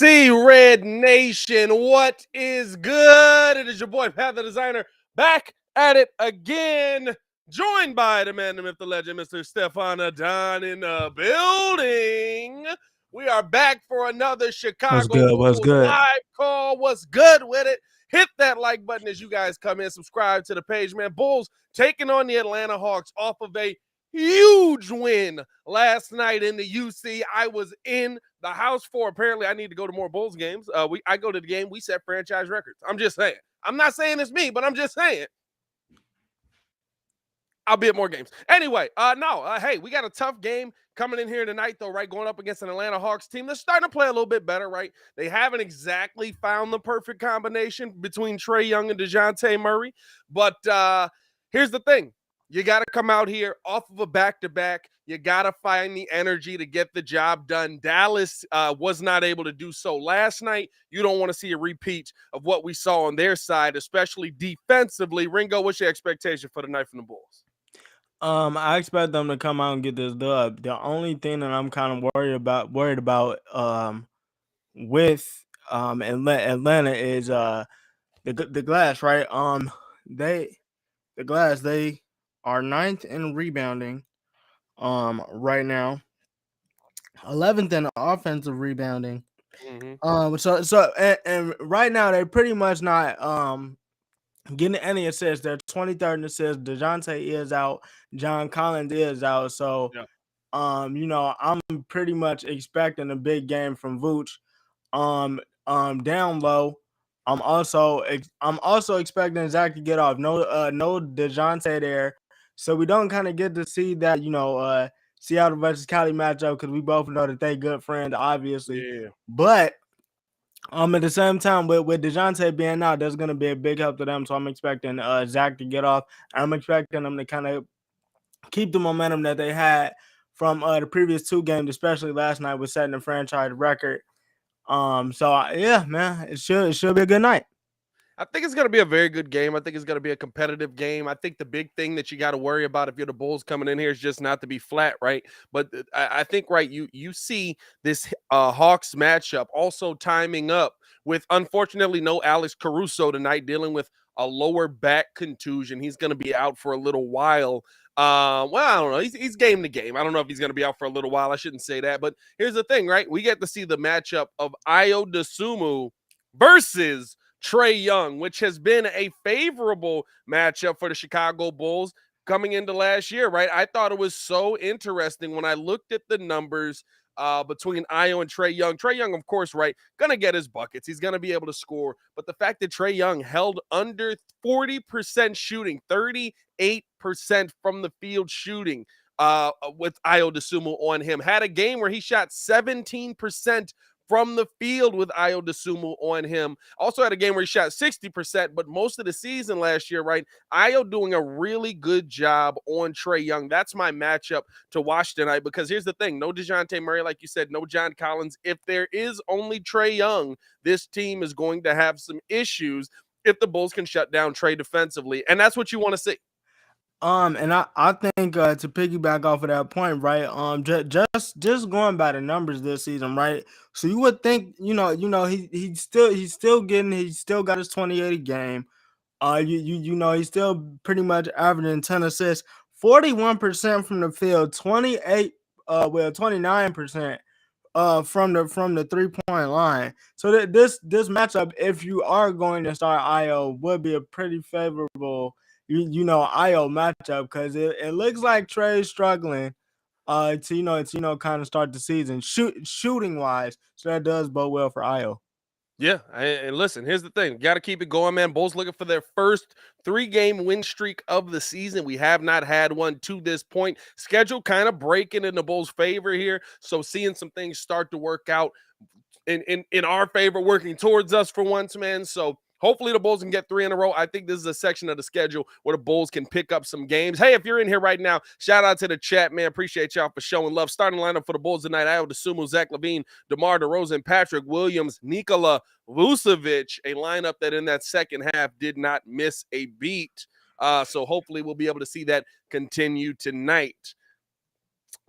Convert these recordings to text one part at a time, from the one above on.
See Red Nation, what is good? It is your boy Pat the Designer back at it again, joined by the man, the myth, the legend, Mr. Stefan Adon in the building. We are back for another Chicago Bulls live call. What's good with it? Hit that like button as you guys come in. Subscribe to the page, man. Bulls taking on the Atlanta Hawks off of a huge win last night in the UC. I was in the house for. Apparently, I need to go to more Bulls games. I go to the game. We set franchise records. I'm just saying. I'm not saying it's me, but I'm just saying. I'll be at more games. Anyway, hey, we got a tough game coming in here tonight, though, right? Going up against an Atlanta Hawks team that's starting to play a little bit better, right? They haven't exactly found the perfect combination between Trae Young and DeJounte Murray. But here's the thing. You got to come out here off of a back-to-back. You got to find the energy to get the job done. Dallas was not able to do so last night. You don't want to see a repeat of what we saw on their side, especially defensively. Ringo, what's your expectation for the night from the Bulls? I expect them to come out and get this dub. The only thing that I'm kind of worried about with Atlanta is the glass, right? They are 9th in rebounding right now, 11th in offensive rebounding. And right now they're pretty much not getting any assists. They're 23rd in assists. DeJounte is out. John Collins is out. So, I'm pretty much expecting a big game from Vooch. Down low, I'm also expecting Zach to get off. No DeJounte there. So we don't kind of get to see that, Seattle versus Cali matchup because we both know that they good friends, obviously. Yeah. But at the same time, with DeJounte being out, there's going to be a big help to them. So I'm expecting Zach to get off. I'm expecting them to kind of keep the momentum that they had from the previous 2 games, especially last night with setting the franchise record. Yeah, man, it should be a good night. I think it's going to be a very good game. I think it's going to be a competitive game. I think the big thing that you got to worry about if you're the Bulls coming in here is just not to be flat, right? But I think, right, you see this Hawks matchup also timing up with, unfortunately, no Alex Caruso tonight, dealing with a lower back contusion. He's going to be out for a little while. I don't know. He's game to game. I don't know if he's going to be out for a little while. I shouldn't say that. But here's the thing, right? We get to see the matchup of Ayo Dosunmu versus Trae Young, which has been a favorable matchup for the Chicago Bulls coming into last year, right? I thought it was so interesting when I looked at the numbers between Ayo and Trae Young. Trae Young, of course, right, going to get his buckets. He's going to be able to score. But the fact that Trae Young held under 40% shooting, 38% from the field shooting with Ayo Dosunmu on him, had a game where he shot 17% from the field with Ayo Dosunmu on him. Also had a game where he shot 60%, but most of the season last year, right, Ayo doing a really good job on Trae Young. That's my matchup to watch tonight because here's the thing. No DeJounte Murray, like you said, no John Collins. If there is only Trae Young, this team is going to have some issues if the Bulls can shut down Trae defensively, and that's what you want to see. And I think to piggyback off of that point, right? Just going by the numbers this season, right? So you would think, he's still got his 28 a game. He's still pretty much averaging 10 assists, 41% from the field, 29% from the 3-point line. So this matchup, if you are going to start Ayo, would be a pretty favorable Ayo matchup because it looks like Trae's struggling to kind of start the season shooting wise. So that does bode well for Ayo. Yeah, and listen, here's the thing. Got to keep it going, man. Bulls looking for their first 3-game win streak of the season. We have not had one to this point. Schedule kind of breaking in the Bulls' favor here, so seeing some things start to work out in our favor, working towards us for once, man. So hopefully the Bulls can get 3 in a row. I think this is a section of the schedule where the Bulls can pick up some games. Hey, if you're in here right now, shout out to the chat, man. Appreciate y'all for showing love. Starting lineup for the Bulls tonight: Ayo Dosunmu, Zach LaVine, DeMar DeRozan, Patrick Williams, Nikola Vucevic. A lineup that in that second half did not miss a beat. So hopefully we'll be able to see that continue tonight.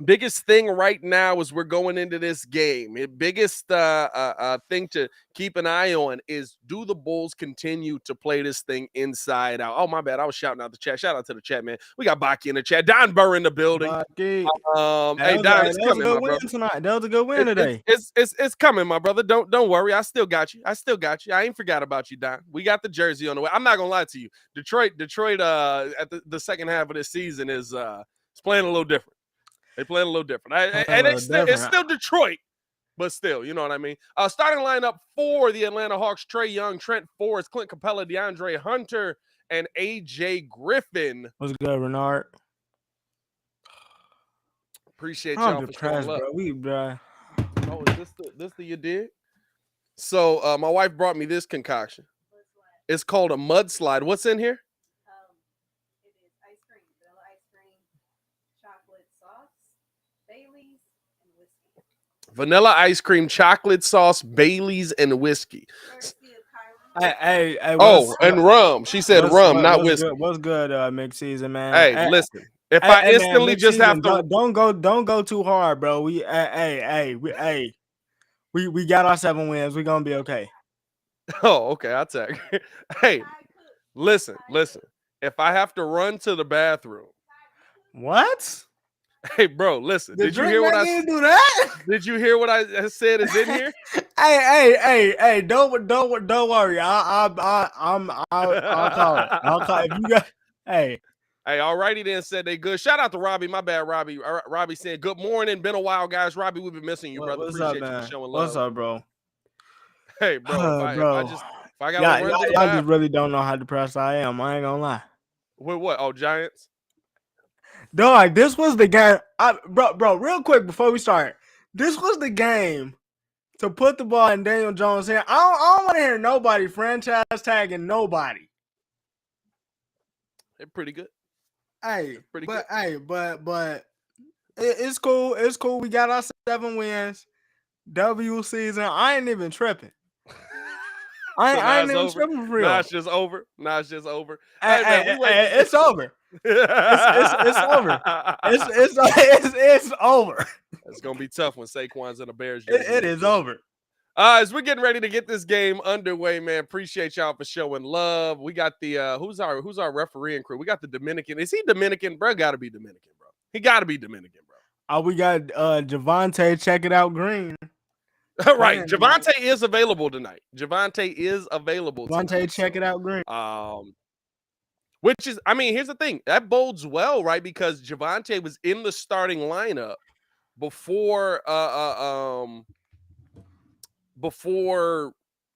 biggest thing right now as we're going into this game, biggest thing to keep an eye on is, do the Bulls continue to play this thing inside out? Oh, my bad. I was shouting out the chat. Shout out to the chat, man. We got Baki in the chat. Don Burr in the building. Hey, Hey, Don, it's that was a coming, good my win brother. tonight. That was a good win today. It's coming, my brother. Don't worry. I still got you. I ain't forgot about you, Don. We got the jersey on the way. I'm not gonna lie to you. Detroit at the second half of this season is it's playing a little different. They playing a little different. And it's still Detroit, but still, you know what I mean? Starting lineup for the Atlanta Hawks: Trae Young, Trent Forrest, Clint Capella, DeAndre Hunter, and AJ Griffin. What's good, Renard? Appreciate y'all for showing love. Bro. Oh, is this the you did? So my wife brought me this concoction. It's called a mudslide. What's in here? It is ice cream, vanilla ice cream, chocolate sauce, Baileys, and whiskey. Vanilla ice cream, chocolate sauce, Baileys, and whiskey. Hey, and rum. She said rum, not whiskey. What's good, mid-season, man? Hey, listen. If I instantly man, just have to don't go too hard, bro. We got our 7 wins. We're gonna be okay. Oh, okay. I'll take. Hey, listen. If I have to run to the bathroom, what? Hey, bro, listen. Did you hear what I said? Do that? Did you hear what I said is in here? Hey! Don't worry. I'll call it. I'll call it. If you got Hey, alrighty then. Said they good. Shout out to Robbie. My bad, Robbie. Robbie said good morning. Been a while, guys. Robbie, we've been missing you, brother. What's Appreciate up, man? you for showing love. What's up, bro? Hey, bro. If I got y'all just really don't know how depressed I am. I ain't gonna lie. With what? Oh, Giants. Dog, this was the game. Bro, real quick before we start, this was the game to put the ball in Daniel Jones' hand. I don't want to hear nobody franchise tagging nobody. They're pretty good. Hey, pretty but good. hey, but it's cool. It's cool. We got our 7 wins. W season. I ain't even tripping. I ain't even tripping for real. Nah, it's just over. Hey, it's over. It's over. It's over. It's gonna be tough when Saquon's in a Bears jersey. It is over. As we're getting ready to get this game underway, man, appreciate y'all for showing love. We got the who's our refereeing crew? We got the Dominican. Is he Dominican, bro? Got to be Dominican, bro. He got to be Dominican, bro. We got Javonte. Check it out, Green. Right, Javonte is available tonight. Javonte, check it out, Green. Which is, I mean, here's the thing that bodes well, right? Because Javonte was in the starting lineup before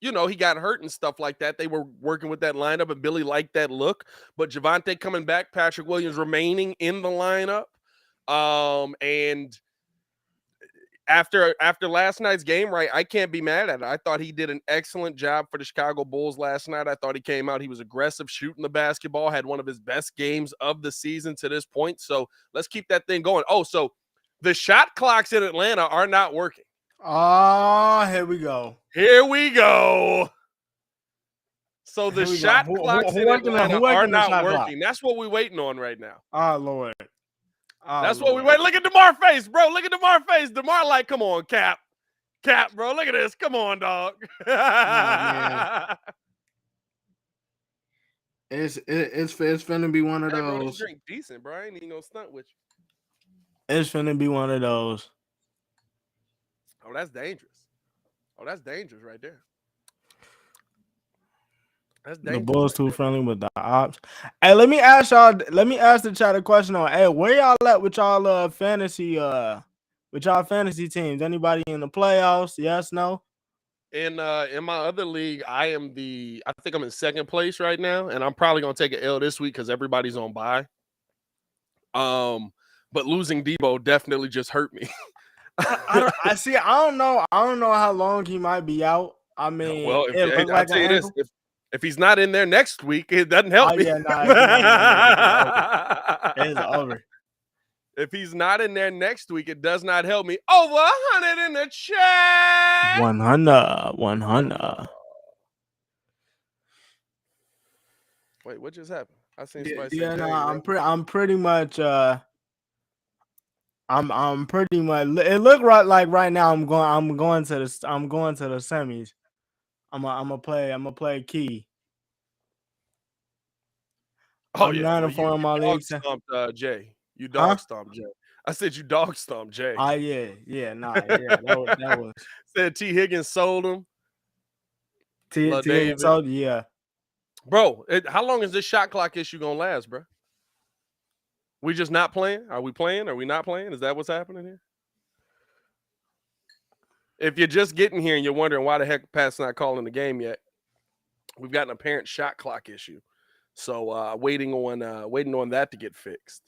you know, he got hurt and stuff like that. They were working with that lineup, and Billy liked that look. But Javonte coming back, Patrick Williams remaining in the lineup, and after last night's game, right, I can't be mad at it. I thought he did an excellent job for the Chicago Bulls last night. I thought he came out. He was aggressive, shooting the basketball, had one of his best games of the season to this point. So let's keep that thing going. Oh, so the shot clocks in Atlanta are not working. Oh, here we go. So the shot clocks in Atlanta are not working. That's what we're waiting on right now. Oh, Lord. That's what we wait. Look at DeMar's face, bro. Look at DeMar's face. DeMar, like, come on, Cap, bro. Look at this. Come on, dog. Man. It's finna be one of those. Bro, this drink decent, bro. I ain't even gonna stunt with you. It's finna be one of those. Oh, that's dangerous. Right there. The Bulls too friendly with the ops. Hey, let me ask the chat a question on. Hey, where y'all at with y'all fantasy teams? Anybody in the playoffs? Yes, no? In my other league, I think I'm in second place right now, and I'm probably gonna take an L this week because everybody's on bye. But losing Debo definitely just hurt me. I don't know how long he might be out. I mean, well, I'll tell you this, if he's not in there next week, it doesn't help me. Yeah, it's over. If he's not in there next week, it does not help me. Over 100 in the chat. 100. Wait, what just happened? I seen somebody say, I'm pretty much I'm pretty much. It look like right now. I'm going to the semis. I'm gonna play key. Oh I'm yeah, well 9-4 in my you dog league. stomped Jay. You Huh? dog stomped Jay. I said you dog stomped Jay. Oh yeah, nah, yeah. That was Said T Higgins sold him. T David. so yeah. Bro, how long is this shot clock issue gonna last, bro? We just not playing? Are we playing? Are we not playing? Is that what's happening here? If you're just getting here and you're wondering why the heck Pat's not calling the game yet, we've got an apparent shot clock issue. So waiting on that to get fixed.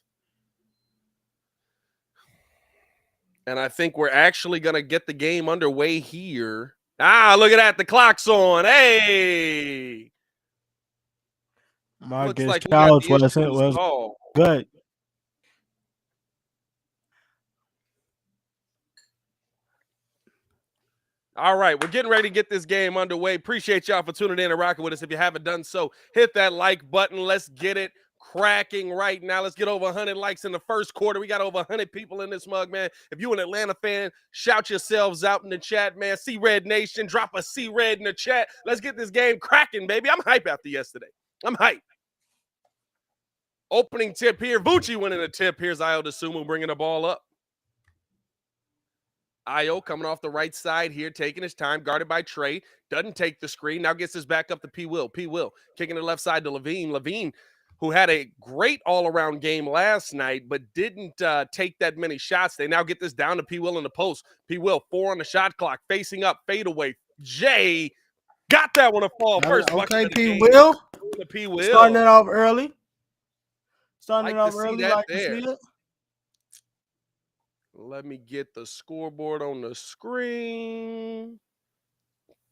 And I think we're actually gonna get the game underway here. Ah, look at that. The clock's on. Hey. Looks Marcus like we got Charles the issue was solved. good. All right, we're getting ready to get this game underway. Appreciate y'all for tuning in and rocking with us. If you haven't done so, hit that like button. Let's get it cracking right now. Let's get over 100 likes in the first quarter. We got over 100 people in this mug, man. If you're an Atlanta fan, shout yourselves out in the chat, man. C-Red Nation, drop a C-Red in the chat. Let's get this game cracking, baby. I'm hype after yesterday. I'm hype. Opening tip here. Vucci winning a tip. Here's Io DeSumo bringing the ball up. Io coming off the right side here, taking his time, guarded by Trey. Doesn't take the screen. Now gets his back up to P. Will. P. Will kicking the left side to Levine. Levine, who had a great all-around game last night, but didn't take that many shots. They now get this down to P. Will in the post. P. Will, 4 on the shot clock, facing up, fadeaway. Jay got that one to fall. First bucket Okay, of the P. game. Will. P. Will. Starting it off early. Starting it Like off to see early, that like there. to see it. Let me get the scoreboard on the screen.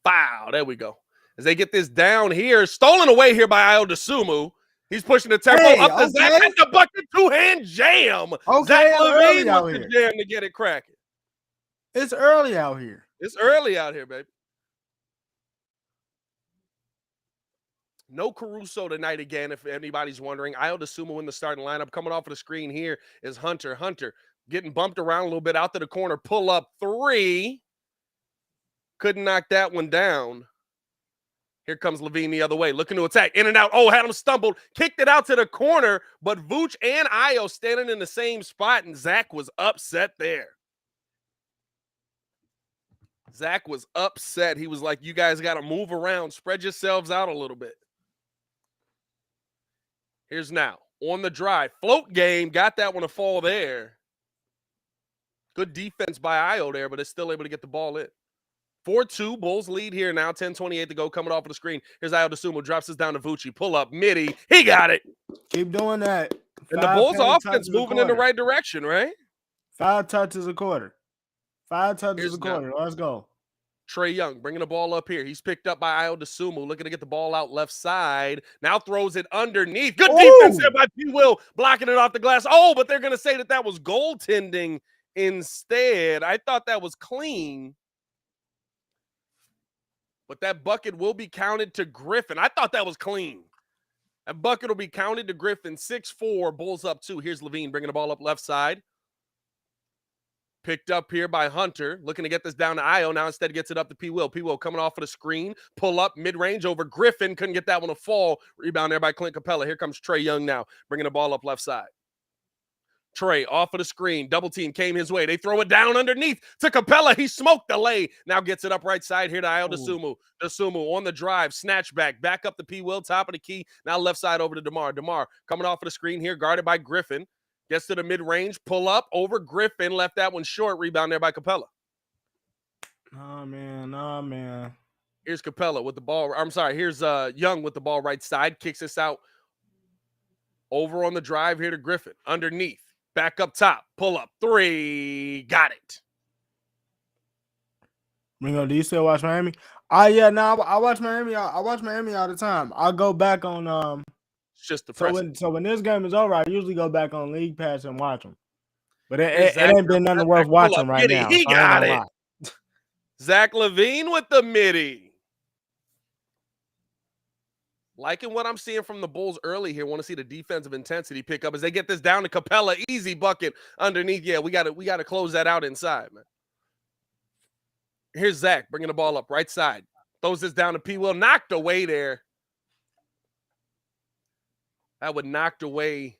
Wow, there we go. As they get this down here, stolen away here by Io DeSumo. He's pushing the tempo up to Zach at the bucket, two-hand jam. Okay, Zach Levine with the jam to get it cracking. It's early out here. It's early out here, baby. No Caruso tonight again, if anybody's wondering. Io DeSumo in the starting lineup. Coming off of the screen here is Hunter. Hunter getting bumped around a little bit out to the corner. Pull up 3. Couldn't knock that one down. Here comes Levine the other way, looking to attack. In and out. Oh, had him stumbled. Kicked it out to the corner, but Vooch and Io standing in the same spot, and Zach was upset there. Zach was upset. He was like, you guys got to move around. Spread yourselves out a little bit. Here's now. On the drive. Float game. Got that one to fall there. Good defense by Io there, but it's still able to get the ball in. 4-2. Bulls lead here now. 10:28 to go. Coming off of the screen. Here's Io DeSumo. Drops this down to Vucci. Pull up. Midi. He got it. Keep doing that. And the Bulls offense moving in the right direction, right? 5 touches a quarter. 5 touches a quarter. Let's go. Trey Young bringing the ball up here. He's picked up by Io DeSumo, looking to get the ball out left side. Now throws it underneath. Good defense there by P. Will, blocking it off the glass. Oh, but they're going to say that was goaltending instead. I thought that was clean. But that bucket will be counted to Griffin. I thought that was clean. That bucket will be counted to Griffin. 6-4, Bulls up 2. Here's Levine bringing the ball up left side. Picked up here by Hunter, looking to get this down to Io. Now instead gets it up to P. Will. P. Will coming off of the screen. Pull up mid-range over Griffin. Couldn't get that one to fall. Rebound there by Clint Capella. Here comes Trey Young now, bringing the ball up left side. Trey off of the screen. Double team came his way. They throw it down underneath to Capella. He smoked the lay. Now gets it up right side here to Io DeSumo. DeSumo on the drive. Snatch back. Back up to P. Will. Top of the key. Now left side over to DeMar. DeMar coming off of the screen here. Guarded by Griffin. Gets to the mid-range. Pull up over Griffin. Left that one short. Rebound there by Capella. Oh, man. Here's Capella with the ball. I'm sorry. Here's Young with the ball right side. Kicks this out over on the drive here to Griffin. Underneath. Back up top. Pull up. 3. Got it. Ringo, do you still watch Miami? Yeah, no, I watch Miami. I watch Miami all the time. I'll go back on It's just the so when this game is over, I usually go back on League Pass and watch them. But it ain't been nothing worth watching right now. He got it. Zach Levine with the midi. Liking what I'm seeing from the Bulls early here. Want to see the defensive intensity pick up as they get this down to Capella. Easy bucket underneath. Yeah, we got to close that out inside, man. Here's Zach bringing the ball up right side. Throws this down to Paypayl. Knocked away there. That would knocked away.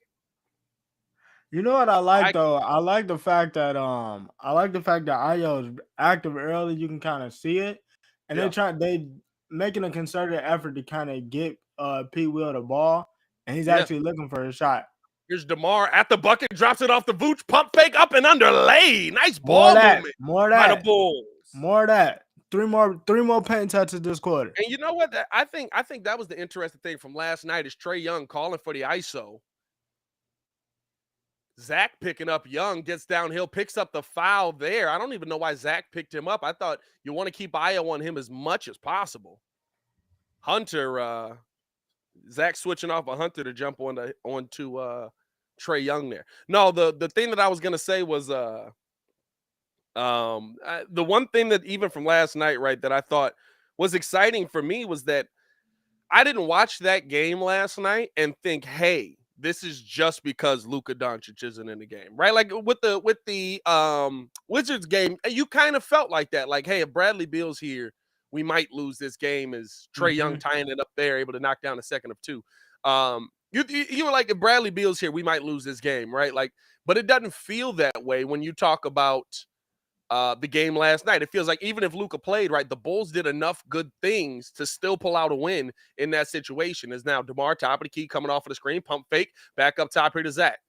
You know what I like though? I like the fact that Io is active early. You can kind of see it, and they making a concerted effort to kind of get Paypayl the ball, and he's actually looking for a shot. Here's DeMar at the bucket, drops it off the Vooch, pump fake up and under lay. Nice ball movement. More of that. By the Bulls. More of that. Three more paint touches this quarter. And you know what? I think that was the interesting thing from last night is Trae Young calling for the ISO. Zach picking up Young, gets downhill, picks up the foul there. I don't even know why Zach picked him up. I thought you want to keep Io on him as much as possible. Hunter, Zach switching off a Hunter to jump onto Trae Young there. No, the thing that I was gonna say was the one thing that even from last night, right, that I thought was exciting for me was that I didn't watch that game last night and think, hey, this is just because Luka Doncic isn't in the game, right? Like with the Wizards game, you kind of felt like that. Like, hey, if Bradley Beal's here, we might lose this game. As Trae Young tying it up there, able to knock down a second of two. You were like, if Bradley Beal's here, we might lose this game, right? Like, but it doesn't feel that way when you talk about the game last night. It feels like even if Luka played, right, the Bulls did enough good things to still pull out a win in that situation. Is now DeMar, top of the key, coming off of the screen, pump fake, back up top here to Zach.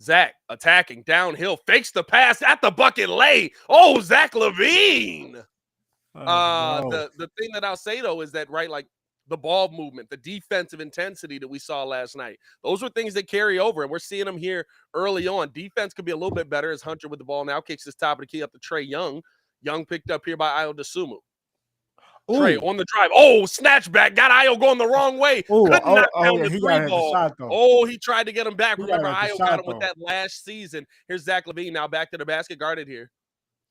Zach attacking downhill, fakes the pass at the bucket lay. Oh, Zach LaVine. The thing that I'll say though is that, right, like the ball movement, the defensive intensity that we saw last night, those were things that carry over, and we're seeing them here early on. Defense could be a little bit better as Hunter with the ball now kicks his top of the key up to Trae Young. Young picked up here by Ayo Dosunmu. Trae on the drive. Oh, snatch back. Got Ayo going the wrong way. Couldn't knock down the three ball. He tried to get him back. Remember, Ayo got him with that last season. Here's Zach LaVine now back to the basket, guarded here.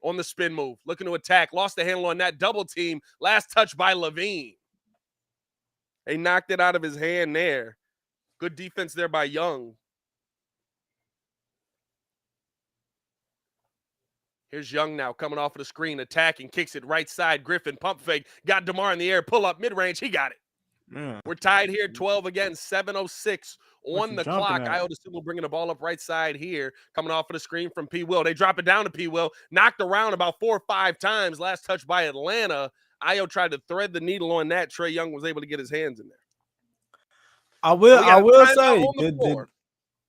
On the spin move, looking to attack. Lost the handle on that double team. Last touch by LaVine. They knocked it out of his hand there. Good defense there by Young. Here's Young now coming off of the screen, attacking, kicks it right side. Griffin, pump fake. Got DeMar in the air, pull up, mid-range. He got it. We're tied here, 12 again, 7:06 on the clock. Ayo Dosunmu bringing the ball up right side here, coming off of the screen from Paypayl. They drop it down to Paypayl, knocked around about 4 or 5 times. Last touch by Atlanta. Ayo tried to thread the needle on that. Trae Young was able to get his hands in there. I will say,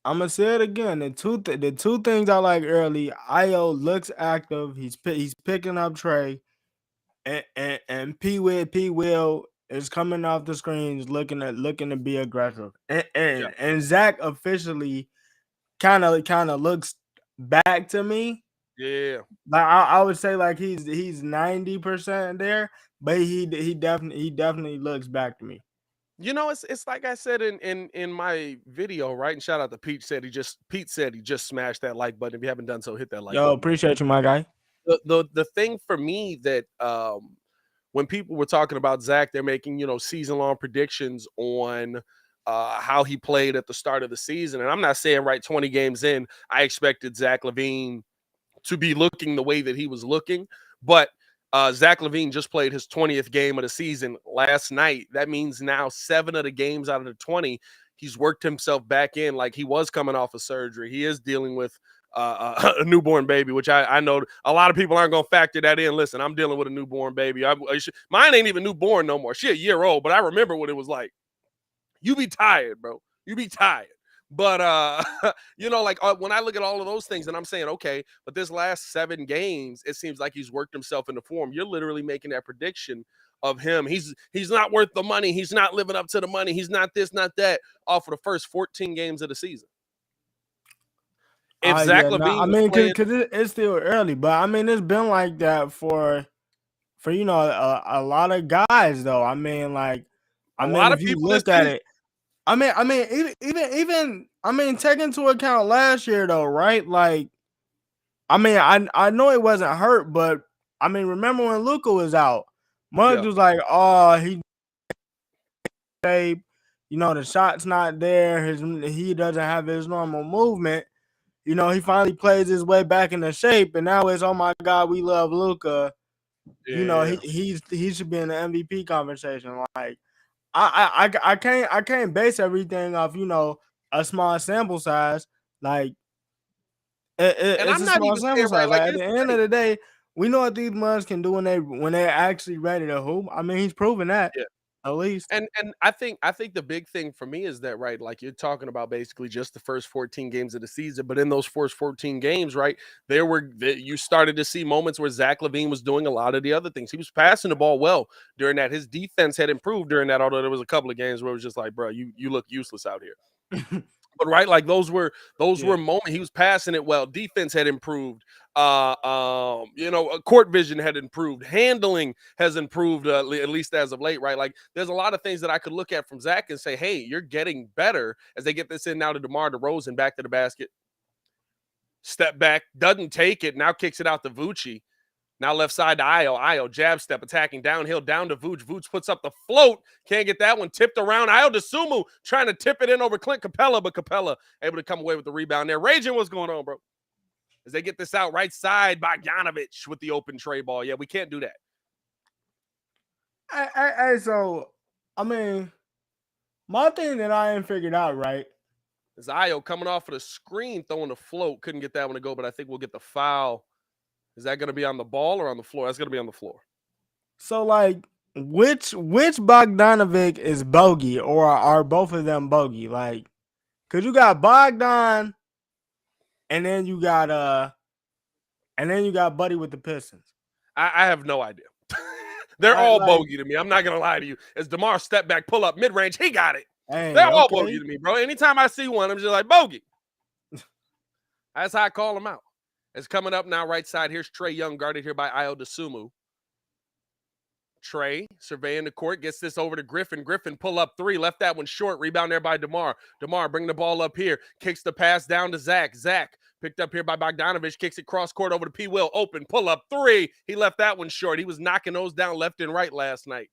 I'm gonna say it again. The two things I like early. Ayo looks active. He's picking up Trae, and Paypayl is coming off the screens, looking to be aggressive. And Zach officially kind of looks back to me. Yeah, like I would say like he's 90% there, but he definitely looks back to me. You know, it's like I said in my video, right? And shout out to Pete said he just smashed that like button. If you haven't done so, hit that like button. Appreciate you, my guy. The thing for me that when people were talking about Zach, they're making, season-long predictions on how he played at the start of the season. And I'm not saying 20 games in, I expected Zach LaVine to be looking the way that he was looking. But Zach LaVine just played his 20th game of the season last night. That means now 7 of the games out of the 20, he's worked himself back in like he was coming off of surgery. He is dealing with a newborn baby, which I know a lot of people aren't going to factor that in. Listen, I'm dealing with a newborn baby. Mine ain't even newborn no more. She a year old, but I remember what it was like. You be tired, bro. You be tired. But, when I look at all of those things and I'm saying, okay, but this last 7 games, it seems like he's worked himself into form. You're literally making that prediction of him. He's not worth the money. He's not living up to the money. He's not this, not that off of the first 14 games of the season. If Zach LaVine, because it's still early, but I mean, it's been like that for a lot of guys, though. I mean, like, a lot of if you people look at it, even take into account last year, though, right? Like, I know it wasn't hurt, but remember when Luka was out? Muggs was like, oh, he shape. You know, the shot's not there. He doesn't have his normal movement. You know, he finally plays his way back into shape, and now it's, oh my God, we love Luka. You know, Yeah. he should be in the MVP conversation. Like I can't base everything off, you know, a small sample size. Like And it's I'm a not small even sample saying right. size. Like, Like at here's the the end thing. of the day, we know what these mugs can do when they're actually ready to hoop. I mean, he's proven that Yeah. at least. And I think the big thing for me is that, right, like you're talking about basically just the first 14 games of the season, but in those first 14 games, right, you started to see moments where Zach LaVine was doing a lot of the other things. He was passing the ball well during that. His defense had improved during that, although there was a couple of games where it was just like, bro, you look useless out here. But right, like those were Yeah. moments. He was passing it well. Defense had improved. Court vision had improved. Handling has improved, at least as of late, right? Like, there's a lot of things that I could look at from Zach and say, hey, you're getting better as they get this in now to DeMar DeRozan, back to the basket. Step back, doesn't take it, now kicks it out to Vucci. Now left side to Io. Io jab step, attacking downhill, down to Vooch. Vooch puts up the float. Can't get that one tipped around. Io DeSumo trying to tip it in over Clint Capella, but Capella able to come away with the rebound there. Raging, what's going on, bro? As they get this out right side, Bogdanovich with the open tray ball. Yeah, we can't do that. So I mean, my thing that I ain't figured out, right? As Io coming off of the screen, throwing the float. Couldn't get that one to go, but I think we'll get the foul. Is that going to be on the ball or on the floor? That's going to be on the floor. So like, which Bogdanovic is bogey, or are both of them bogey? Like, cause you got Bogdan, and then you got Buddy with the Pistons. I have no idea. They're all bogey to me. I'm not going to lie to you. As DeMar step back, pull up mid-range, he got it. Hey, They're all bogey to me, bro. Anytime I see one, I'm just like, bogey. That's how I call them out. It's coming up now, right side. Here's Trae Young, guarded here by Io DeSumo. Trae surveying the court, gets this over to Griffin. Griffin pull up three, left that one short. Rebound there by DeMar. DeMar bring the ball up here, kicks the pass down to Zach. Zach picked up here by Bogdanovich, kicks it cross court over to P. Will. Open, pull up three. He left that one short. He was knocking those down left and right last night.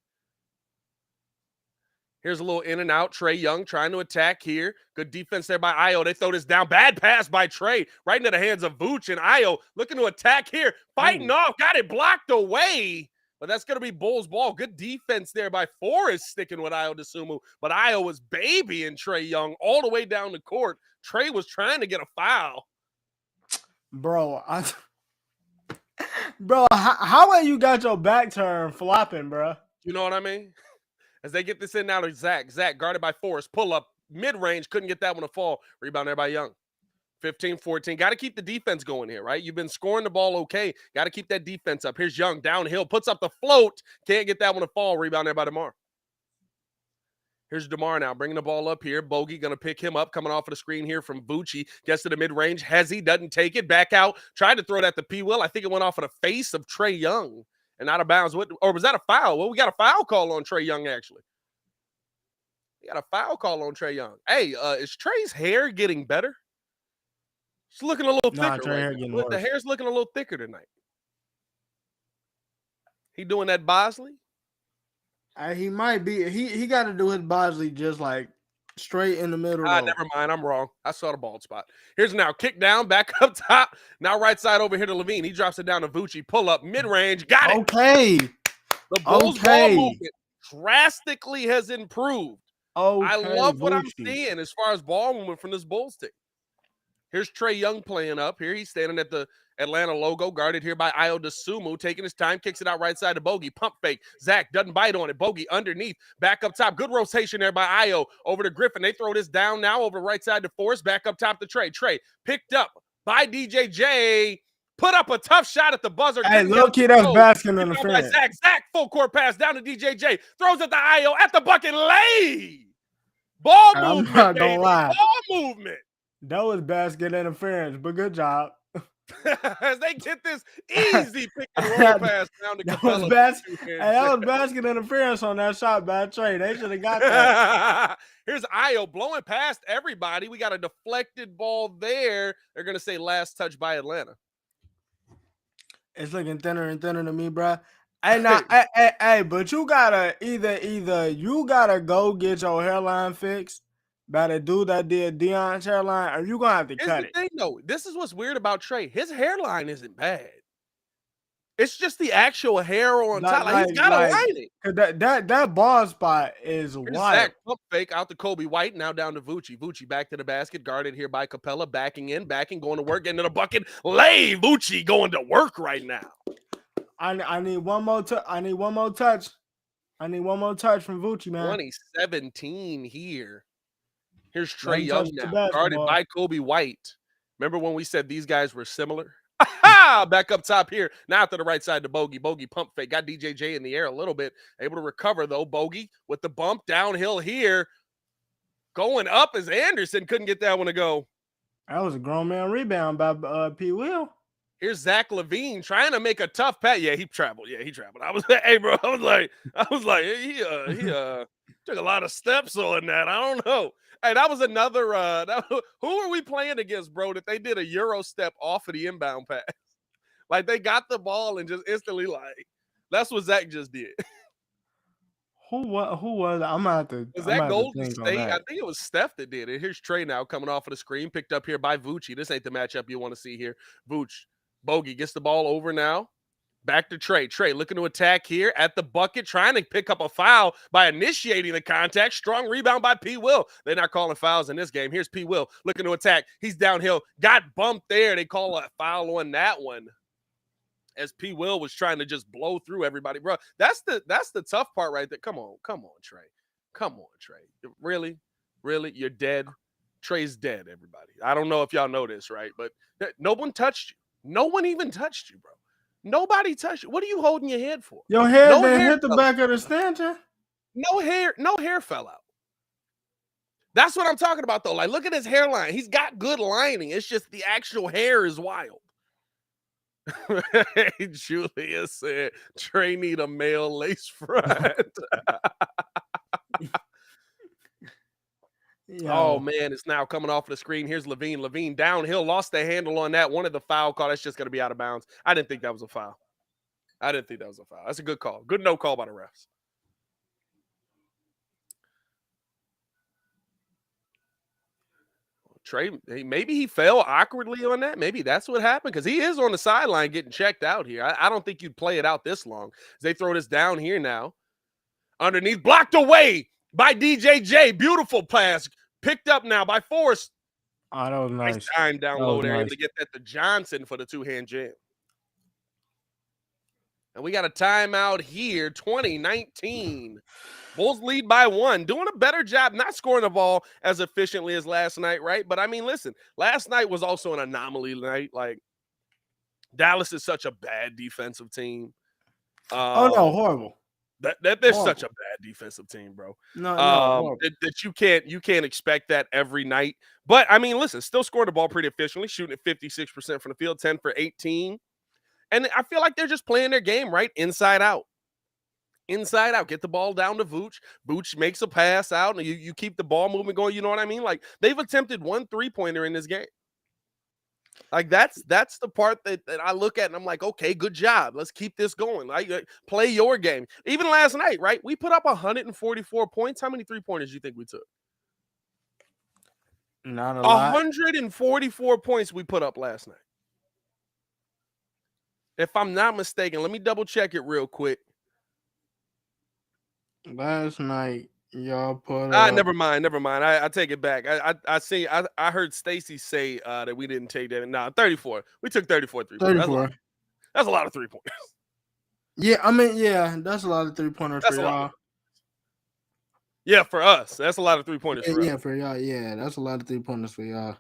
Here's a little in and out. Trae Young trying to attack here. Good defense there by Io. They throw this down. Bad pass by Trae. Right into the hands of Vooch, and Io looking to attack here. Fighting off. Got it blocked away. But that's going to be Bulls ball. Good defense there by Forrest, sticking with Io DeSumo. But Io was babying Trae Young all the way down the court. Trae was trying to get a foul. Bro, how are you got your back turned flopping, bro? You know what I mean? As they get this in now to Zach. Zach guarded by Forrest. Pull up mid-range. Couldn't get that one to fall. Rebound there by Young. 15-14. Got to keep the defense going here, right? You've been scoring the ball okay. Got to keep that defense up. Here's Young downhill. Puts up the float. Can't get that one to fall. Rebound there by DeMar. Here's DeMar now bringing the ball up here. Bogey going to pick him up. Coming off of the screen here from Vucci. Gets to the mid-range. Hezzy doesn't take it. Back out. Tried to throw it at the P. Will. I think it went off of the face of Trae Young and out of bounds. Or was that a foul? Well, we got a foul call on Trae Young, actually. We got a foul call on Trae Young. Hey, is Trae's hair getting better? It's looking a little thicker. Right? The hair's looking a little thicker tonight. He doing that Bosley? He might be. He got to do his Bosley just like straight in the middle. Never mind. I'm wrong. I saw the bald spot. Here's now kick down, back up top. Now right side over here to LaVine. He drops it down to Vucci. Pull up mid range. Got it. Okay. The Bulls ball movement drastically has improved. I love what I'm seeing as far as ball movement from this Bulls team. Here's Trae Young playing up here. He's standing at the Atlanta logo, guarded here by Io DeSumo, taking his time, kicks it out right side to Bogey. Pump fake. Zach doesn't bite on it. Bogey underneath. Back up top. Good rotation there by Io. Over to Griffin. They throw this down now over the right side to Forrest. Back up top to Trae. Trae picked up by DJJ. Put up a tough shot at the buzzer. Hey, low key, that's basket interference. Zach, full court pass down to DJJ. Throws it to Io at the bucket. Lay. Ball movement. I'm not gonna lie. Ball movement. That was basket interference, but good job. As they get this easy pick and roll pass down to Capella. That was basket interference on that shot by Trae. They should have got that. Here's Io blowing past everybody. We got a deflected ball there. They're going to say last touch by Atlanta. It's looking thinner and thinner to me, bro. Hey, now, hey, but you gotta either you gotta go get your hairline fixed by the dude that did Dion's hairline, or you gonna have to Here's cut the it. thing, though. This is what's weird about Trey. His hairline isn't bad. It's just the actual hair on top. Like, he's got to line it. 'Cause that bald spot is Here's wild. Zach, pump fake out to Kobe White, now down to Vucci. Vucci back to the basket, guarded here by Capella, backing, going to work, into the bucket. Lay Vucci going to work right now. I need one more I need one more touch. I need one more touch from Vucci, man. 2017 here. Here's Let Trey him Young touch the now, guarded basketball. by Kobe White. Remember when we said these guys were similar? Aha! Back up top here. Now to the right side to Bogey. Bogey pump fake. Got DJJ in the air a little bit. Able to recover, though. Bogey with the bump downhill here. Going up as Anderson couldn't get that one to go. That was a grown man rebound by Paypayl. Here's Zach Levine trying to make a tough pass. Yeah, he traveled. I was hey, bro. I was like, he took a lot of steps on that. I don't know. Hey, that was another who are we playing against, bro? That they did a Euro step off of the inbound pass. Like, they got the ball and just instantly, like, that's what Zach just did. Who was I'm gonna have to Was I'm that gonna have to Golden think on State? I that. think it was Steph that did it. Here's Trey now coming off of the screen, picked up here by Vucci. This ain't the matchup you want to see here. Vooch, Bogey gets the ball over now. Back to Trey. Trey looking to attack here at the bucket, trying to pick up a foul by initiating the contact. Strong rebound by P. Will. They're not calling fouls in this game. Here's P. Will looking to attack. He's downhill. Got bumped there. They call a foul on that one, as P. Will was trying to just blow through everybody. Bro, that's the tough part right there. Come on, Trey. Come on, Trey. Really? You're dead? Trey's dead, everybody. I don't know if y'all know this, right? But no one touched you. No one even touched you, bro. Nobody touched you. What are you holding your head for? Your head No didn't hair hit the fell back of the stanchion. No hair fell out. That's what I'm talking about, though. Like, look at his hairline. He's got good lining. It's just the actual hair is wild. Julia said, Trey need a male lace front. Oh, man, it's now coming off the screen. Here's Levine. Levine downhill, lost the handle on that. Wanted the foul call. That's just going to be out of bounds. I didn't think that was a foul. That's a good call. Good no call by the refs. Trey, maybe he fell awkwardly on that. Maybe that's what happened, because he is on the sideline getting checked out here. I don't think you'd play it out this long. They throw this down here now. Underneath, blocked away by DJJ. Beautiful pass. Picked up now by Forrest. Oh, that was nice. Time down low there. Nice. Able to get that to Johnson for the two-hand jam. And we got a timeout here, 2019. Bulls lead by 1. Doing a better job, not scoring the ball as efficiently as last night, right? But, I mean, listen, last night was also an anomaly night. Like, Dallas is such a bad defensive team. Oh, no, horrible. They're such a bad defensive team, bro. No, that you can't expect that every night. But, I mean, listen, still scoring the ball pretty efficiently, shooting at 56% from the field, 10 for 18. And I feel like they're just playing their game, right? Inside out. Get the ball down to Vooch. Vooch makes a pass out, and you keep the ball moving going. You know what I mean? Like, they've attempted 1 3-pointer in this game. Like, that's the part that I look at, and I'm like, okay, good job. Let's keep this going. Like, play your game. Even last night, right? We put up 144 points. How many 3-pointers do you think we took? Not a lot. 144 points we put up last night. If I'm not mistaken, let me double check it real quick. Last night, y'all put up. Never mind. I take it back. I heard Stacy say that we didn't take that. Nah, 34. We took 34 3-pointers. 34. That's a lot of 3-pointers. Yeah, I mean, yeah, that's a lot of 3-pointers for y'all. Yeah, for us. That's a lot of 3-pointers for us. Yeah, for y'all. Yeah, that's a lot of 3-pointers for y'all.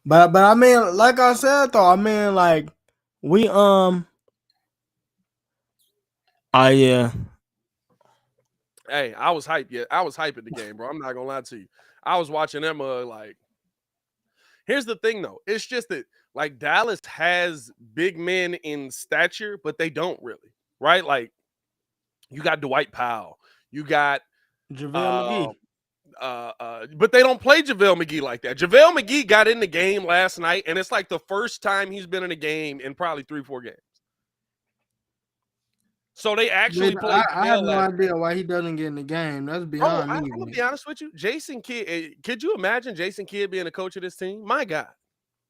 But I mean, like I said though, I mean, like we yeah. Hey, I was hyped. Yeah, I was hyping the game, bro. I'm not gonna lie to you. I was watching them. Like, here's the thing, though. It's just that, like, Dallas has big men in stature, but they don't really, right? Like, you got Dwight Powell, you got JaVale McGee. But they don't play JaVale McGee like that. JaVale McGee got in the game last night, and it's like the first time he's been in a game in probably 3-4 games. So they actually played I have Mel no last idea why he doesn't get in the game. That's Bro, beyond I'm me, gonna man. be honest with you. Jason Kidd, could you imagine Jason Kidd being a coach of this team? My God.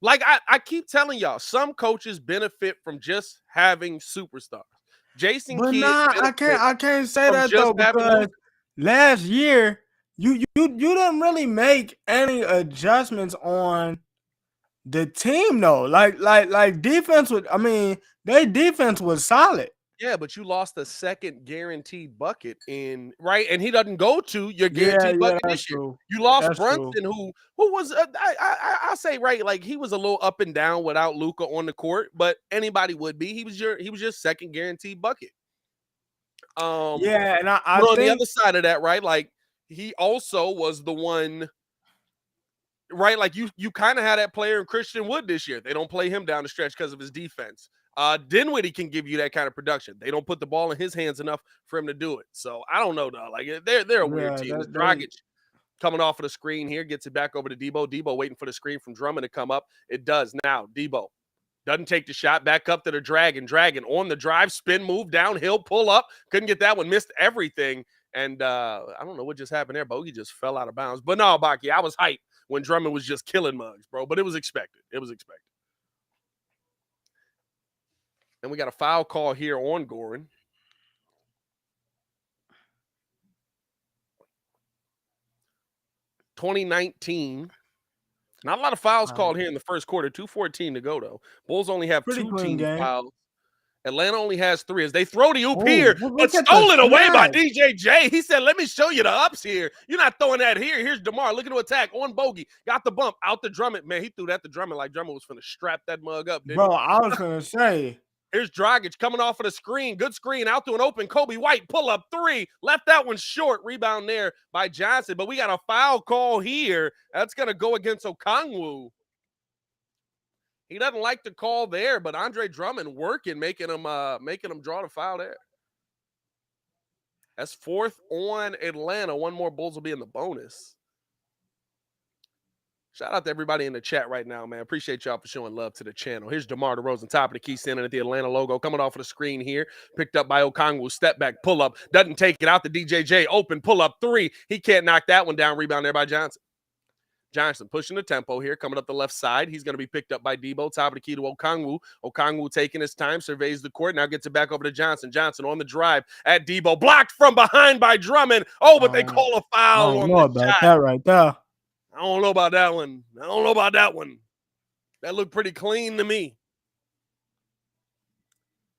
Like I keep telling y'all, some coaches benefit from just having superstars. Jason But Kidd nah, benefits I can't say from that just though, having because Luka. last year you didn't really make any adjustments on the team though. Like defense was, I mean, their defense was solid. Yeah, but you lost a second guaranteed bucket right, and he doesn't go to your Yeah, guaranteed bucket that's this year. true. You lost That's true. Brunson, who was I say right, like he was a little up and down without Luka on the court, but anybody would be. He was your second guaranteed bucket. Yeah, and I But on the think other side of that, right, like he also was the one, right? Like you kind of had that player in Christian Wood this year. They don't play him down the stretch because of his defense. Dinwiddie can give you that kind of production. They don't put the ball in his hands enough for him to do it. So I don't know, though. Like they're a weird team. It's Dragic coming off of the screen here, gets it back over to Debo. Debo waiting for the screen from Drummond to come up. It does now. Debo doesn't take the shot, back up to the Dragon on the drive, spin move, downhill, pull up. Couldn't get that one, missed everything. And I don't know what just happened there. Bogey just fell out of bounds. But no, Baki, I was hyped when Drummond was just killing mugs, bro. But it was expected. It was expected. And we got a foul call here on Goran. (2019) Not a lot of fouls called here in the first quarter. 2:14 to go, though. Bulls only have pretty two clean team game. fouls. Atlanta only has 3 as they throw the oop Oh, here, look but at the stolen away by snag. DJJ. He said, let me show you the ups here. You're not throwing that here. Here's DeMar looking to attack on Bogey. Got the bump out to Drummond. Man, he threw that to Drummond like Drummond was finna strap that mug up, didn't Bro, he? I was gonna say. Here's Dragic coming off of the screen. Good screen out to an open Kobe White. Pull up 3. Left that one short. Rebound there by Johnson. But we got a foul call here. That's going to go against Okongwu. He doesn't like the call there, but Andre Drummond working, making him draw the foul there. That's 4th on Atlanta. One more Bulls will be in the bonus. Shout out to everybody in the chat right now, man. Appreciate y'all for showing love to the channel. Here's DeMar DeRozan, top of the key, standing at the Atlanta logo, coming off of the screen here. Picked up by Okongwu, step back, pull up. Doesn't take it out to DJJ. Open, pull up 3. He can't knock that one down. Rebound there by Johnson. Johnson pushing the tempo here, coming up the left side. He's going to be picked up by Debo, top of the key to Okongwu. Okongwu taking his time, surveys the court, now gets it back over to Johnson. Johnson on the drive at Debo, blocked from behind by Drummond. Oh, but they call a foul on the shot. That right there. I don't know about that one. That looked pretty clean to me.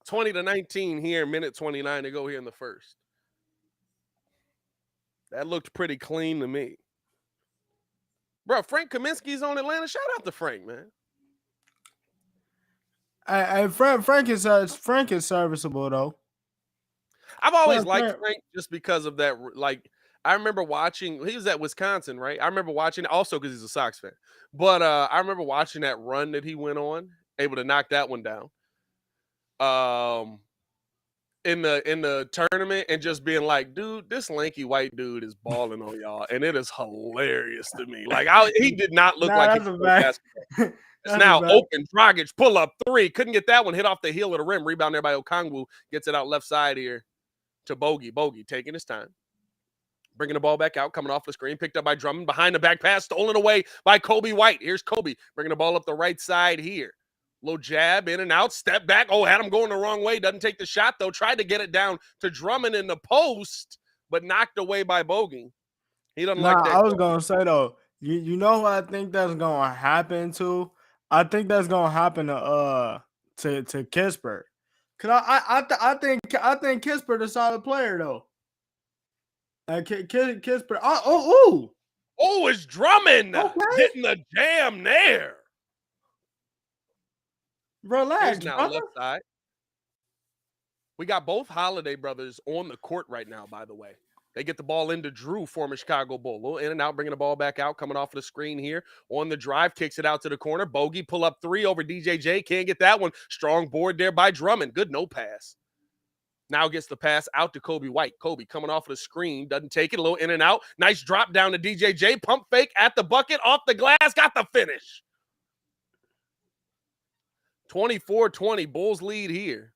20-19 here, minute 29 to go here in the first. That looked pretty clean to me. Bro, Frank Kaminsky's on Atlanta. Shout out to Frank, man. Frank is serviceable though. I've always liked Frank just because of that. Like, I remember watching, he was at Wisconsin, right? I remember watching, also because he's a Sox fan. But I remember watching that run that he went on, able to knock that one down. In the tournament, and just being like, dude, this lanky white dude is balling on y'all, and it is hilarious to me. Like, he did not look like he was basketball. It's now open. Dragic, pull up 3. Couldn't get that one. Hit off the heel of the rim. Rebound there by Okongwu. Gets it out left side here to Bogey. Bogey taking his time. Bringing the ball back out, coming off the screen, picked up by Drummond, behind the back pass, stolen away by Kobe White. Here's Kobe, bringing the ball up the right side here. Little jab, in and out, step back. Oh, had him going the wrong way. Doesn't take the shot, though. Tried to get it down to Drummond in the post, but knocked away by Bogey. He doesn't like that. I was going to say, though, you know who I think that's going to happen to? I think that's going to happen to Kispert. Because I think Kispert is a solid player, though. Kispert. Oh, it's Drummond getting the jam there. Relax, now left side. We got both Holiday brothers on the court right now, by the way. They get the ball into Drew, former Chicago Bull. A little in and out, bringing the ball back out, coming off of the screen here. On the drive, kicks it out to the corner. Bogey, pull up 3 over DJJ. Can't get that one. Strong board there by Drummond. Good no pass. Now gets the pass out to Kobe White. Kobe coming off of the screen. Doesn't take it. A little in and out. Nice drop down to DJJ. Pump fake at the bucket. Off the glass. Got the finish. 24-20. Bulls lead here.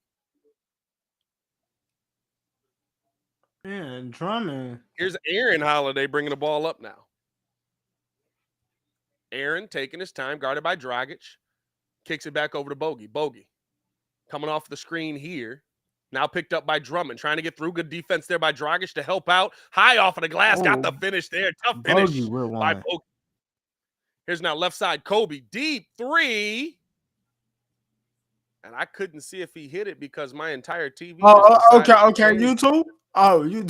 Man, Drummond. Here's Aaron Holiday bringing the ball up now. Aaron taking his time, guarded by Dragic. Kicks it back over to Bogey. Bogey coming off the screen here. Now picked up by Drummond, trying to get through. Good defense there by Dragic to help out. High off of the glass. Got the finish there. Tough finish by Bogey. Here's now left side Kobe. Deep three. And I couldn't see if he hit it because my entire TV. Okay. You too? Oh, you.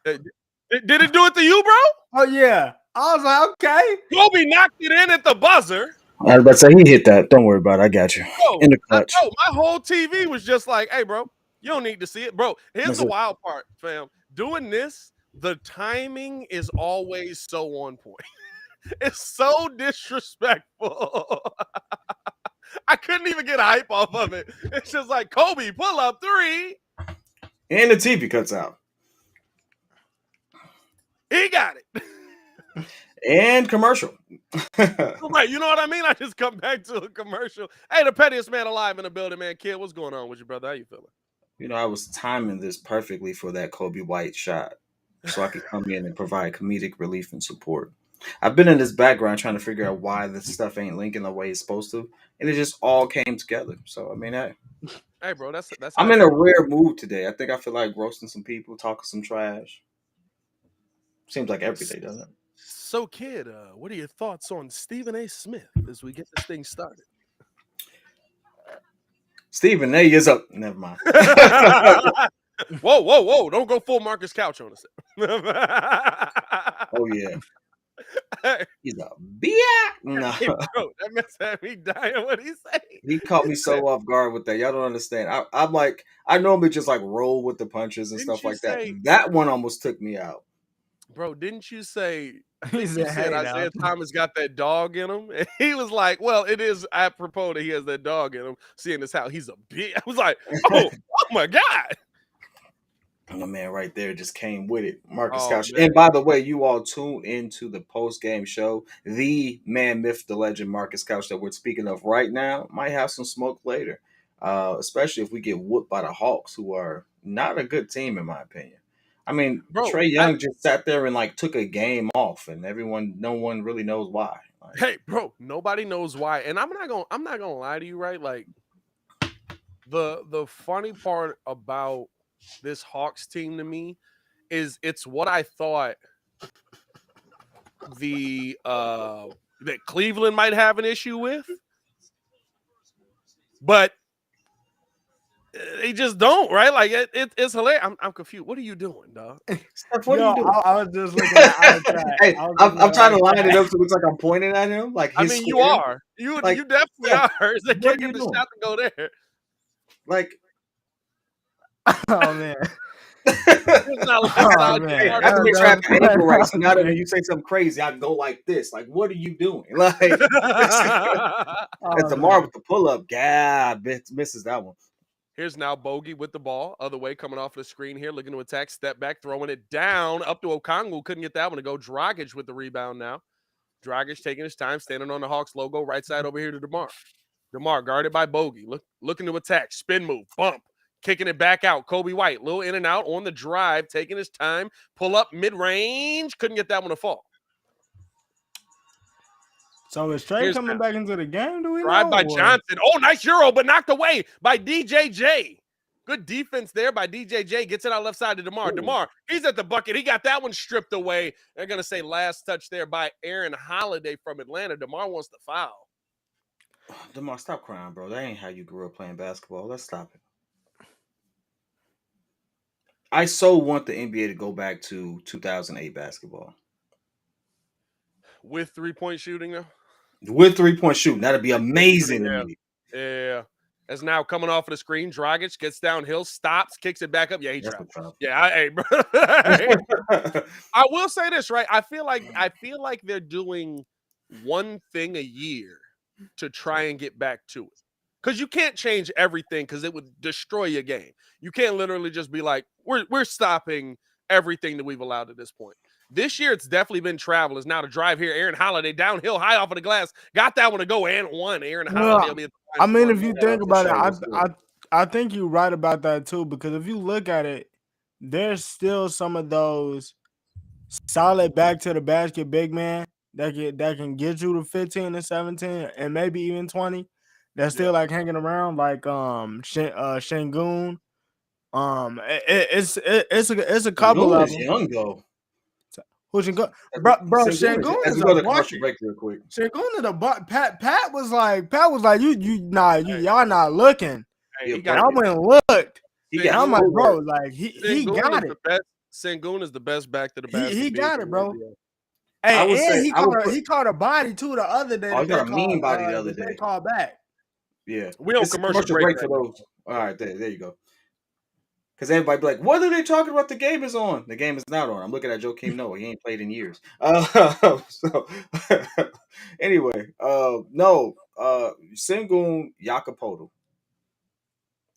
Did it do it to you, bro? Oh, yeah. I was like, okay. Kobe knocked it in at the buzzer. I was about to say he hit that. Don't worry about it. I got you. Bro, in the clutch. My whole TV was just like, hey, bro, you don't need to see it. Bro, here's the wild part, fam. Doing this, the timing is always so on point. It's so disrespectful. I couldn't even get hype off of it. It's just like, Kobe, pull up three. And the TV cuts out. He got it. And commercial. Right, you know what I mean? I just come back to a commercial. Hey, the pettiest man alive in the building, man. Kid, what's going on with you, brother? How you feeling? You know, I was timing this perfectly for that Kobe White shot, so I could come in and provide comedic relief and support. I've been in this background trying to figure out why this stuff ain't linking the way it's supposed to, and it just all came together. So I mean, hey, bro, that's. I'm in a rare mood today. I think I feel like roasting some people, talking some trash. Seems like every day, doesn't it? So, kid, what are your thoughts on Stephen A. Smith as we get this thing started? Stephen A. is up. Never mind. Whoa. Don't go full Marcus Couch on us. Oh, yeah. He's a bitch. No. Hey, bro, that mess had me dying. What he say? He caught me so off guard with that. Y'all don't understand. I'm like, I normally just like roll with the punches and stuff like that. That one almost took me out. Bro, didn't you say Isaiah Thomas got that dog in him? And he was like, well, it is apropos that he has that dog in him, seeing as how he's a bitch. I was like, oh my God. The man right there just came with it. Marcus Couch. And by the way, you all tune into the post-game show. The man, myth, the legend, Marcus Couch that we're speaking of right now might have some smoke later, especially if we get whooped by the Hawks, who are not a good team, in my opinion. I mean, bro, Trae Young just sat there and like took a game off, and no one really knows why. Like, hey, bro, nobody knows why. And I'm not gonna lie to you, right? Like the funny part about this Hawks team to me is it's what I thought that Cleveland might have an issue with, but they just don't, right? Like it's hilarious. I'm confused. What are you doing, dog? What are you doing? I was just looking at hey, I'm trying to line it up so it looks like I'm pointing at him. Like I mean, you are. You definitely are. They can't get the shot to go there. Like, oh man. So now that when you say something crazy, I can go like this. Like, what are you doing? Like, that's Demar with the pull up. God, misses that one. Here's now Bogey with the ball. Other way coming off the screen here, looking to attack. Step back, throwing it down. Up to Okongwu. Couldn't get that one to go. Dragic with the rebound now. Dragic taking his time, standing on the Hawks logo. Right side over here to DeMar. DeMar guarded by Bogey. Looking to attack. Spin move. Bump. Kicking it back out. Kobe White. Little in and out on the drive. Taking his time. Pull up mid-range. Couldn't get that one to fall. So is Trae coming back into the game? Do we drive by Johnson. Oh, nice Euro, but knocked away by DJJ. Good defense there by DJJ. Gets it out left side to DeMar. DeMar, he's at the bucket. He got that one stripped away. They're going to say last touch there by Aaron Holiday from Atlanta. DeMar wants to foul. DeMar, stop crying, bro. That ain't how you grew up playing basketball. Let's stop it. I so want the NBA to go back to 2008 basketball. With three-point shooting, though? With three-point shooting. That'd be amazing to me. Yeah. As now coming off of the screen, Dragic gets downhill, stops, kicks it back up. Yeah, he dropped. Yeah, hey, bro. I will say this, right? I feel like they're doing one thing a year to try and get back to it. Because you can't change everything because it would destroy your game. You can't literally just be like, we're stopping everything that we've allowed at this point. This year, it's definitely been travelers. Now to drive here, Aaron Holiday downhill, high off of the glass, got that one to go and one. Aaron Holiday will be at the if you think about it, I think you're right about that too. Because if you look at it, there's still some of those solid back to the basket big man that can get you to 15 and 17 and maybe even 20. That's still like hanging around, like Shingun. It's a couple Sengun of is them. young though. Who Shingun? Bro, Sengun Shingun as is we a go to commercial market. break real quick. Shingun is a Pat was like y'all not looking. Hey, he And got I went and looked. He And got I'm like, bro, footwork. like he Sengun got is it. the best. Sengun is the best back to the basket. He big got in it, the bro. NBA. Hey, I would say he caught a body too the other day. Oh, he that got they a mean called, body the other that they day. called back. Yeah, We on it's a commercial break for right now. those. All right, there you go. Because everybody be like, what are they talking about? The game is on. The game is not on. I'm looking at Joakim Noah. He ain't played in years. So anyway, Sengun Jacopoto.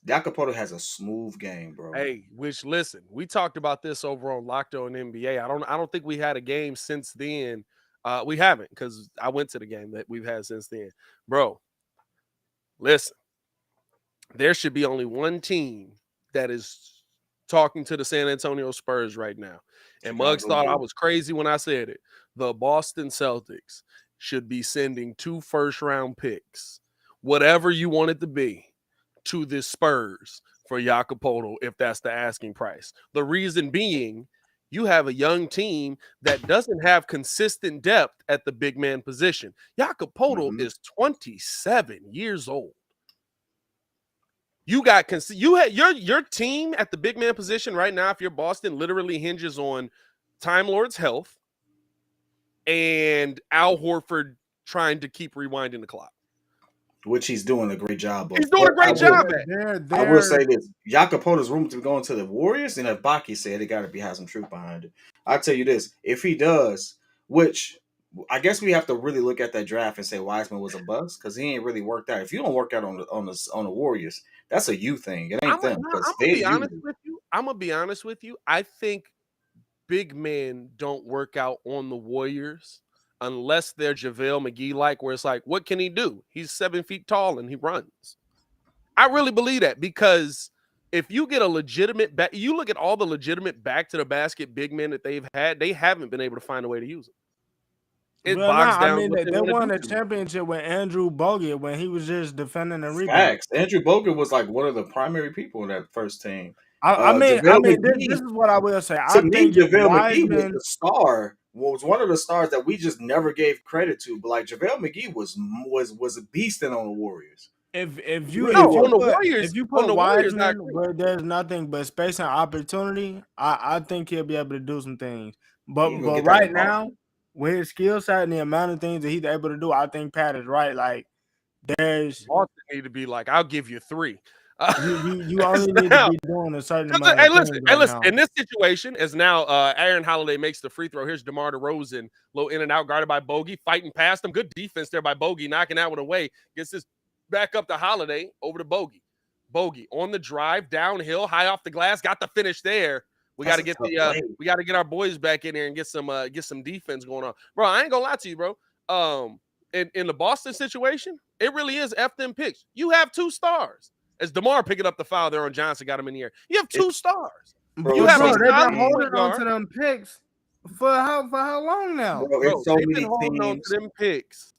Jacopoto has a smooth game, bro. Hey, which listen, we talked about this over on Locked On NBA. I don't think we had a game since then. We haven't, because I went to the game that we've had since then. Bro, listen, there should be only one team that is talking to the San Antonio Spurs right now. And Muggs thought I was crazy when I said it. The Boston Celtics should be sending 2 first-round picks, whatever you want it to be, to the Spurs for Jacopoto if that's the asking price. The reason being, you have a young team that doesn't have consistent depth at the big man position. Jacopoto is 27 years old. You got your team at the big man position right now, if you're Boston, literally hinges on Time Lord's health and Al Horford trying to keep rewinding the clock. Which he's doing a great job of. He's doing a great job at. I will say this. Jacopoto's room to go into the Warriors, and if Baki said it got to have some truth behind it. I'll tell you this. If he does, which I guess we have to really look at that draft and say Wiseman was a bust because he ain't really worked out. If you don't work out on the Warriors, that's a you thing. It ain't them. I'm gonna be honest with you. I'm gonna be honest with you. I think big men don't work out on the Warriors unless they're JaVale McGee like, where it's like, what can he do? He's 7 feet tall and he runs. I really believe that, because if you get a legitimate back, you look at all the legitimate back to the basket big men that they've had, they haven't been able to find a way to use them. It bogs down. I mean, they won a championship with Andrew Bogut when he was just defending and rebounding. Facts. Andrew Bogut was like one of the primary people in that first team. I mean, this is what I will say. To me, JaVale McGee was the star. Was one of the stars that we just never gave credit to. But like JaVale McGee was a beasting on the Warriors. If you put Wiseman Warriors, where there's nothing but space and opportunity, I think he'll be able to do some things. But right now, with his skill set and the amount of things that he's able to do, I think Pat is right. Like, there's Boston need to be like, I'll give you 3. You only need to be doing a certain amount of things hey, listen. In this situation, as now Aaron Holiday makes the free throw. Here's DeMar DeRozan, low in and out, guarded by Bogey, fighting past him. Good defense there by Bogey, knocking that one away. Gets this back up to Holiday, over to Bogey. Bogey on the drive, downhill, high off the glass, got the finish there. We got to get we got to get our boys back in here and get some defense going on, bro. I ain't gonna lie to you, bro. In the Boston situation, it really is F them picks. You have 2 stars. As DeMar picking up the foul there on Johnson, got him in the air. You have 2 stars. Bro, they've been holding on to them picks for how long now? Bro, they've been holding on to them picks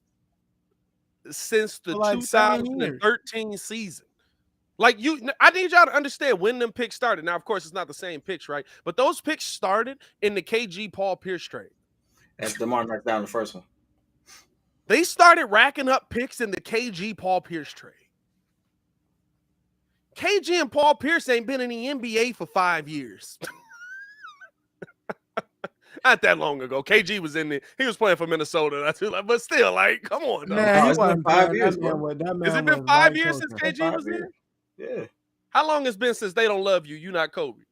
since the 2013 season. Like, I need y'all to understand when them picks started. Now, of course, it's not the same picks, right? But those picks started in the KG Paul Pierce trade. As DeMar knocked down the first one. They started racking up picks in the KG Paul Pierce trade. KG and Paul Pierce ain't been in the NBA for 5 years. Not that long ago. KG was he was playing for Minnesota. But still, like, come on. Man, he wasn't 5 years. Has it been 5 years since KG was in? Yeah. How long has it been since They Don't Love You? You Not Kobe.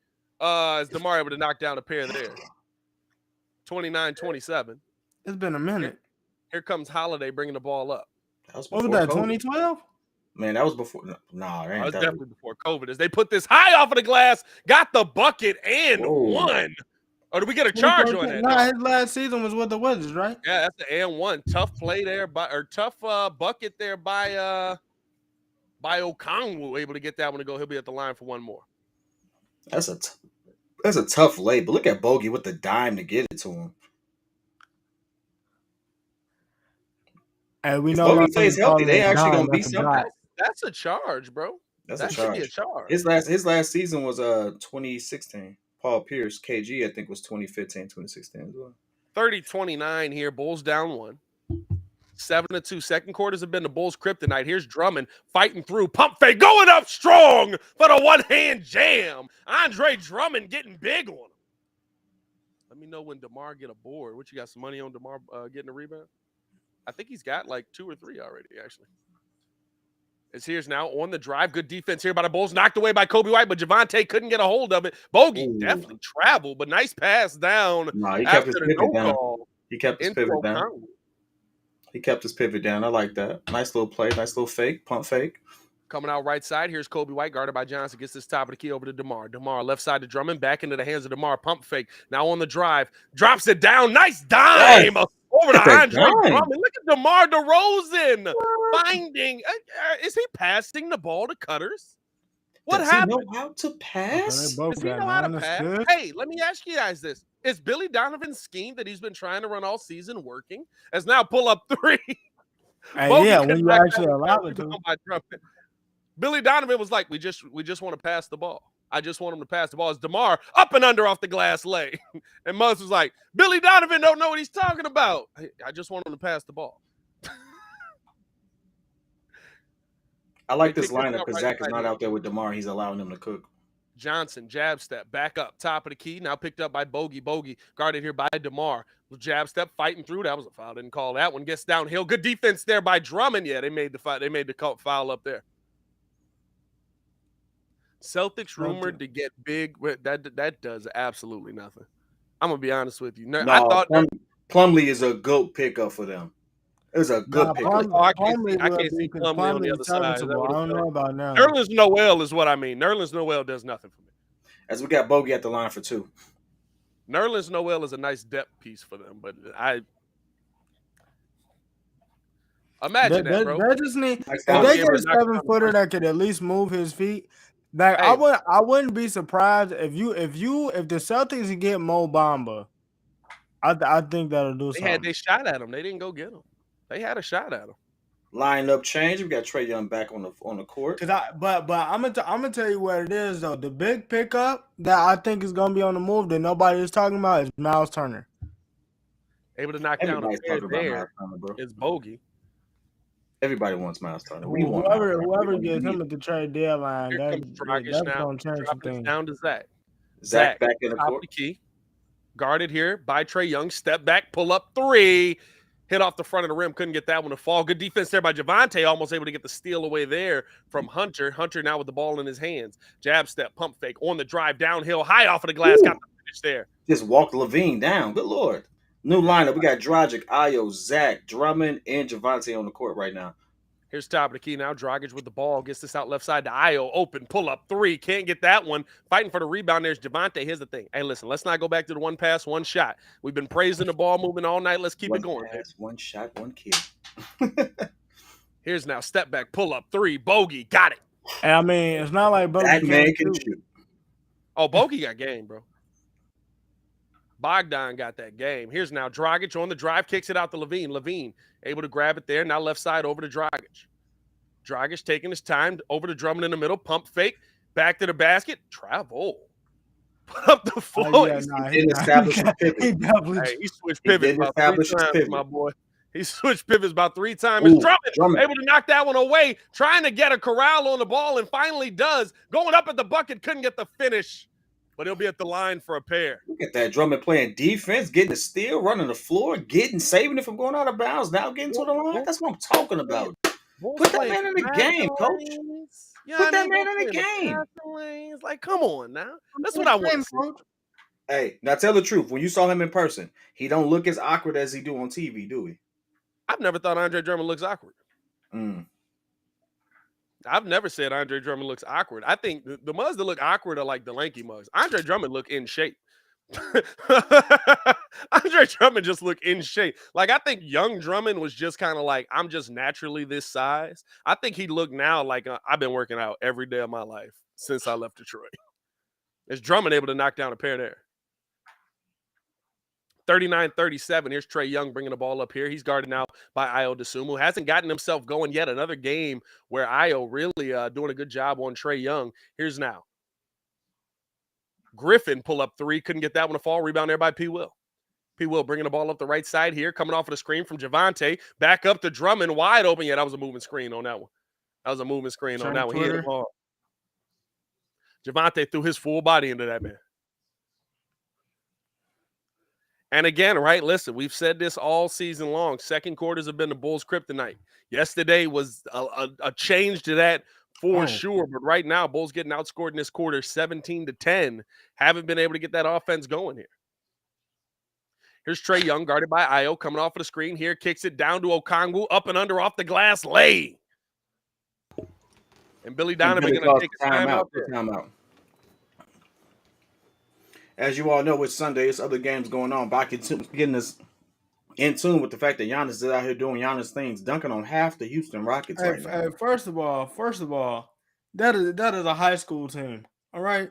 Is DeMar able to knock down a pair there? 29-27. It's been a minute. Here comes Holiday bringing the ball up. What was that, 2012? Man, that was before. Nah, that was definitely before COVID. As they put this high off of the glass, got the bucket and won. Or did we get a charge on that? Nah, his last season was with the Wizards, right? Yeah, that's the and one. Tough play there, tough bucket there by Okongwu, able to get that one to go. He'll be at the line for one more. That's That's a tough lay, but look at Bogey with the dime to get it to him. And we If no Bogey longer stays healthy, calling they it actually dime, gonna be that's a something. dot. That's a charge, bro. That's That a should be a charge. charge. His last season was 2016. Paul Pierce, KG, I think was 2015, 2016 as well. 30-29 here. Bulls down 1. 7-2. Second quarters have been the Bulls' kryptonite. Here's Drummond fighting through. Pump fake going up strong for the one-hand jam. Andre Drummond getting big on him. Let me know when DeMar get a board. What, you got some money on DeMar getting a rebound? I think he's got like 2 or 3 already, actually. It's here's now on the drive. Good defense here by the Bulls. Knocked away by Kobe White, but Javante couldn't get a hold of it. Bogey definitely traveled, but nice pass down. No, he kept his pivot down. He kept his pivot down. He kept his pivot down. I like that. Nice little play. Nice little fake. Pump fake. Coming out right side. Here's Kobe White, guarded by Johnson. Gets this top of the key over to DeMar. DeMar left side to Drummond. Back into the hands of DeMar. Pump fake. Now on the drive. Drops it down. Nice dime. Yes. Over to Andre Drummond. Look at DeMar DeRozan finding. Is he passing the ball to Cutters? What happened? Does he know how to pass? Does he know how to pass? Good. Hey, let me ask you guys this. Is Billy Donovan's scheme that he's been trying to run all season working? As now pull up 3. Yeah, when you actually allow it to. Billy Donovan was like, we just want to pass the ball. I just want him to pass the ball. It's DeMar up and under off the glass lay. And Muzz was like, Billy Donovan don't know what he's talking about. I just want him to pass the ball. I like this lineup because Zach is not out there with DeMar. He's allowing him to cook. Johnson, jab step, back up, top of the key. Now picked up by Bogey. Bogey guarded here by DeMar. Jab step, fighting through. That was a foul. Didn't call that one. Gets downhill. Good defense there by Drummond. Yeah, they made the foul up there. Celtics rumored to get big. That does absolutely nothing. I'm gonna be honest with you. No, I thought Plumlee is a GOAT pickup for them. It was a good pickup. I can't see Plumlee on the other side. I don't know about now. Nerlens Noel is what I mean. Nerlens Noel does nothing for me. As we got Bogey at the line for 2. Nerlens Noel is a nice depth piece for them, but I imagine that, bro. They just need. If they get a 7-footer that could at least move his feet. Like, hey, I wouldn't be surprised if the Celtics can get Mo Bamba. I think that'll do something. They shot at him. They didn't go get him. They had a shot at him. Lineup change. We got Trae Young back on the court. But I'm gonna tell you what it is though. The big pickup that I think is gonna be on the move that nobody is talking about is Miles Turner. Able to knock down a pair there. It's Bogey. Everybody wants Miles Turner. Whoever gets him at the trade deadline, that's going to change some things. Down to Zach. Zach back in the court. The key. Guarded here by Trae Young. Step back, pull up 3. Hit off the front of the rim. Couldn't get that one to fall. Good defense there by Javante. Almost able to get the steal away there from Hunter. Hunter now with the ball in his hands. Jab step, pump fake. On the drive, downhill, high off of the glass. Ooh. Got the finish there. Just walked Levine down. Good Lord. New lineup. We got Dragic, Ayo, Zach, Drummond, and Javante on the court right now. Here's top of the key now. Dragic with the ball. Gets this out left side to Ayo. Open. Pull up 3. Can't get that one. Fighting for the rebound. There's Javante. Here's the thing. Hey, listen. Let's not go back to the one pass, one shot. We've been praising the ball moving all night. Let's keep it going. One shot, one kill. Here's now. Step back. Pull up 3. Bogey. Got it. I mean, it's not like Bogey that man can shoot. Oh, Bogey got game, bro. Bogdan got that game. Here's now Dragic on the drive, kicks it out to Levine. Levine able to grab it there. Now left side over to Dragic. Dragic taking his time over to Drummond in the middle. Pump fake. Back to the basket. Travel. Put up the floor. He switched pivots about 3 times, my boy. He switched pivots about 3 times. Drummond able to knock that one away. Trying to get a corral on the ball and finally does. Going up at the bucket. Couldn't get the finish. But he'll be at the line for a pair. Look at that. Drummond playing defense, getting a steal, running the floor, saving it from going out of bounds, now getting to the line. That's what I'm talking about. Put that man in the game, coach. Put that man in the game. Like, come on now. That's what I want. Hey, now tell the truth. When you saw him in person, he don't look as awkward as he do on TV, do he? I've never thought Andre Drummond looks awkward. Mm. I've never said Andre Drummond looks awkward. I think the mugs that look awkward are like the lanky mugs. Andre Drummond look in shape. Andre Drummond just look in shape. Like, I think young Drummond was just kind of like, I'm just naturally this size. I think he looked now like I've been working out every day of my life since I left Detroit. Is Drummond able to knock down a pair there? 39-37. Here's Trae Young bringing the ball up here. He's guarded now by Ayo Dosunmu. Hasn't gotten himself going yet. Another game where Ayo really doing a good job on Trae Young. Here's now. Griffin pull up three. Couldn't get that one to fall. Rebound there by P. Will. P. Will bringing the ball up the right side here. Coming off of the screen from Javonte. Back up to Drummond. Wide open. Yeah, that was a moving screen on that one. That was a moving screen on that one. He hit the ball. Javonte threw his full body into that man. And again, right, listen, we've said this all season long. Second quarters have been the Bulls' kryptonite. Yesterday was a change to that for sure. But right now, Bulls getting outscored in this quarter 17-10. Haven't been able to get that offense going here. Here's Trae Young, guarded by Ayo, coming off of the screen here. Kicks it down to Okongwu, up and under off the glass, lay. And Billy Donovan going to take a timeout. As you all know, it's Sunday. It's other games going on. But I can getting us in tune with the fact that Giannis is out here doing Giannis things, dunking on half the Houston Rockets right now. First of all, that is a high school team. All right.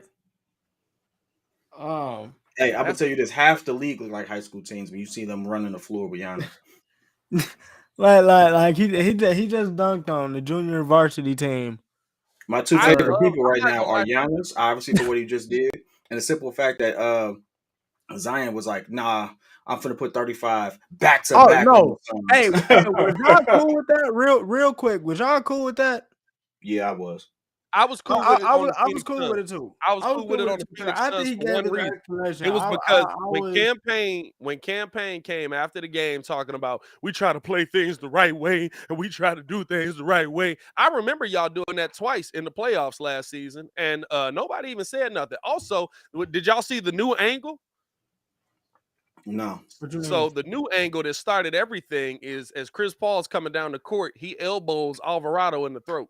Hey, I'm gonna tell you this: half the league look like high school teams when you see them running the floor with Giannis. like he just dunked on the junior varsity team. My two favorite people right now are Giannis, obviously for what he just did, and the simple fact that Zion was like, "Nah, I'm finna put 35 back to back." No, hey, was y'all cool with that? Real quick, was y'all cool with that? Yeah, I was. I was cool with it. I was cool with it too. I was cool with it on the Phoenix Suns for one reason. It was because when campaign came after the game talking about we try to play things the right way and we try to do things the right way. I remember y'all doing that twice in the playoffs last season, and nobody even said nothing. Also, did y'all see the new angle? No. So the new angle that started everything is as Chris Paul's coming down the court, he elbows Alvarado in the throat.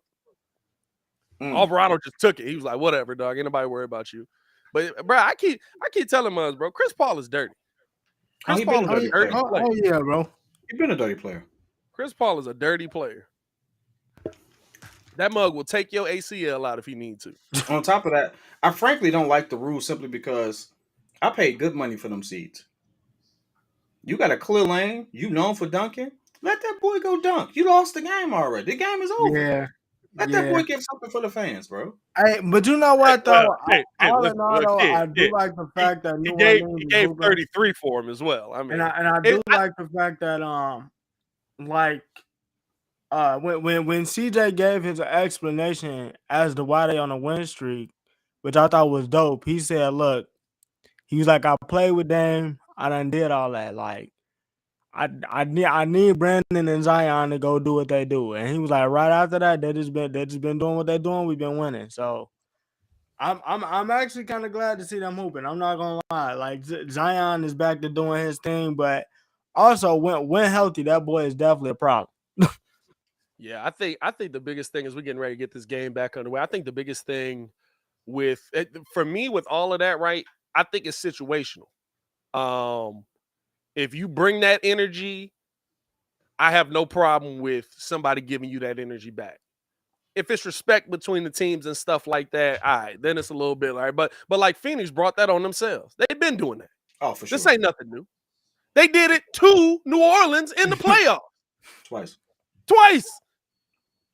Alvarado just took it. He was like, whatever, dog. Ain't nobody worry about you. But, bro, I keep telling us, bro, Chris Paul is dirty. Chris Paul is a dirty player. Oh, yeah, bro. He's been a dirty player. Chris Paul is a dirty player. That mug will take your ACL out if he need to. On top of that, I frankly don't like the rule simply because I paid good money for them seats. You got a clear lane. You known for dunking. Let that boy go dunk. You lost the game already. The game is over. Yeah. Let that boy give something for the fans, bro. Hey, but you know what, though? All in all, I do like the fact that he gave 33 for him as well. I mean, and I do like the fact that when CJ gave his explanation as to why they on a win streak, which I thought was dope. He said, "Look, he was like, I played with Dame. I done did all that. Like, I need Brandon and Zion to go do what they do." And he was like, right after that, they just been doing what they're doing. We've been winning. So I'm actually kind of glad to see them hooping. I'm not gonna lie. Like Zion is back to doing his thing, but also when healthy, that boy is definitely a problem. Yeah, I think the biggest thing is we're getting ready to get this game back underway. I think the biggest thing for me with all of that, right? I think it's situational. If you bring that energy, I have no problem with somebody giving you that energy back. If it's respect between the teams and stuff like that, all right, then it's a little bit like, but like Phoenix brought that on themselves. They've been doing that. Oh, for sure. This ain't nothing new. They did it to New Orleans in the playoffs. Twice.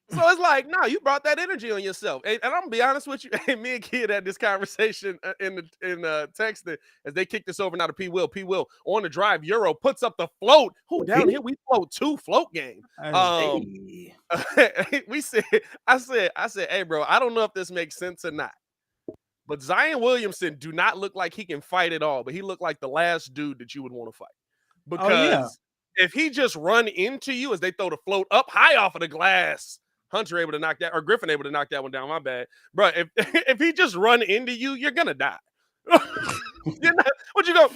So it's like, no, you brought that energy on yourself. And I'm gonna be honest with you. Me and Kid had this conversation in texting as they kicked this over now to P. Will. P. Will on the drive. Euro puts up the float. Down here we float 2 float game. I said, hey, bro, I don't know if this makes sense or not. But Zion Williamson do not look like he can fight at all. But he looked like the last dude that you would want to fight. Because if he just run into you as they throw the float up high off of the glass. Hunter able to knock that, or Griffin able to knock that one down. My bad, bro. If he just run into you, you're gonna die. What you go?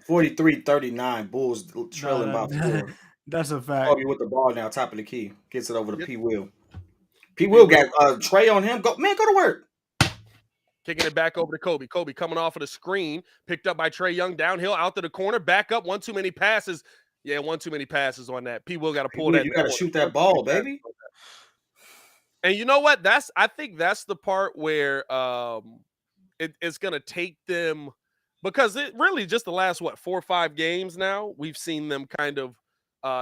43-39, Bulls trailing by 4. That's a fact. Kobe with the ball now, top of the key, gets it over to P. Will. P. Will got Trae on him. Go to work. Kicking it back over to Kobe. Kobe coming off of the screen, picked up by Trae Young, downhill out to the corner, back up. One too many passes. Yeah, one too many passes on that. P. Will got to pull that. You got to shoot that ball, baby. And you know what? I think that's the part where it's going to take them, because it really just the last 4 or 5 games now we've seen them kind of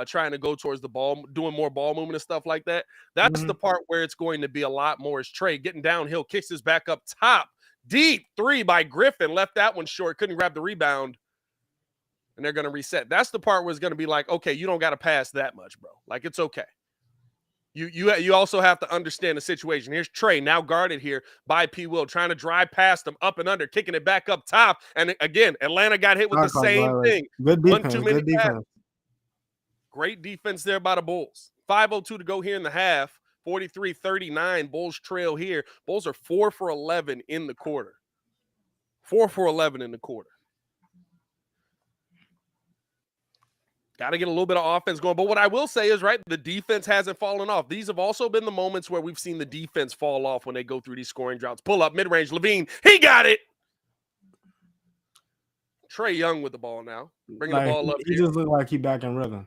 trying to go towards the ball, doing more ball movement and stuff like that. That's the part where it's going to be a lot more is Trey getting downhill, kicks his back up top, deep 3 by Griffin, left that one short, couldn't grab the rebound, and they're going to reset. That's the part where it's going to be like, okay, you don't got to pass that much, bro. Like, it's okay. You also have to understand the situation. Here's Trey, now guarded here by P. Will, trying to drive past him, up and under, kicking it back up top. And again, Atlanta got hit with the same thing. Good defense. One too many passes. Great defense there by the Bulls. 5:02 to go here in the half. 43-39. Bulls trail here. Bulls are 4 for 11 in the quarter. 4 for 11 in the quarter. Got to get a little bit of offense going. But what I will say is, right, the defense hasn't fallen off. These have also been the moments where we've seen the defense fall off when they go through these scoring droughts. Pull up, mid-range, Levine. He got it. Trey Young with the ball now. Bringing the ball up He just looked like he back in rhythm.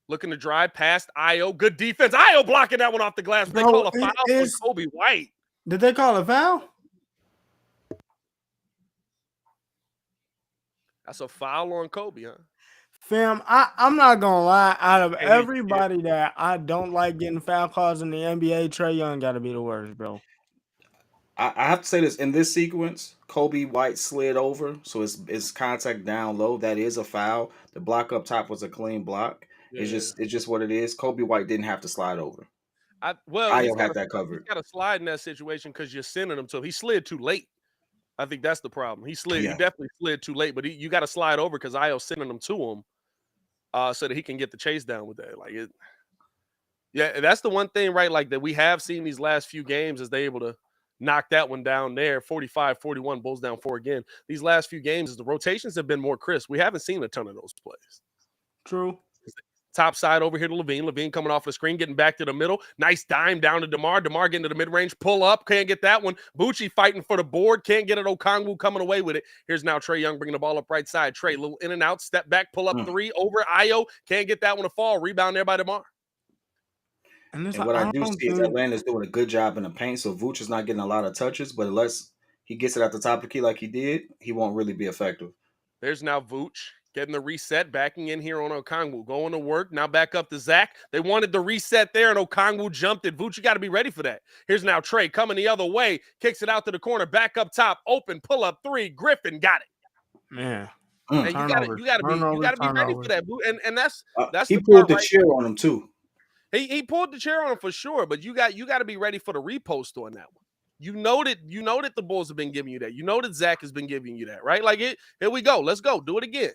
Looking to drive past Io. Good defense. Io blocking that one off the glass. They call a foul on Kobe White. Did they call a foul? That's a foul on Kobe, huh? Fam, I'm not going to lie. Out of everybody that I don't like getting foul calls in the NBA, Trey Young got to be the worst, bro. I have to say this. In this sequence, Kobe White slid over, so it's contact down low. That is a foul. The block up top was a clean block. Yeah. It's just what it is. Kobe White didn't have to slide over. Io had that covered. He's got to slide in that situation because you're sending him to him. He slid too late. I think that's the problem. He slid. Yeah. He definitely slid too late, but you got to slide over because Io's sending him to him so that he can get the chase down with that. Like it. Yeah, that's the one thing, right? Like that we have seen these last few games is they able to knock that one down there. 45-41, Bulls down 4 again. These last few games, the rotations have been more crisp. We haven't seen a ton of those plays. True. Top side over here to Levine. Levine coming off the screen, getting back to the middle. Nice dime down to DeMar. DeMar getting to the mid-range. Pull up. Can't get that one. Bucci fighting for the board. Can't get it. Okongwu coming away with it. Here's now Trey Young bringing the ball up right side. Trey, little in and out. Step back. Pull up 3 over Io. Can't get that one to fall. Rebound there by DeMar. And what I do see is Atlanta's doing a good job in the paint. So Vooch is not getting a lot of touches. But unless he gets it at the top of the key like he did, he won't really be effective. There's now Vooch. Getting the reset, backing in here on Okongwu. Going to work. Now back up to Zach. They wanted the reset there, and Okongwu jumped it. Vooch, you got to be ready for that. Here's now Trey coming the other way. Kicks it out to the corner. Back up top. Open. Pull up 3. Griffin got it. Man. And you got to be ready for that. And that's he pulled the chair on him too. He pulled the chair on him for sure, but you got to be ready for the repost on that one. You know that the Bulls have been giving you that. You know that Zach has been giving you that, right? Like here we go. Let's go. Do it again.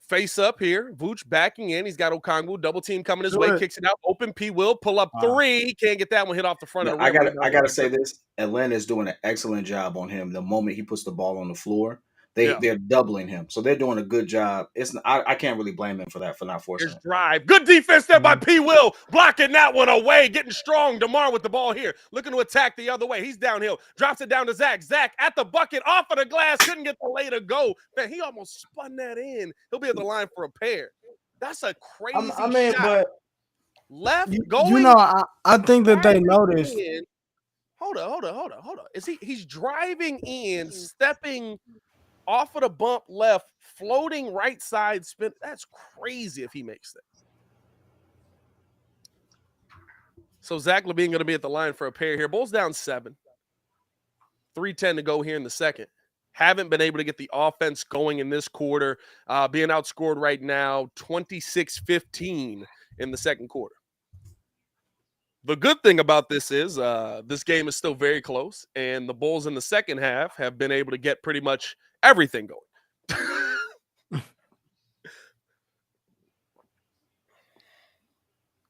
Face up here. Vooch backing in. He's got Okongwu. Double team coming his way. Kicks it out. Open. P. Will pull up 3. Can't get that one hit off the front of the rim. I gotta say this. Atlanta is doing an excellent job on him. The moment he puts the ball on the floor, they're doubling him. So they're doing a good job. I can't really blame him for that, for not forcing it. Drive. Good defense there by P. Will. Blocking that one away. Getting strong. DeMar with the ball here. Looking to attack the other way. He's downhill. Drops it down to Zach. Zach at the bucket. Off of the glass. Couldn't get the lay to go. Man, he almost spun that in. He'll be at the line for a pair. That's a crazy shot. But left going. You know, I think that they noticed. Hold on. He's driving in, stepping off of the bump left, floating right side spin. That's crazy if he makes that. So Zach Levine going to be at the line for a pair here. Bulls down 7. 3:10 to go here in the second. Haven't been able to get the offense going in this quarter. Being outscored right now 26-15 in the second quarter. The good thing about this is this game is still very close, and the Bulls in the second half have been able to get pretty much everything going.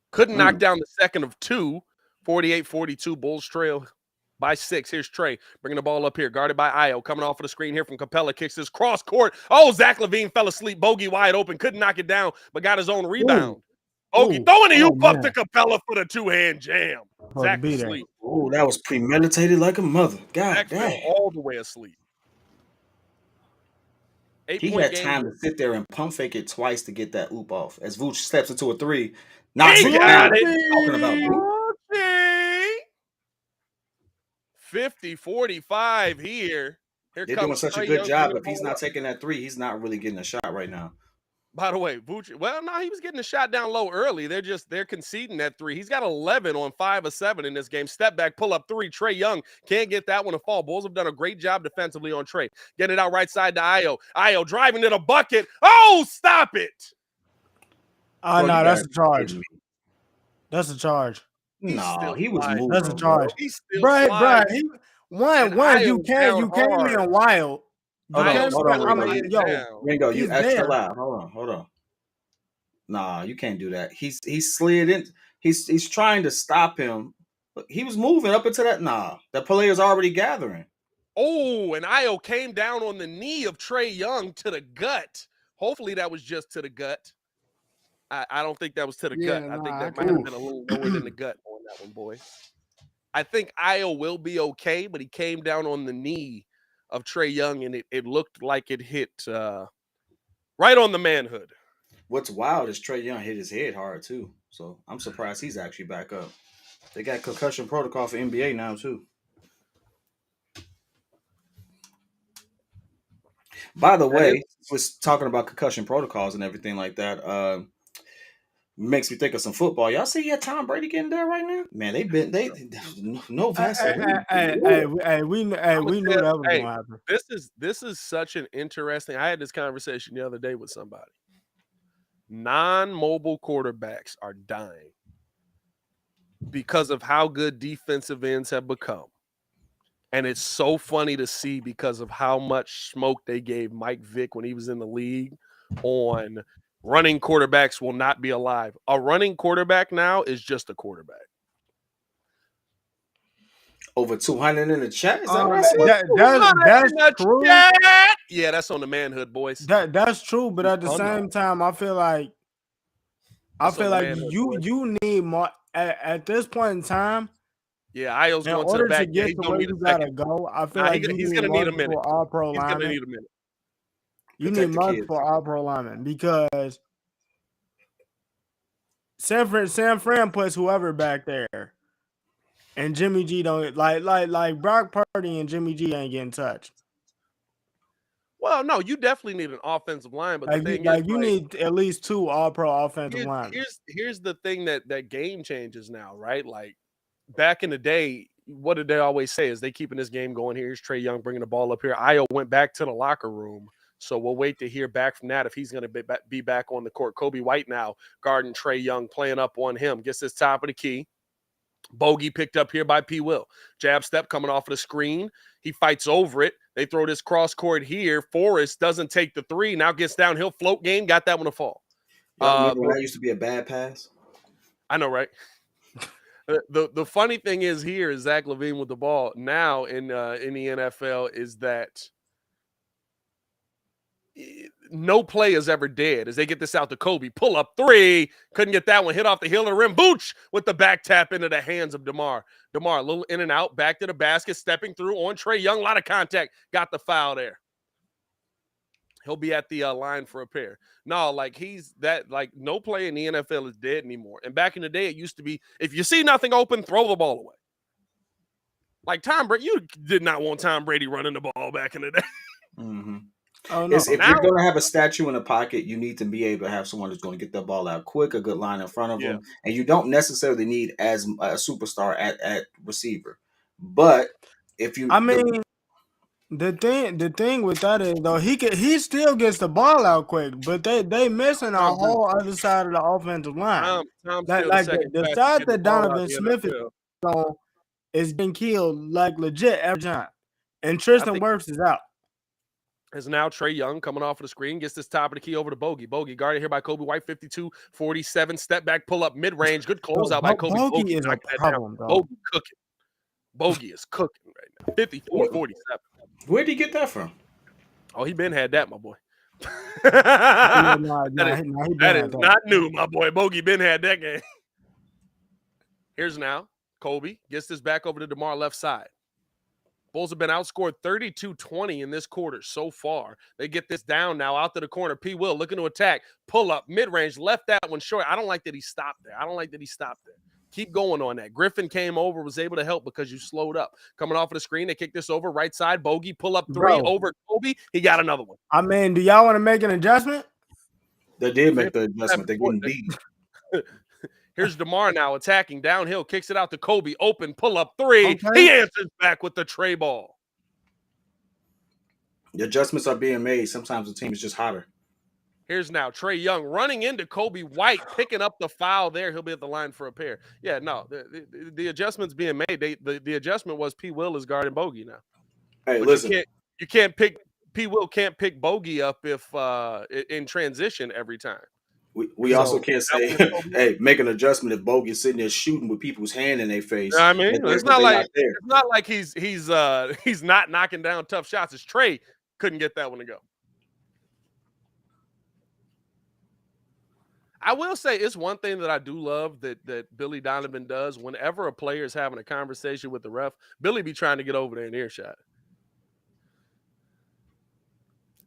Couldn't knock down the second of 2. 48-42. Bulls trail by 6. Here's Trey bringing the ball up here, guarded by Io. Coming off of the screen here from Capella. Kicks this cross court. Oh, Zach Levine fell asleep. Bogey wide open. Couldn't knock it down, but got his own rebound. Bogey throwing the hoop up to Capella for the 2-hand jam. Zach asleep. Oh, that was premeditated like a mother. God damn. All the way asleep. He had time to sit there and pump fake it twice to get that oop off. As Vooch steps into a 3, knocks it down. Talking about 50-45 here. Here They're doing comes such a Trae good Young job. bringing the If he's ball not up. taking that three, he's not really getting a shot right now. By the way, Vooch, well, no, he was getting a shot down low early. They're conceding that three. He's got 11 on 5 of 7 in this game. Step back, pull up three. Trae Young can't get that one to fall. Bulls have done a great job defensively on Trae. Getting it out right side to Io. Io driving to the bucket. Oh, stop it. Oh, no, You that's gotta a be charge. kidding me. That's a charge. He's No, still he was sliding. moving. That's a Bro. charge. He's still Bruh, sliding. And you Io's down came hard. in wild. You Io's can't Hold on, still Ringo. laying yo, down. Ringo, you he's extra there. loud. Hold on. Nah, you can't do that. He slid in. He's trying to stop him. He was moving up into that. Nah, the player's already gathering. Oh, and Io came down on the knee of Trae Young to the gut. Hopefully that was just to the gut. I don't think that was to the gut. I think that might have been a little lower than the gut on that one, boy. I think Io will be okay, but he came down on the knee of Trae Young, and it looked like it hit right on the manhood. What's wild is Trae Young hit his head hard too. So I'm surprised he's actually back up. They got concussion protocol for NBA now too. By the way, was talking about concussion protocols and everything like that. Makes me think of some football. Y'all see Tom Brady getting there right now? Man, no Vaseline. We knew that was gonna happen. This is such an interesting. I had this conversation the other day with somebody. Non-mobile quarterbacks are dying because of how good defensive ends have become. And it's so funny to see because of how much smoke they gave Mike Vick when he was in the league on running quarterbacks will not be alive. A running quarterback now is just a quarterback. Over 200 in the chat. Is that right? That's true. Yeah, that's on the manhood, boys. That's true, but at the same time, I feel like you need more at this point in time. Yeah, Io's in going order to the back. to get to where you gotta go, I feel like he's going to need a minute. All-Pro he's going to need a minute. You need multiple All-Pro linemen because San Fran puts whoever back there, and Jimmy G don't like Brock Purdy and Jimmy G ain't getting touched. Well, no, you definitely need an offensive line, but the thing is, you need at least 2 All-Pro offensive linemen. Here's the thing that game changes now, right? Like back in the day, what did they always say? Is they keeping this game going? Here's Trae Young bringing the ball up here. Io went back to the locker room, so we'll wait to hear back from that if he's going to be back on the court. Kobe White now guarding Trae Young, playing up on him, gets his top of the key. Bogey picked up here by P. Will. Jab step coming off of the screen. He fights over it. They throw this cross court here. Forrest doesn't take the three. Now gets downhill. Float game. Got that one to fall. Remember when that used to be a bad pass? I know, right? The funny thing is here is Zach LaVine with the ball now in the NFL is that no play is ever dead as they get this out to Kobe. Pull up three. Couldn't get that one. Hit off the heel of the rim. Booch with the back tap into the hands of DeMar. DeMar, a little in and out. Back to the basket. Stepping through on Trae Young. A lot of contact. Got the foul there. He'll be at the line for a pair. No, like no play in the NFL is dead anymore. And back in the day, it used to be, if you see nothing open, throw the ball away. Like Tom Brady, you did not want Tom Brady running the ball back in the day. Mm-hmm. Oh, no. If you're going to have a statue in the pocket, you need to be able to have someone who's going to get the ball out quick, a good line in front of them. And you don't necessarily need as a superstar at receiver. But if you... The thing with that is though he still gets the ball out quick, but they missing a whole other side of the offensive line. The side that Donovan Smith is on is getting killed like legit every time, and Tristan Wirfs is out. Is now Trae Young coming off of the screen, gets this top of the key over to Bogey. Bogey guarded here by Kobe White, 52-47, step back, pull up mid-range, good closeout by Kobe. Bogey is a problem, though. Bogey cooking. Bogey is cooking right now, 54-47. Where did he get that from? Oh, he been had that, my boy. That is not new, my boy. Bogey been had that game. Here's now Kobe gets this back over to DeMar left side. Bulls have been outscored 32-20 in this quarter so far. They get this down now out to the corner. P. Will looking to attack. Pull up, mid-range, left that one short. I don't like that he stopped there. Keep going on that. Griffin came over, was able to help because you slowed up. Coming off of the screen, they kick this over, right side, Bogey, pull up three, over Kobe. He got another one. I mean, do y'all want to make an adjustment? They did make the adjustment. They're getting beat. Here's DeMar now attacking downhill, kicks it out to Kobe, open, pull up three. Okay. He answers back with the tray ball. The adjustments are being made. Sometimes the team is just hotter. Here's now Trae Young running into Kobe White, picking up the foul there. He'll be at the line for a pair. Yeah, no, the adjustment's being made. The adjustment was P. Will is guarding Bogey now. Hey, but listen. You can't pick P. Will can't pick Bogey up if in transition every time. We also can't say, hey, make an adjustment if Bogey's sitting there shooting with people's hand in their face. I mean, it's not like he's not knocking down tough shots. It's Trae couldn't get that one to go. I will say it's one thing that I do love that Billy Donovan does. Whenever a player is having a conversation with the ref, Billy be trying to get over there in earshot.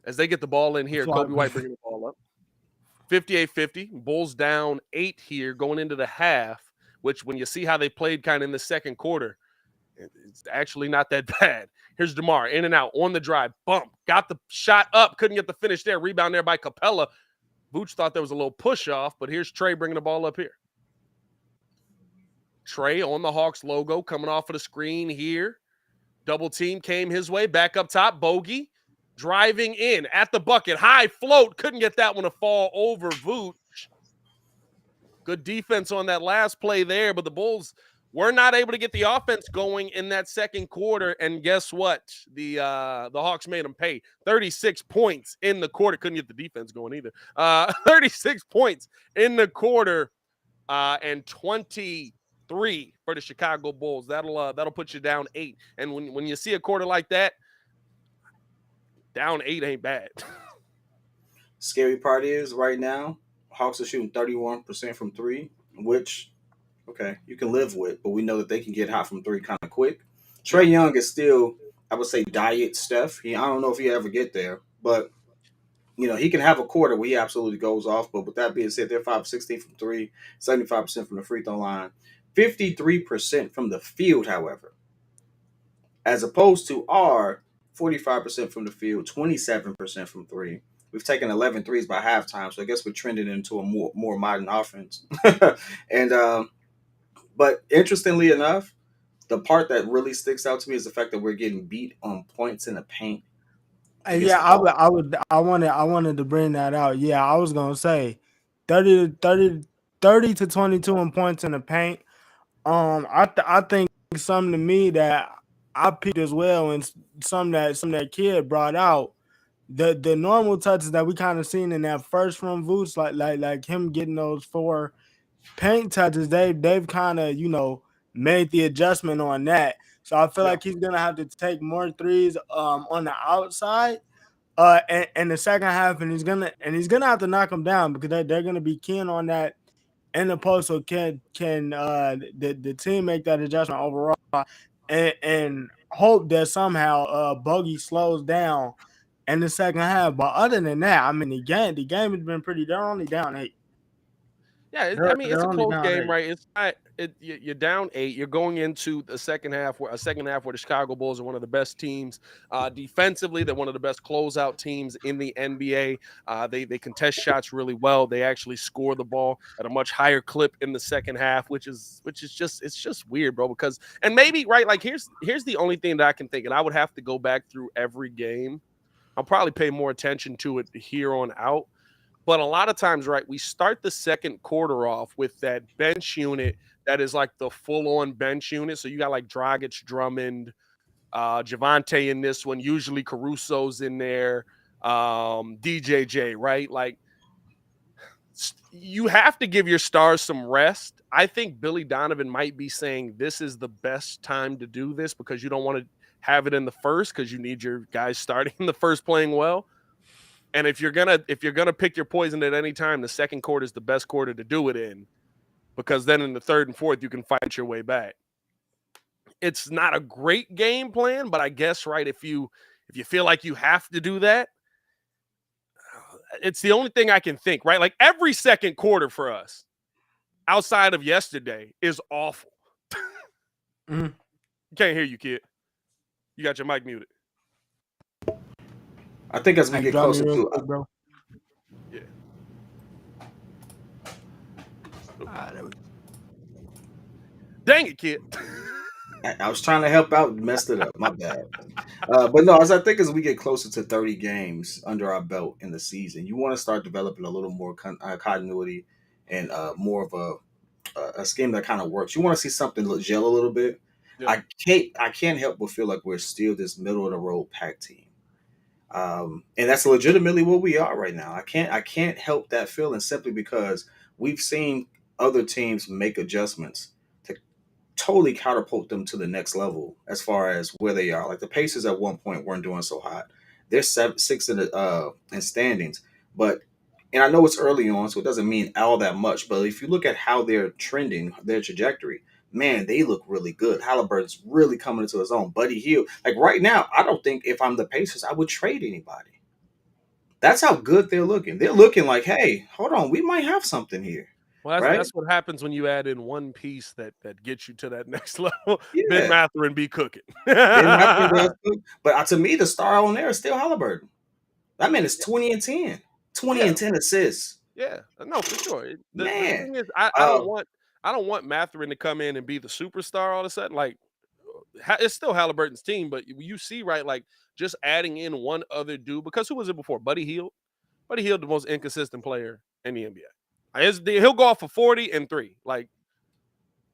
As they get the ball in here, Kobe White bringing the ball up. 58-50. Bulls down 8 here going into the half, which when you see how they played kind of in the second quarter, it's actually not that bad. Here's DeMar in and out on the drive. Bump. Got the shot up. Couldn't get the finish there. Rebound there by Capella. Vooch thought there was a little push off, but here's Trae bringing the ball up here. Trae on the Hawks logo coming off of the screen here. Double team came his way. Back up top. Bogey driving in at the bucket. High float. Couldn't get that one to fall over Vooch. Good defense on that last play there, but the Bulls were not able to get the offense going in that second quarter. And guess what? The Hawks made them pay. 36 points in the quarter. Couldn't get the defense going either. 36 points in the quarter and 23 for the Chicago Bulls. That'll put you down 8. And when you see a quarter like that, down 8 ain't bad. Scary part is right now, Hawks are shooting 31% from 3, which okay, you can live with, but we know that they can get hot from 3 kind of quick. Trae Young is still, I would say, diet Steph. I don't know if he ever get there, but he can have a quarter where he absolutely goes off. But with that being said, they're 5-16 from 3, 75% from the free throw line, 53% from the field, however, as opposed to our 45% from the field, 27% from 3. We've taken 11 threes by halftime, so I guess we're trending into a more modern offense. And but interestingly enough, the part that really sticks out to me is the fact that we're getting beat on points in the paint. Yeah, I wanted to bring that out. Yeah, I was gonna say 30 to 22 in points in the paint. I think something to me that I picked as well, and some that kid brought out. The normal touches that we kind of seen in that first from Vooch, like him getting those 4 paint touches, they've kind of made the adjustment on that. So I feel like he's gonna have to take more threes on the outside in the second half, and he's gonna have to knock them down because they're gonna be keen on that in the post. So can the team make that adjustment overall and hope that somehow Bogey slows down in the second half? But other than that, I mean the game has been pretty. They're only down 8. Yeah, it's a close game, right? It's not. You're down 8. You're going into the second half, where the Chicago Bulls are one of the best teams defensively. They're one of the best closeout teams in the NBA. They contest shots really well. They actually score the ball at a much higher clip in the second half, which is just weird, bro. Because and maybe right, like here's the only thing that I can think, and I would have to go back through every game. I'll probably pay more attention to it here on out. But a lot of times, right, we start the second quarter off with that bench unit that is like the full-on bench unit. So you got like Dragic, Drummond, Javante in this one. Usually Caruso's in there, DJJ, right? Like you have to give your stars some rest. I think Billy Donovan might be saying this is the best time to do this because you don't want to have it in the first because you need your guys starting in the first playing well. And if you're gonna pick your poison at any time, the second quarter is the best quarter to do it in, because then in the third and fourth you can fight your way back. It's not a great game plan, but I guess right if you feel like you have to do that, it's the only thing I can think. Right, like every second quarter for us outside of yesterday is awful. Mhm. Can't hear you, kid. You got your mic muted. I think as we Hey, get drop me closer real to quick, bro. Yeah. There we go. Dang it, kid. I was trying to help out, messed it up. My bad. But no, as I think as we get closer to 30 games under our belt in the season, you want to start developing a little more continuity and more of a scheme that kind of works. You want to see something gel a little bit. Yeah. I can't help but feel like we're still this middle of the road pack team. And that's legitimately what we are right now. I can't help that feeling simply because we've seen other teams make adjustments to totally catapult them to the next level as far as where they are. Like the Pacers at one point weren't doing so hot. They're six in standings, but and I know it's early on, so it doesn't mean all that much. But if you look at how they're trending, their trajectory, man, they look really good. Halliburton's really coming into his own. Buddy Hield, like right now, I don't think if I'm the Pacers, I would trade anybody. That's how good they're looking. They're looking like, hey, hold on, we might have something here, Well, right? that's what happens when you add in one piece that gets you to that next level. Ben Yeah. Mathurin be cooking. Ben Mathurin does good. But to me, the star on there is still Halliburton. That man is 20 and 10. 20 Yeah. and 10 assists. Yeah, no, for sure. The Man. thing is, I don't want Mathurin to come in and be the superstar all of a sudden. Like, it's still Halliburton's team, but you see, right? Like, just adding in one other dude, because who was it before? Buddy Hield. Buddy Hield, the most inconsistent player in the NBA. He'll go off for 40 and 3, like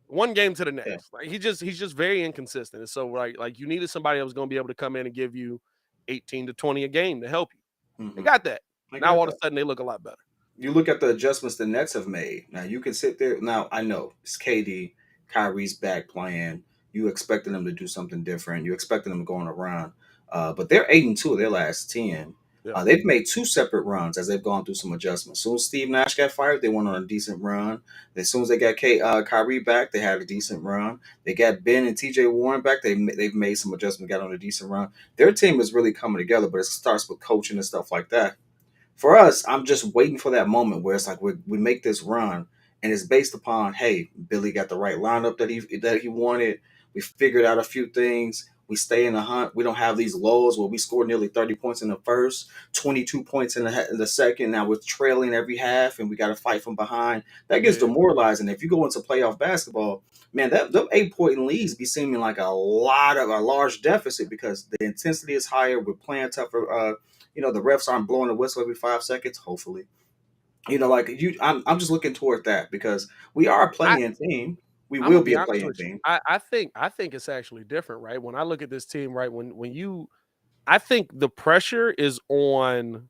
one game to the next. Yeah. Like he's just very inconsistent. And so, like you needed somebody that was going to be able to come in and give you 18 to 20 a game to help you. They got that. Now all of a sudden they look a lot better. You look at the adjustments the Nets have made. Now you can sit there. Now I know it's KD, Kyrie's back playing. You expecting them to do something different. You expecting them going around. But they're 8-2 of their last 10. Yeah. They've made two separate runs as they've gone through some adjustments. As soon as Steve Nash got fired, they went on a decent run. As soon as they got Kyrie back, they had a decent run. They got Ben and TJ Warren back. They've made some adjustments, got on a decent run. Their team is really coming together, but it starts with coaching and stuff like that. For us, I'm just waiting for that moment where it's like we make this run, and it's based upon, hey, Billy got the right lineup that he wanted. We figured out a few things. We stay in the hunt. We don't have these lows where we score nearly 30 points in the first, 22 points in the second. Now we're trailing every half, and we got to fight from behind. That gets demoralizing. If you go into playoff basketball, man, them 8-point leads be seeming like a large deficit because the intensity is higher. We're playing tougher. The refs aren't blowing the whistle every 5 seconds, hopefully. I'm just looking toward that because we are a playing team. We I'm will gonna be be a honest playing with you. team. I think it's actually different, right? When I look at this team, right, I think the pressure is on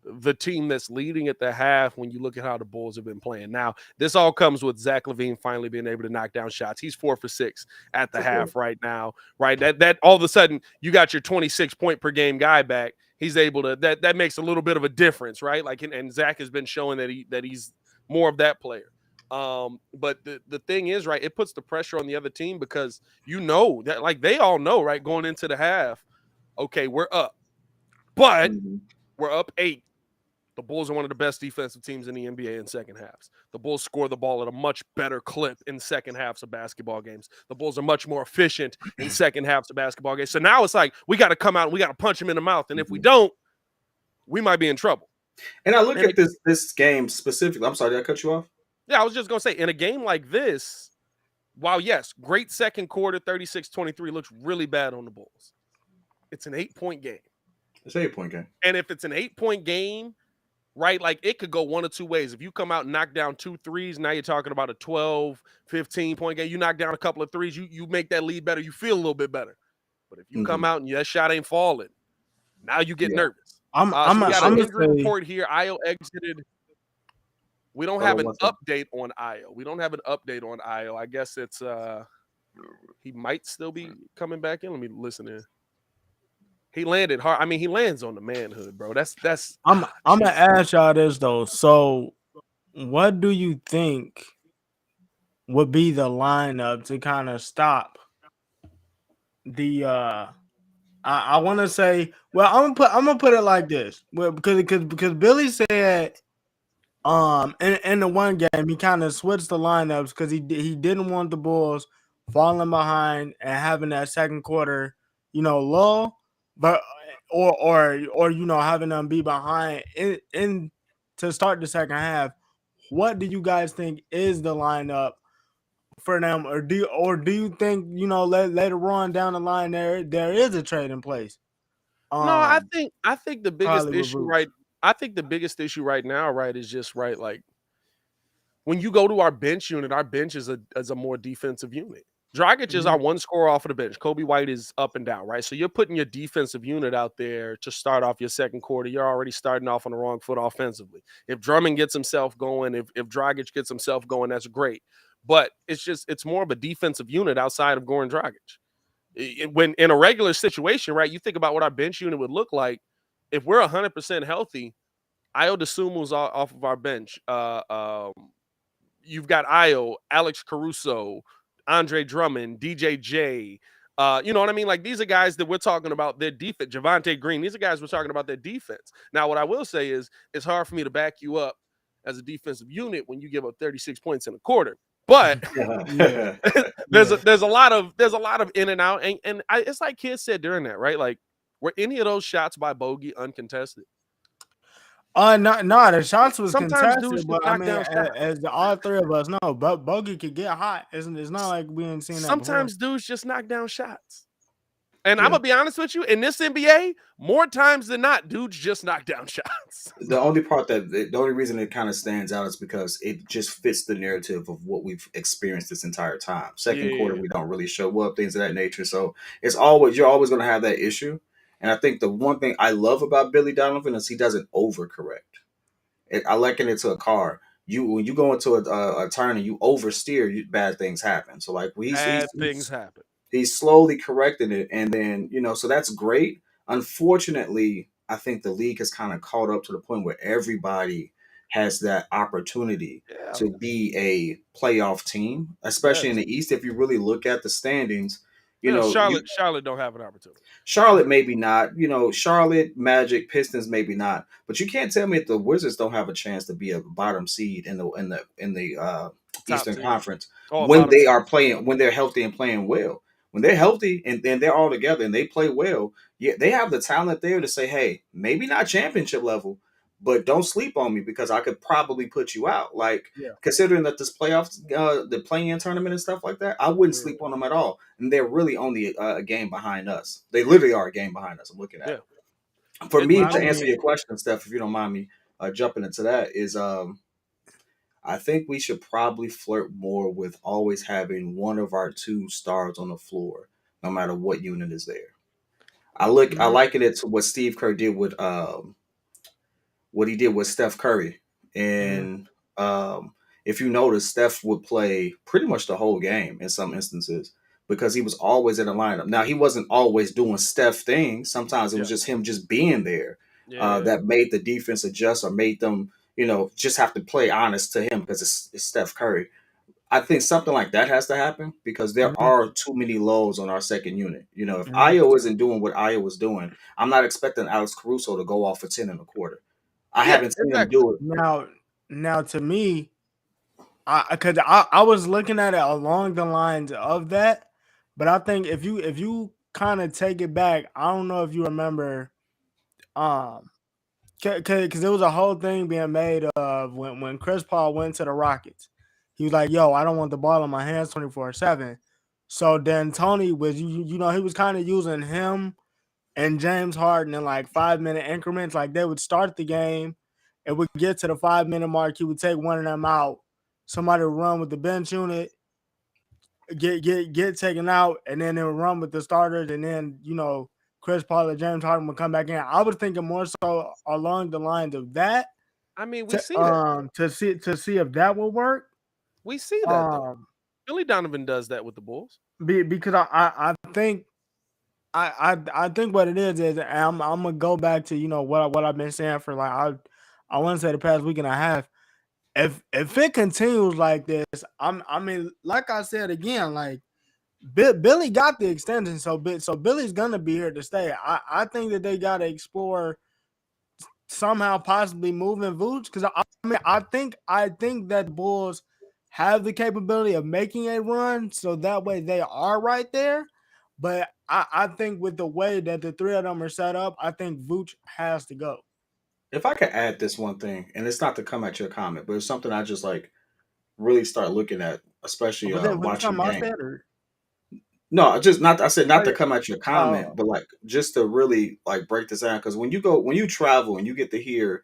the team that's leading at the half when you look at how the Bulls have been playing. Now, this all comes with Zach LaVine finally being able to knock down shots. He's 4 for 6 at the half right now, right? That all of a sudden you got your 26 point per game guy back. He's able to that makes a little bit of a difference, right? Like and Zach has been showing that he's more of that player. But the thing is, right, it puts the pressure on the other team because you know that, like, they all know, right, going into the half, okay, we're up, but we're up 8. The Bulls are one of the best defensive teams in the NBA in second halves. The Bulls score the ball at a much better clip in second halves of basketball games. The Bulls are much more efficient in second halves of basketball games. So now it's like we got to come out and we got to punch them in the mouth. And if we don't, we might be in trouble. And I look at this game specifically. I'm sorry, did I cut you off? Yeah, I was just going to say, in a game like this, while, yes, great second quarter, 36-23 looks really bad on the Bulls. It's an 8-point game. It's an 8-point game. And if it's an 8-point game, right, like it could go one of two ways. If you come out and knock down 2 threes, now you're talking about a 12, 15-point game. You knock down a couple of threes, you make that lead better. You feel a little bit better. But if you come out and that shot ain't falling, now you get nervous. We got an injury report here. Io exited. We don't have an update on Io. I guess it's he might still be coming back in. Let me listen in. He landed hard. I mean, he lands on the manhood, bro. That's. I'm gonna ask y'all this though. So, what do you think would be the lineup to kind of stop the? I want to say. Well, I'm gonna put it like this. Well, because Billy said In the one game, he kind of switched the lineups because he didn't want the Bulls falling behind and having that second quarter, lull, but or having them be behind in to start the second half. What do you guys think is the lineup for them, or do you think later on down the line there is a trade in place? No, I think the biggest Probably with issue Vooch. right now, right, is just right, like when you go to our bench unit, our bench is a more defensive unit. Dragic is our Mhm. one scorer off of the bench. Kobe White is up and down, right? So you're putting your defensive unit out there to start off your second quarter. You're already starting off on the wrong foot offensively. If Drummond gets himself going, if Dragic gets himself going, that's great. But it's more of a defensive unit outside of Goran Dragic. When in a regular situation, right? You think about what our bench unit would look like if we're 100% healthy. Io DeSumo's off of our bench. You've got Io, Alex Caruso, Andre Drummond, DJJ. You know what I mean? Like these are guys that we're talking about their defense. Javante Green. These are guys we're talking about their defense. Now, what I will say is it's hard for me to back you up as a defensive unit when you give up 36 points in a quarter. But Yeah, there's yeah. a lot of in and out, and it's like kids said during that, right? Like were any of those shots by Bogey uncontested? No, the shots was Sometimes dudes contested, just but I knock mean, down shots. as all three of us know, Bogey could get hot. It's not like we ain't seen that before. Sometimes dudes just knock down shots. And I'm Yeah. gonna be honest with you, in this NBA, more times than not, dudes just knock down shots. The only reason it kind of stands out is because it just fits the narrative of what we've experienced this entire time. Second quarter, Yeah, we don't really show up, things of that nature. So you're always going to have that issue. And I think the one thing I love about Billy Donovan is he doesn't overcorrect. I liken it to a car. When you go into a turn and you oversteer, bad things happen. So like bad things happen. he's slowly correcting it, and then so that's great. Unfortunately, I think the league has kind of caught up to the point where everybody has that opportunity Yeah. to be a playoff team, especially in Yes. the East. If you really look at the standings, Charlotte don't have an opportunity. Charlotte maybe not. Charlotte, Magic, Pistons maybe not. But you can't tell me if the Wizards don't have a chance to be a bottom seed in the Top Eastern seed. Conference Oh, when bottom they seed. are playing, when they're healthy and playing well. When they're healthy and they're all together and they play well, yeah, they have the talent there to say, hey, maybe not championship level, but don't sleep on me because I could probably put you out. Like Yeah. considering that this playoffs, the play-in tournament and stuff like that, I wouldn't Yeah. sleep on them at all. And they're really only a game behind us. They literally are a game behind us. I'm looking at Yeah. it. For me Well, I to answer mean, your question, Steph, if you don't mind me jumping into that, is I think we should probably flirt more with always having one of our two stars on the floor, no matter what unit is there. I mhm, liken it to what Steve Kerr did with what he did with Steph Curry. mhm. And if you notice, Steph would play pretty much the whole game in some instances because he was always in the lineup. Now he wasn't always doing Steph things. Sometimes it Yeah. was just him just being there Yeah. that made the defense adjust or made them, just have to play honest to him because it's Steph Curry. I think something like that has to happen because there Mhm, are too many lows on our second unit. If mhm. Io isn't doing what Io was doing, I'm not expecting Alex Caruso to go off for 10 in a quarter. I Yeah, haven't seen him exactly. do it. Now to me, I was looking at it along the lines of that, but I think if you kind of take it back, I don't know if you remember, um, because there was a whole thing being made of when Chris Paul went to the Rockets. He was like, "Yo, I don't want the ball in my hands 24/7." So then Tony was, he was kind of using him and James Harden in like 5 minute increments. Like they would start the game, and would get to the 5 minute mark. He would take one of them out. Somebody would run with the bench unit, get taken out, and then they would run with the starters, and then Chris Paul and James Harden would come back in. I was thinking more so along the lines of that I mean, we to see that. see if that will work. We see that though. Um, Billy Donovan does that with the Bulls. because I think I think what it is I'm gonna go back to what I've been saying for like I want to say the past week and a half. If it continues like this, I mean, like I said again, like Billy got the extension, so Billy's gonna be here to stay. I think that they gotta explore somehow possibly moving Vooch? Because I think that the Bulls have the capability of making a run, so that way they are right there. But I think with the way that the three of them are set up, I think Vooch has to go. If I could add this one thing, and it's not to come at your comment, but it's something I just like really start looking at, especially Was it watching something I game. said or? No, just not. I said not to Okay. come at your comment, but like just to really like break this down. Because when you travel and you get to hear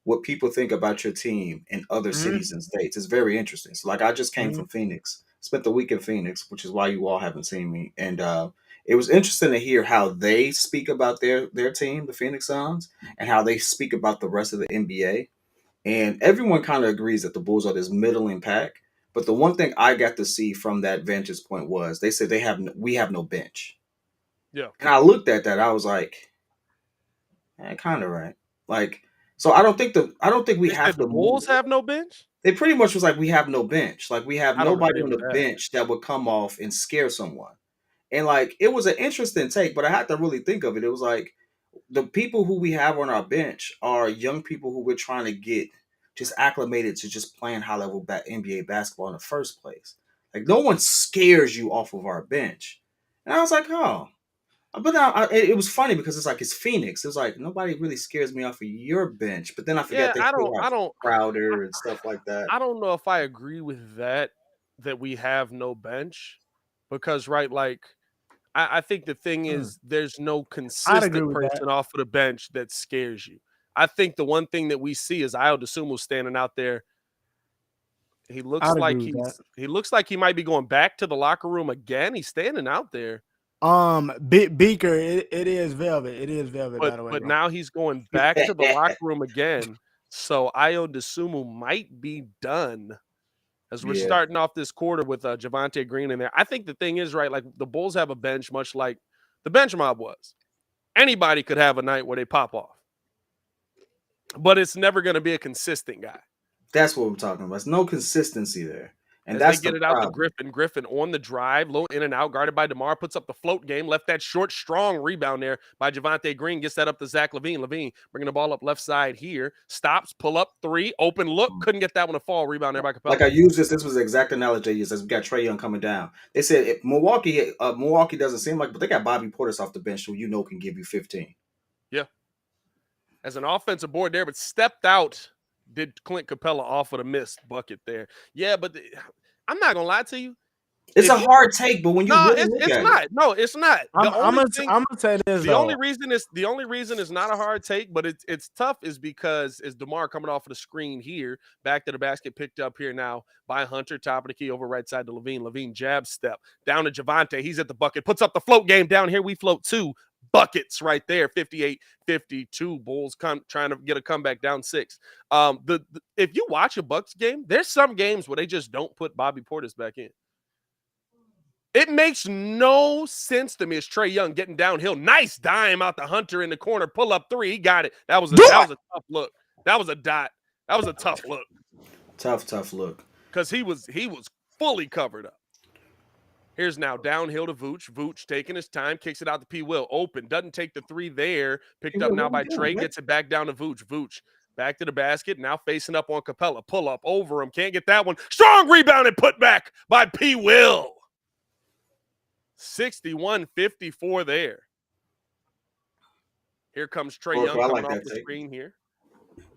what people think about your team in other cities and states, it's very interesting. So like I just came from Phoenix, spent the week in Phoenix, which is why you all haven't seen me, and it was interesting to hear how they speak about their team, the Phoenix Suns, and how they speak about the rest of the NBA. And everyone kind of agrees that the Bulls are this middling pack. But the one thing I got to see from that vantage point was they said we have no bench. Yeah. And I looked at that, I was like, kind of right. Like, so I don't think we They have said the to move. Bulls have no bench. It pretty much was like we have no bench. Like we have I don't nobody agree on with the that. bench that would come off and scare someone. And like it was an interesting take, but I had to really think of it. It was like the people who we have on our bench are young people who we're trying to get just acclimated to just playing high level NBA basketball in the first place. Like no one scares you off of our bench. And I was like, oh. But now it was funny because it's like it's Phoenix. It was like nobody really scares me off of your bench. But then I forgot Yeah, they still have Crowder and stuff like that. I don't know if I agree with that we have no bench because right, like I think the thing is there's no I'd agree consistent with that. person off of the bench that scares you. I think the one thing that we see is Ayo Dosunmu standing out there. He looks I'd agree like with that. he looks like he might be going back to the locker room again. He's standing out there. Beaker, it is velvet. It is velvet, by the way, But bro. now he's going back to the locker room again. So Ayo Dosunmu might be done as we're Yeah. starting off this quarter with Javonte Green in there. I think the thing is, right, like the Bulls have a bench much like the bench mob was. Anybody could have a night where they pop off. But it's never going to be a consistent guy. That's what we're talking about. There's no consistency there. And As that's they get the it out to problem. Griffin on the drive, low in and out, guarded by DeMar, puts up the float game, left that short, strong rebound there by Javonte Green, gets that up to Zach LaVine. LaVine bringing the ball up left side here, stops, pull up three, open look, couldn't get that one to fall, rebound there by Capella. Like I used this was the exact analogy I used as we got Trae Young coming down. They said if Milwaukee doesn't seem like, but they got Bobby Portis off the bench who can give you 15. Yeah. As an offensive board there, but stepped out, did Clint Capella off with a missed bucket there. Yeah, but I'm not going to lie to you. It's a hard take, but when you really look it's at not. it. No, it's not. I'm gonna say this. The only reason it's not a hard take, but it's tough is because is DeMar coming off of the screen here, back to the basket, picked up here now by Hunter, top of the key over right side to LaVine. LaVine jab step down to Javonte. He's at the bucket, puts up the float game down here. We float two buckets right there, 58-52. Bulls trying to get a comeback down 6. If you watch a Bucks game, there's some games where they just don't put Bobby Portis back in. It makes no sense to me. It's Trae Young getting downhill. Nice dime out to Hunter in the corner. Pull up three. He got it. That was a tough look. That was a dot. That was a tough look. Tough look. Because he was fully covered up. Here's now downhill to Vooch. Vooch taking his time, kicks it out to P. Will. Open. Doesn't take the three there. Picked up now by Trae. Gets it back down to Vooch. Vooch back to the basket. Now facing up on Capella. Pull up over him. Can't get that one. Strong rebound and put back by P. Will. 61-54 there. Here comes Trae Young coming off the screen here.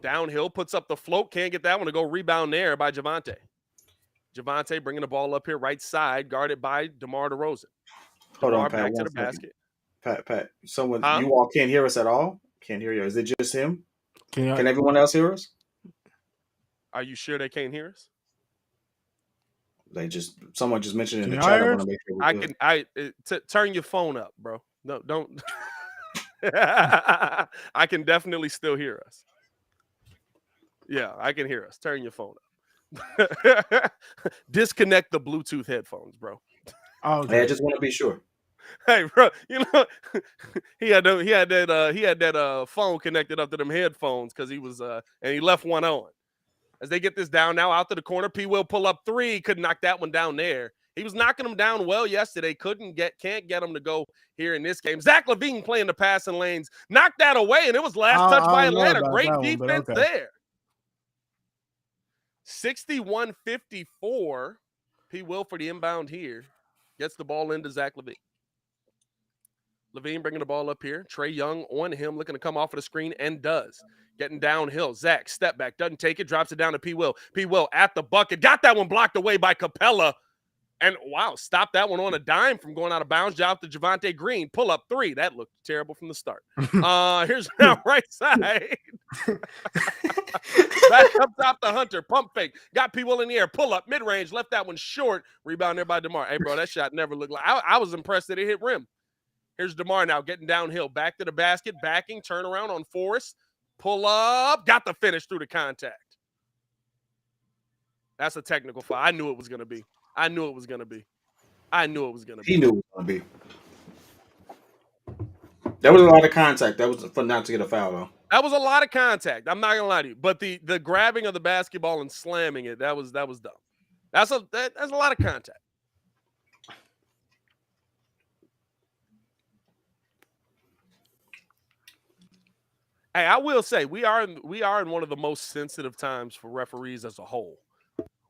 Downhill, puts up the float. Can't get that one to go. Rebound there by Javonte. Javonte bringing the ball up here right side, guarded by DeMar DeRozan. Hold on, Pat. Back to the basket. Pat. Someone, you all can't hear us at all? Can't hear you. Is it just him? Can everyone else hear us? Are you sure they can't hear us? Someone just mentioned in the chat. I want to make sure turn your phone up, bro. No, don't. I can definitely still hear us. Yeah, I can hear us. Turn your phone up. Disconnect the Bluetooth headphones, bro. Okay. I just want to be sure. Hey, bro, he had that phone connected up to them headphones because he was and he left one on. As they get this down now out to the corner, P will pull up three, could knock that one down there. He was knocking him down well yesterday. Can't get him to go here in this game. Zach LaVine playing the passing lanes. Knocked that away, and it was last touch by Atlanta. Great defense there. 61-54. P. Will for the inbound here. Gets the ball into Zach LaVine. LaVine bringing the ball up here. Trae Young on him, looking to come off of the screen, and does. Getting downhill. Zach, step back, doesn't take it, drops it down to P. Will. P. Will at the bucket. Got that one blocked away by Capella. And, wow, stopped that one on a dime from going out of bounds. Job to Javonte Green. Pull up three. That looked terrible from the start. Here's our right side. Back up top the Hunter. Pump fake. Got P. Will in the air. Pull up. Mid-range. Left that one short. Rebound there by DeMar. Hey, bro, that shot never looked like – I was impressed that it hit rim. Here's DeMar now getting downhill. Back to the basket. Backing. Turnaround on Forrest. Pull up. Got the finish through the contact. That's a technical foul. I knew it was going to be. He knew it was going to be. That was a lot of contact. That was for not to get a foul, though. That was a lot of contact. I'm not going to lie to you. But the grabbing of the basketball and slamming it, that was dumb. That's a lot of contact. Hey, I will say we are in one of the most sensitive times for referees as a whole.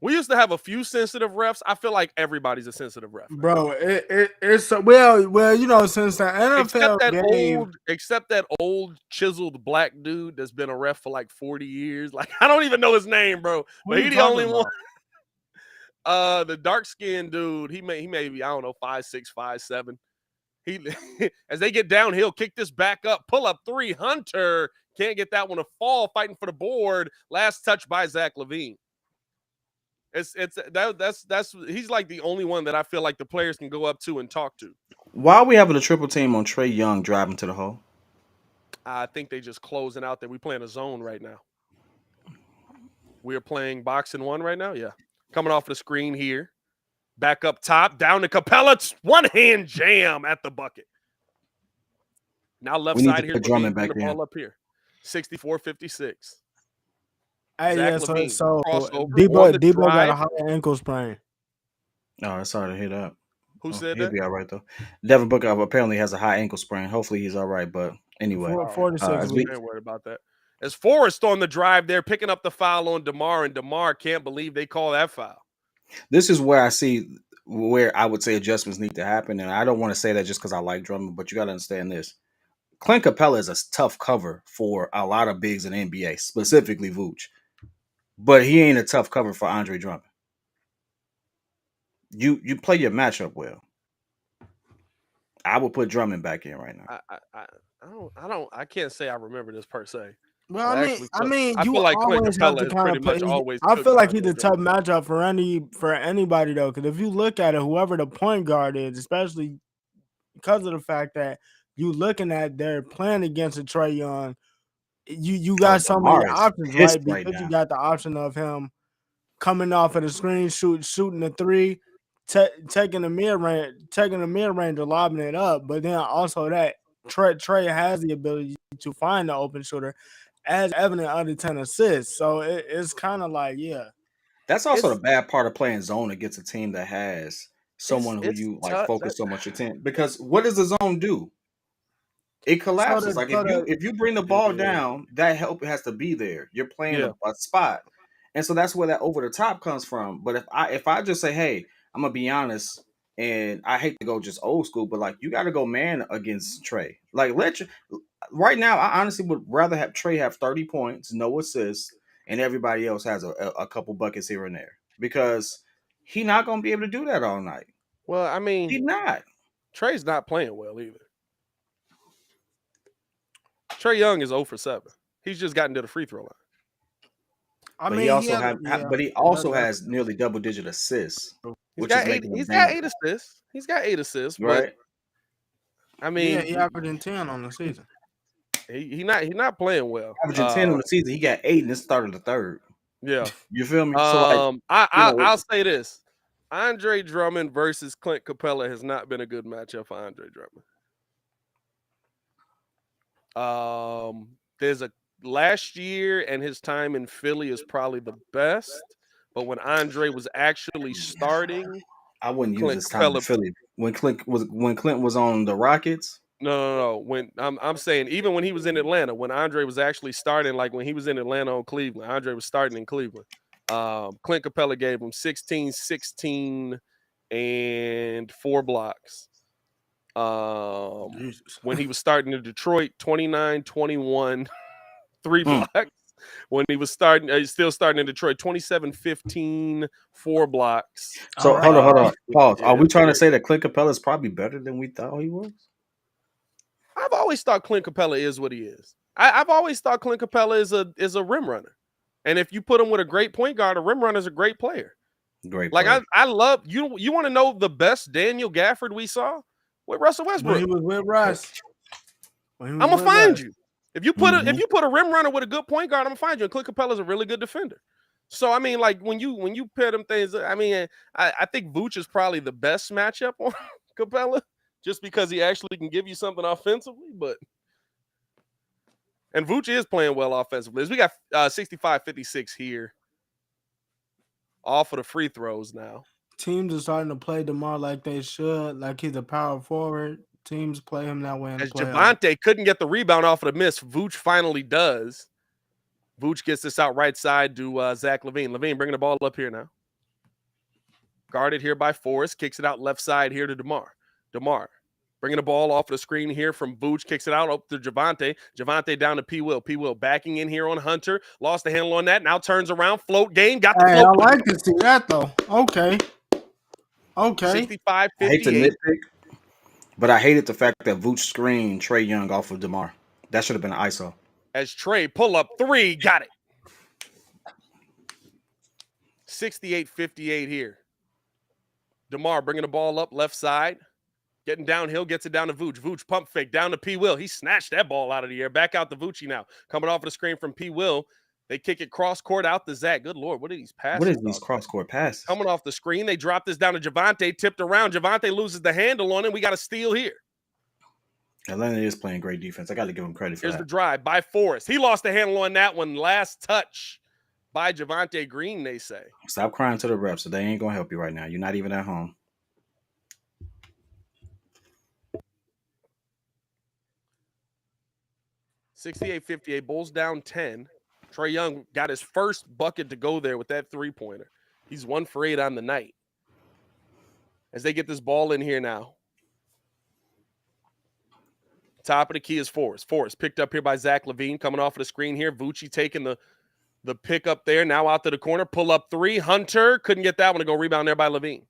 We used to have a few sensitive refs. I feel like everybody's a sensitive ref. Bro, it's well, you know, since the NFL except that old chiseled black dude that's been a ref for like 40 years. Like, I don't even know his name, bro. But he's the only one. The dark-skinned dude, he may be, I don't know, 5'6", 5'7". He as they get downhill, kick this back up, pull up three. Hunter can't get that one to fall, fighting for the board. Last touch by Zach LaVine. That's he's like the only one that I feel like the players can go up to and talk to. Why are we having a triple team on Trae Young driving to the hole? I think they just closing out there. We playing a zone right now. We're playing box and one right now. Yeah, coming off the screen here. Back up top, down to Capella. One-hand jam at the bucket. Now left side here. Drummond back the ball up here. 64-56. Hey, yeah, so Debo got a high ankle sprain. Oh, it's hard to hit up. Who said he'll that? Be all right, though. Devin Booker apparently has a high ankle sprain. Hopefully he's all right, but anyway. 46 weeks. Don't worry about that. As Forrest on the drive there, picking up the foul on DeMar, and DeMar can't believe they call that foul. This is where I see where I would say adjustments need to happen, and I don't want to say that just because I like Drummond, but you got to understand this. Clint Capella is a tough cover for a lot of bigs in the NBA, specifically Vooch. But he ain't a tough cover for Andre Drummond. You play your matchup well. I would put Drummond back in right now. I can't say I remember this per se. Well, I mean, I you feel like always have to kind of play. I feel like he's a tough matchup for anybody though, because if you look at it, whoever the point guard is, especially because of the fact that you looking at they're playing against a Trae Young, you got so many options, right? Because you got the option of him coming off of the screen, shooting the three, taking the mid range, or lobbing it up, but then also that Trae has the ability to find the open shooter, as evident under 10 assists. So it's kind of like, yeah. That's also the bad part of playing zone against a team that has someone who you like focus so much attention. Because what does the zone do? It collapses. If you bring the ball down, that help has to be there. You're playing a spot. And so that's where that over the top comes from. But if I just say, hey, I'm gonna be honest, and I hate to go just old school, but like you got to go man against Trae. Like right now, I honestly would rather have Trae have 30 points, no assists, and everybody else has a couple buckets here and there, because he's not gonna be able to do that all night. Well, I mean, he's not. Trae's not playing well either. Trae Young is 0 for 7. He's just gotten to the free throw line. He also has nearly double-digit assists. He's got 8 assists. He's got 8 assists, right? But, I mean, he averaging 10 on the season. He's not playing well. Averaging 10 on the season. He got 8 in the start of the third. Yeah, you feel me? So I'll say this: Andre Drummond versus Clint Capella has not been a good matchup for Andre Drummond. There's last year, and his time in Philly is probably the best. But when Andre was actually starting, I wouldn't use Clint this time in Capella. Philly when Clint was on the Rockets. No. When I'm saying even when he was in Atlanta, when Andre was actually starting, like when he was in Atlanta on Cleveland, Andre was starting in Cleveland. Clint Capella gave him 16, 16, and 4 blocks. When he was starting in Detroit, 29, 21, 3 blocks. When he was starting, he's still starting in Detroit, 27, 15, 4 blocks. So right. hold on. Pause. Yeah, Are we trying to say that Clint Capella is probably better than we thought he was? I've always thought Clint Capella is what he is. I've always thought Clint Capella is a rim runner. And if you put him with a great point guard, a rim runner is a great player. Great Like player. I love you. You want to know the best Daniel Gafford we saw with Russell Westbrook? When he was with Russ. I'm gonna find you. If you put a rim runner with a good point guard, I'm gonna find you. And Clint Capella's a really good defender. So I mean, like when you pair them things, I mean, I think Vooch is probably the best matchup on Capella, just because he actually can give you something offensively. And Vooch is playing well offensively. We got 65-56 here. Off of the free throws now. Teams are starting to play DeMar like they should, like he's a power forward. Teams play him that way in the As playoffs. Javonte couldn't get the rebound off of the miss, Vooch finally does. Vooch gets this out right side to Zach LaVine. LaVine bringing the ball up here now. Guarded here by Forrest. Kicks it out left side here to DeMar. DeMar bringing the ball off the screen here from Vooch. Kicks it out up to Javonte. Javonte down to P. Will. P. Will backing in here on Hunter. Lost the handle on that. Now turns around. Float game. Got the float. I like to see that, though. Okay. 65-58. I hate to nitpick, but I hated the fact that Vooch screened Trae Young off of DeMar. That should have been an ISO. As Trae pull up 3. Got it. 68-58 here. DeMar bringing the ball up left side. Getting downhill, gets it down to Vooch. Vooch pump fake down to P. Will. He snatched that ball out of the air. Back out to Voochie now. Coming off of the screen from P. Will. They kick it cross court out to Zach. Good Lord, what are these passes? What is these cross court passes? Coming off the screen, they drop this down to Javonte. Tipped around. Javonte loses the handle on it. We got a steal here. Atlanta is playing great defense. I got to give him credit for Here's that. the drive by Forrest. He lost the handle on that one. Last touch by Javonte Green, they say. Stop crying to the refs. So they ain't going to help you right now. You're not even at home. 68-58, Bulls down 10. Trae Young got his first bucket to go there with that three-pointer. He's 1 for 8 on the night. As they get this ball in here now. Top of the key is Forrest. Forrest picked up here by Zach LaVine, coming off of the screen here. Voochie taking the pick up there. Now out to the corner. Pull up 3. Hunter couldn't get that one to go. Rebound there by LaVine.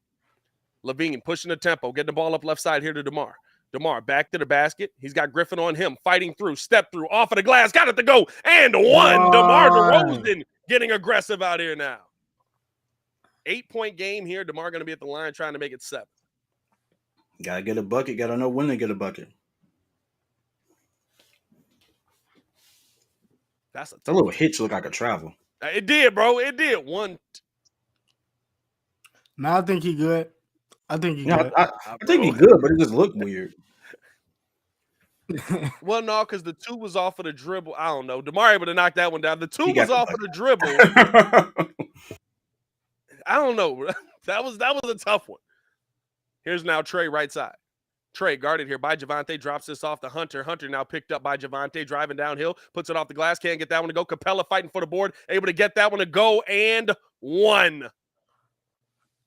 LaVine pushing the tempo. Getting the ball up left side here to DeMar. DeMar back to the basket. He's got Griffin on him. Fighting through. Step through. Off of the glass. Got it to go. And 1. DeMar DeRozan getting aggressive out here now. 8-point game here. DeMar going to be at the line trying to make it 7. Got to get a bucket. Got to know when to get a bucket. That's a little hitch look like a travel. It did, bro. It did. 1. No, I think he good. I think he good. I think he's good, but it just looked weird. Well, no, because the 2 was off of the dribble. I don't know. DeMar able to knock that one down. The 2 was off of the dribble. I don't know. That was a tough one. Here's now Trae right side. Trae guarded here by Javonte. Drops this off to Hunter. Hunter now picked up by Javonte. Driving downhill. Puts it off the glass. Can't get that one to go. Capella fighting for the board. Able to get that one to go. And 1.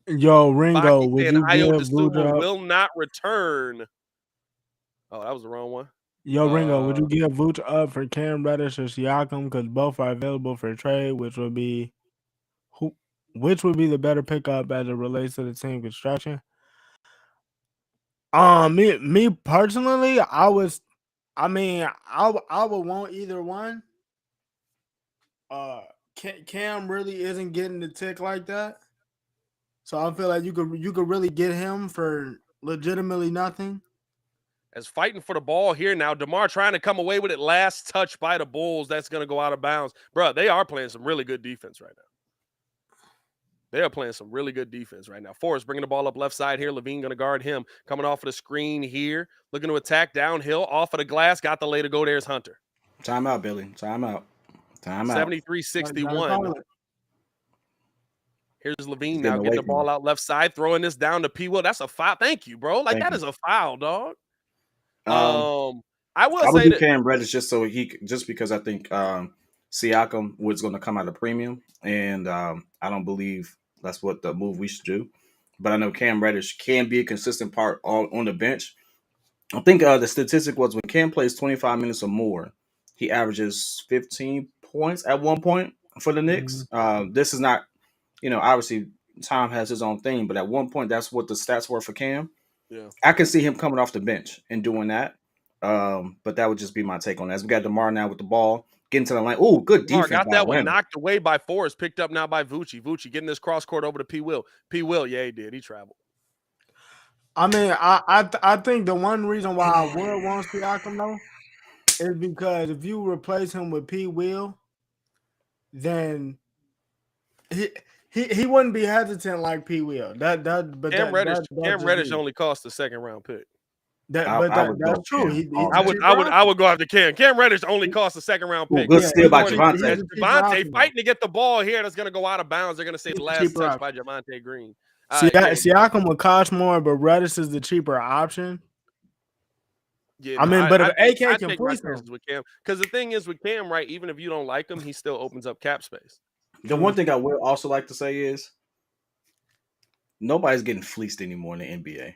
Yo, Ringo, would you Ayo give Vooch up? will not return. Oh, that was the wrong one. Yo, Ringo, would you give Vooch up for Cam Reddish or Siakam? Because both are available for trade, which would be the better pickup as it relates to the team construction? Me personally, I would want either one. Cam really isn't getting the tick like that. So I feel like you could really get him for legitimately nothing. As fighting for the ball here now, DeMar trying to come away with it. Last touch by the Bulls. That's going to go out of bounds. Bro, they are playing some really good defense right now. They are playing some really good defense right now. Forrest bringing the ball up left side here. LaVine going to guard him. Coming off of the screen here. Looking to attack downhill. Off of the glass. Got the lay to go. There's Hunter. Time out, Billy. Time out. 73-61. Here's Levine getting now away getting the from him. ball out left side, throwing this down to P. Will. That's a foul. Thank you, bro. Like Thank that you. is a foul, dog. I I will would say do that. Cam Reddish just because I think Siakam was going to come out of premium, and I don't believe that's what the move we should do. But I know Cam Reddish can be a consistent part on the bench. I think the statistic was when Cam plays 25 minutes or more, he averages 15 points at one point for the Knicks. This is not, obviously Tom has his own thing, but at one point that's what the stats were for Cam. Yeah. I can see him coming off the bench and doing that. But that would just be my take on that. As we got DeMar now with the ball, getting to the line. Oh, good DeMar defense got by that one Atlanta. knocked away by Forrest, picked up now by Vucci. Vucci getting this cross court over to P. Will. P. Will, yeah, he did. He traveled. I mean, I think the one reason why I would want Siakam though is because if you replace him with P. Will, then he wouldn't be hesitant like P. Will. Cam Reddish just only cost a second round pick. I would that's go true. Cam. I would go after Cam. Cam Reddish only cost a second round pick. Good steal by he's Javante. a cheaper Javante option, fighting to get the ball here. That's going to go out of bounds. They're going to say He's the a last cheaper touch option. by Javante Green. Siakam would cost more, but Reddish is the cheaper option. Yeah, I mean, but if AK I can take my please him, chances with Cam, because the thing is with Cam, right? Even if you don't like him, he still opens up cap space. The one thing I will also like to say is nobody's getting fleeced anymore in the NBA.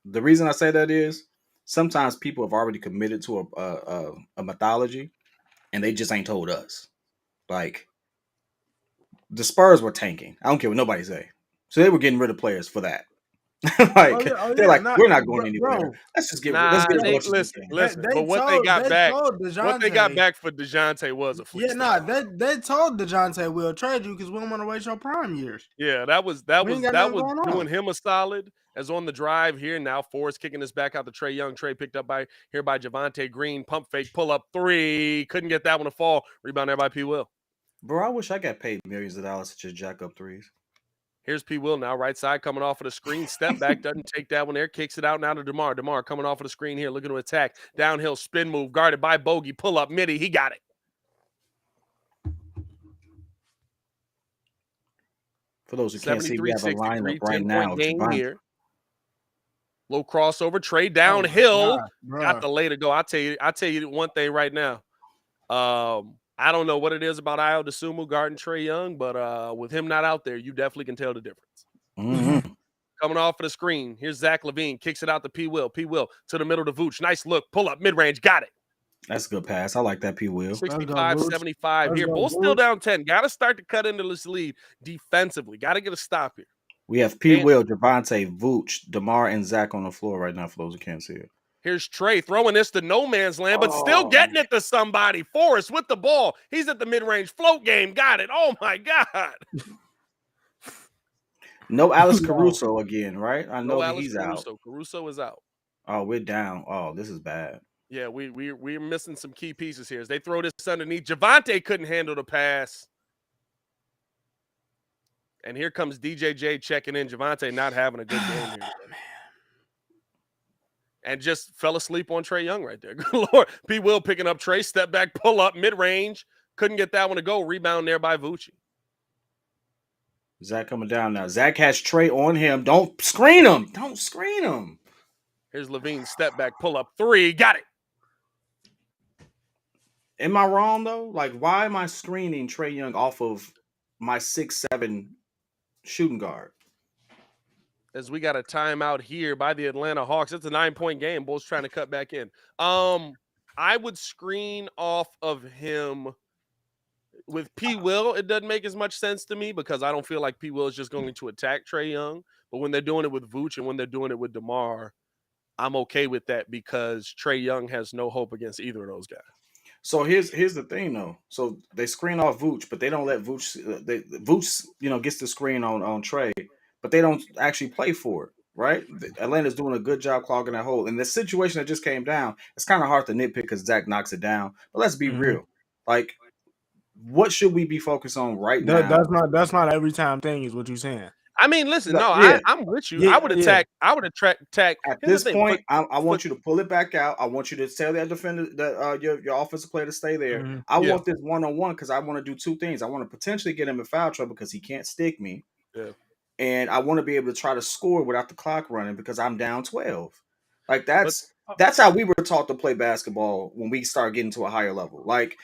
The reason I say that is sometimes people have already committed to a mythology, and they just ain't told us. Like the Spurs were tanking. I don't care what nobody say. So they were getting rid of players for that. They're like, we're not going anywhere. bro. Let's get Listen. But what they got back for DeJounte was a fleece. They told DeJounte we'll trade you because we don't want to waste your prime years. Yeah, that was doing him a solid. As on the drive here now, Forrest kicking this back out to Trae Young. Trae picked up by Javante Green. Pump fake, pull up three. Couldn't get that one to fall. Rebound there by P. Will. Bro, I wish I got paid millions of dollars to just jack up threes. Here's P. Will now, right side coming off of the screen. Step back, doesn't take that one there. Kicks it out now to DeMar. DeMar coming off of the screen here, looking to attack. Downhill spin move, guarded by Bogey. Pull up, midi. He got it. For those who can't see, we have a lineup right now. Game here. Low crossover, Trae downhill. Got the lay to go. I'll tell you one thing right now. I don't know what it is about Ayo Dosunmu guarding Trae Young, but with him not out there, you definitely can tell the difference. Mm-hmm. Coming off of the screen, here's Zach LaVine. Kicks it out to P. Will. P. Will to the middle to Vooch. Nice look. Pull up mid-range. Got it. That's a good pass. I like that, P. Will. 65-75 here. Bulls still down 10. Got to start to cut into this lead defensively. Got to get a stop here. We have P. Will, Javante, Vooch, DeMar, and Zach on the floor right now for those who can't see it. Here's Trae throwing this to no man's land, but still getting it to somebody. Forrest with the ball. He's at the mid-range float game. Got it. Oh, my God. No Alex Caruso again, right? I know that he's out. Caruso is out. Oh, we're down. Oh, this is bad. Yeah, we're missing some key pieces here. As they throw this underneath, Javante couldn't handle the pass. And here comes DJJ checking in. Javante not having a good game here. And just fell asleep on Trae Young right there. Good Lord. P. Will picking up Trae. Step back, pull up, mid-range. Couldn't get that one to go. Rebound there by Vucci. Zach coming down now. Zach has Trae on him. Don't screen him. Don't screen him. Here's Levine. Step back, pull up. Three. Got it. Am I wrong, though? Like, why am I screening Trae Young off of my 6'7" shooting guard? As we got a timeout here by the Atlanta Hawks. It's a 9-point game. Bulls trying to cut back in. I would screen off of him with P. Will. It doesn't make as much sense to me because I don't feel like P. Will is just going to attack Trae Young. But when they're doing it with Vooch and when they're doing it with DeMar, I'm okay with that because Trae Young has no hope against either of those guys. So here's the thing though. So they screen off Vooch, but they don't let Vooch. Vooch, gets the screen on Trae, but they don't actually play for it, right? Atlanta's doing a good job clogging that hole. In the situation that just came down, it's kind of hard to nitpick because Zach knocks it down. But let's be real. Like, what should we be focused on right now? That's not every time thing is what you're saying. I mean, listen, I'm with you. I would attack. At this point, I want you to pull it back out. I want you to tell that defender that your offensive player to stay there. Mm-hmm. I want this one-on-one because I want to do two things. I want to potentially get him in foul trouble because he can't stick me. Yeah. And I want to be able to try to score without the clock running because I'm down 12. Like But that's how we were taught to play basketball when we start getting to a higher level. Like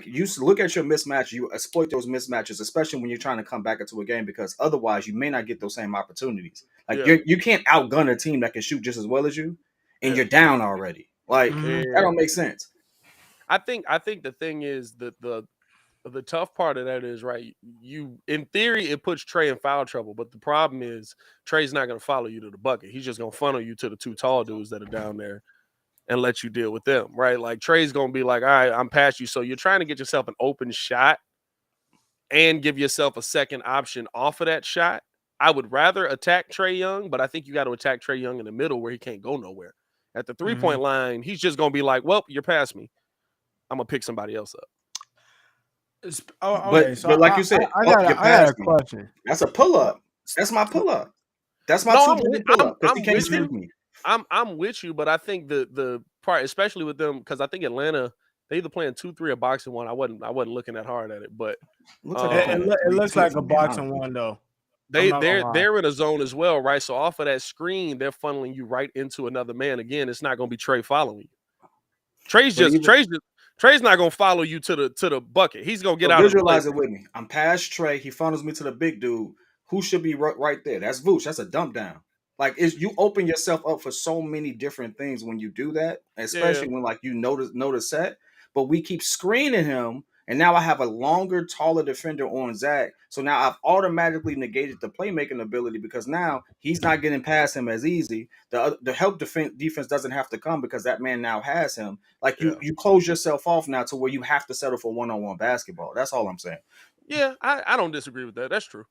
you look at your mismatch, you exploit those mismatches, especially when you're trying to come back into a game, because otherwise you may not get those same opportunities. Like yeah, you can't outgun a team that can shoot just as well as you, and yeah, you're down already. Like Mhm. that yeah. don't make sense. I think the thing is that the tough part of that is, right, you in theory it puts Trey in foul trouble, but the problem is Trey's not going to follow you to the bucket. He's just going to funnel you to the two tall dudes that are down there and let you deal with them, right? Like Trey's going to be like, all right, I'm past you. So you're trying to get yourself an open shot and give yourself a second option off of that shot. I would rather attack Trey Young, but I think you got to attack Trey Young in the middle where he can't go nowhere. At the 3-point line, he's just going to be like, well, you're past me. I'm going to pick somebody else up. Okay, so But like you said, I oh, got you're a past me. question. That's a pull up. That's my pull up. That's my No, two dribble pull up because he I'm can't with shoot you. me. I'm with you, but I think the part, especially with them, because I think Atlanta, they either playing 2-3 or boxing one. I wasn't looking that hard at it, but Looks like they're playing a It looks 3-2, like if a I'm being boxing honest with one you. though. I'm not gonna lie. they're in a zone as well, right? So off of that screen, they're funneling you right into another man. Again, it's not going to be Trey following you. Trey's not going to follow you to the bucket. He's going to get So out of the play. visualize it with me. I'm past Trey. He funnels me to the big dude. Who should be right there? That's Vooch. That's a dump down. Like you open yourself up for so many different things when you do that, Yeah, especially when like you notice set. But we keep screening him, and now I have a longer, taller defender on Zach. So now I've automatically negated the playmaking ability because now he's not getting past him as easy. The help defense doesn't have to come because that man now has him. Like yeah, you close yourself off now to where you have to settle for one-on-one basketball. That's all I'm saying. yeah. I don't disagree with that. That's true.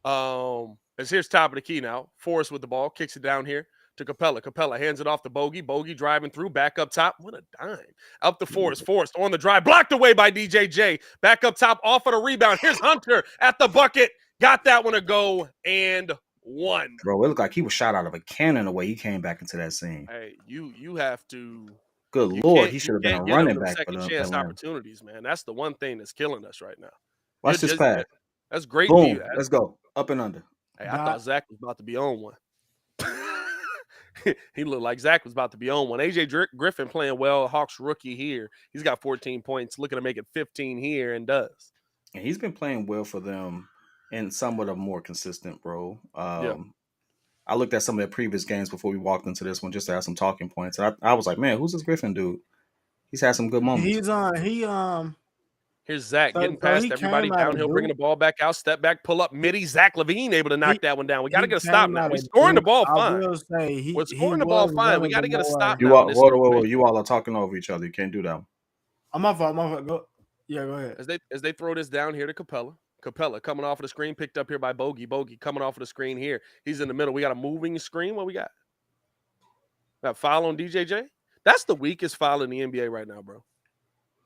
As here's top of the key now. Forrest with the ball, kicks it down here to Capella. Capella hands it off to Bogey. Bogey driving through, back up top. What a dime. Up to Forrest. Forrest on the drive, blocked away by DJJ. Back up top, off of the rebound. Here's Hunter at the bucket. Got that one to go and one. Bro, it looked like he was shot out of a cannon the way he came back into that scene. Hey, you have to. Good You Lord, can't he you should have been a can't get them running them back for second chance Atlanta. opportunities, man. That's the one thing that's killing us right now. You're Watch this just pass. that's great. Boom. Let's go. Up and under. Hey, I thought Zach was about to be on one. He looked like Zach was about to be on one. AJ Griffin playing well. Hawks rookie here. He's got 14 points, looking to make it 15 here, and does. And he's been playing well for them in somewhat of a more consistent role. Yeah. I looked at some of their previous games before we walked into this one just to have some talking points. And I was like, man, who's this Griffin dude? He's had some good moments. Here's Zach so getting past he everybody came out of downhill, bringing the Duke. ball back out, step back, pull up, midi. Zach Levine able to knock that one down. We got to He get a stop came now. out We're of scoring the Duke. ball I fine. will say We're he scoring the ball was fine. one We of got the to get a stop more. now. Whoa. You all are talking over each other. You can't do that. I'm my fault. Go ahead. As they throw this down here to Capella. Capella coming off of the screen, picked up here by Bogey. Bogey coming off of the screen here. He's in the middle. We got a moving screen. What we got? That foul on DJJ? That's the weakest foul in the NBA right now, bro.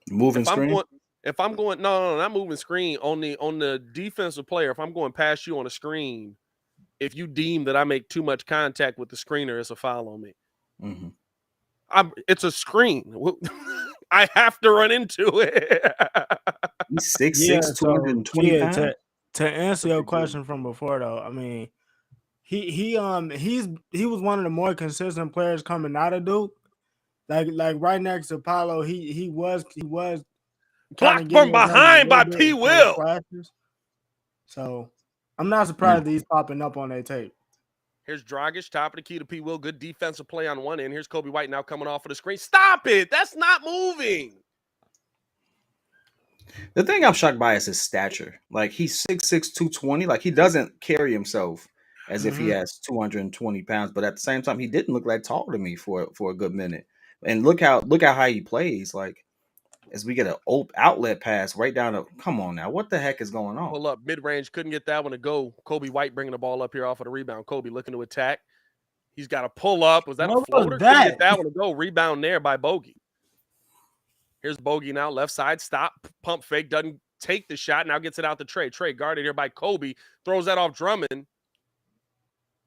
Moving screen? If I'm going, no, not moving screen, on the defensive player, if I'm going past you on a screen, if you deem that I make too much contact with the screener, it's a foul on me. Mm-hmm. It's a screen. I have to run into it. He's 6'6", 220 pounds. To answer your question from before, though, I mean, he was one of the more consistent players coming out of Duke. Like right next to Paolo, he was blocked from behind by P. Will. So I'm not surprised that he's popping up on that tape. Here's Dragic, top of the key to P. Will. Good defensive play on one end. Here's Kobe White now coming off of the screen. Stop it. That's not moving. The thing I'm shocked by is his stature. Like, he's 6'6", 220. Like, he doesn't carry himself as if he has 220 pounds. But at the same time, he didn't look that tall to me for a good minute. And look how he plays. Like, as we get an outlet pass right down to, come on now, what the heck is going on? Pull up mid-range, couldn't get that one to go. Kobe White bringing the ball up here off of the rebound. Kobe looking to attack. He's got a pull up. Was that a floater? Couldn't get that one to go. Rebound there by Bogey. Here's Bogey now, left side, stop, pump fake, doesn't take the shot, now gets it out to Trey. Trey guarded here by Kobe, throws that off Drummond,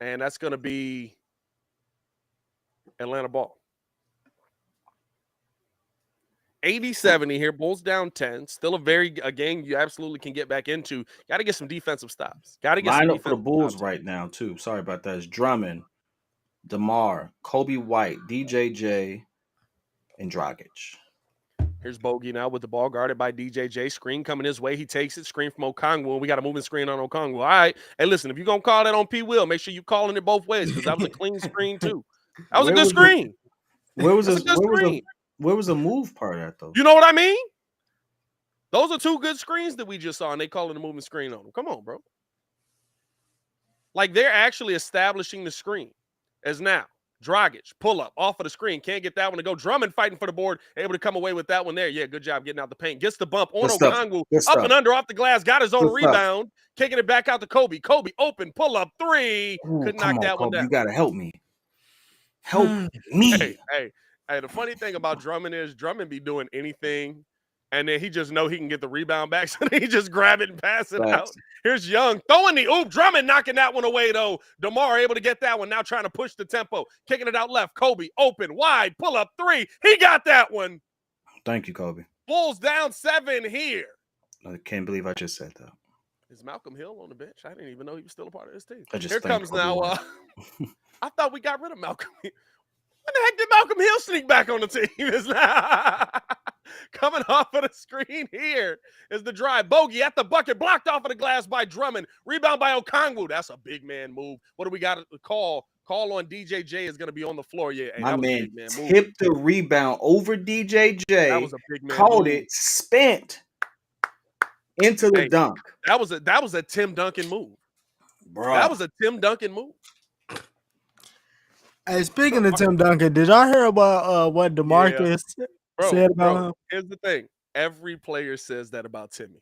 and that's going to be Atlanta ball. 80-70 here. Bulls down 10. Still a game you absolutely can get back into. Got to get some defensive stops. Got to get some Line up for the defensive Bulls stops. right now, too. Sorry about that. It's Drummond, DeMar, Kobe White, DJJ, and Dragic. Here's Bogey now with the ball guarded by DJJ. Screen coming his way. He takes it. Screen from Okongwu. We got a moving screen on Okongwu. All right. Hey, listen, if you're going to call that on P. Will, make sure you're calling it both ways because that was a clean screen, too. That was a good screen. Where was the move part at, though? You know what I mean? Those are two good screens that we just saw, and they calling the moving screen on them. Come on, bro. Like, they're actually establishing the screen as now. Dragic, pull up, off of the screen. Can't get that one to go. Drummond fighting for the board. Able to come away with that one there. Yeah, good job getting out the paint. Gets the bump on Okongwu. Up and under off the glass. Got his own rebound. Kicking it back out to Kobe. Kobe open, pull up, three. Couldn't knock that one down. You got to help me. Help me. Hey, the funny thing about Drummond is Drummond be doing anything, and then he just know he can get the rebound back, so he just grab it and pass it out. Here's Young throwing the oop. Drummond knocking that one away, though. DeMar able to get that one. Now trying to push the tempo. Kicking it out left. Kobe open, wide, pull up, three. He got that one. Thank you, Kobe. Bulls down 7 here. I can't believe I just said that. Is Malcolm Hill on the bench? I didn't even know he was still a part of this team. Here comes now. I thought we got rid of Malcolm Hill. When the heck did Malcolm Hill sneak back on the team? Is now coming off of the screen here is the drive. Bogey at the bucket, blocked off of the glass by Drummond. Rebound by Okongwu. That's a big man move. What do we got to call? Call on DJJ is going to be on the floor. Yeah, hey, my man tipped the rebound over DJJ. That was a big man. Called it, spent into the dunk. That was a Tim Duncan move. Bro. That was a Tim Duncan move. Hey, speaking of Tim Duncan, did y'all hear about what DeMarcus said about him? Here's the thing. Every player says that about Timmy.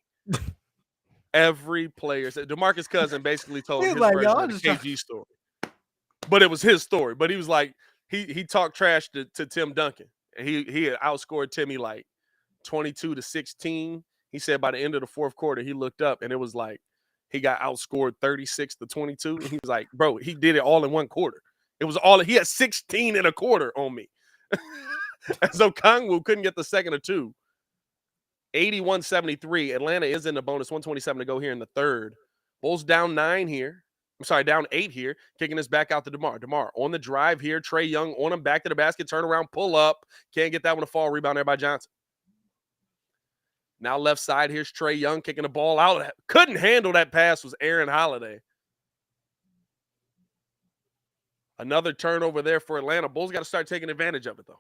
Every player said DeMarcus' cousin basically told his version of the KG story. But it was his story. But he was like, he talked trash to Tim Duncan. And he had outscored Timmy like 22-16. He said by the end of the fourth quarter, he looked up and it was like he got outscored 36-22. And he was like, bro, he did it all in one quarter. It was all he had 16 in a quarter on me. And so Okongwu couldn't get the second or two. 81-73. Atlanta is in the bonus. 127 to go here in the third. Bulls down 9 here. I'm sorry, down 8 here. Kicking this back out to DeMar. DeMar on the drive here. Trae Young on him. Back to the basket. Turn around. Pull up. Can't get that one to fall. Rebound there by Johnson. Now left side. Here's Trae Young kicking the ball out. Couldn't handle that pass was Aaron Holiday. Another turnover there for Atlanta. Bulls got to start taking advantage of it, though.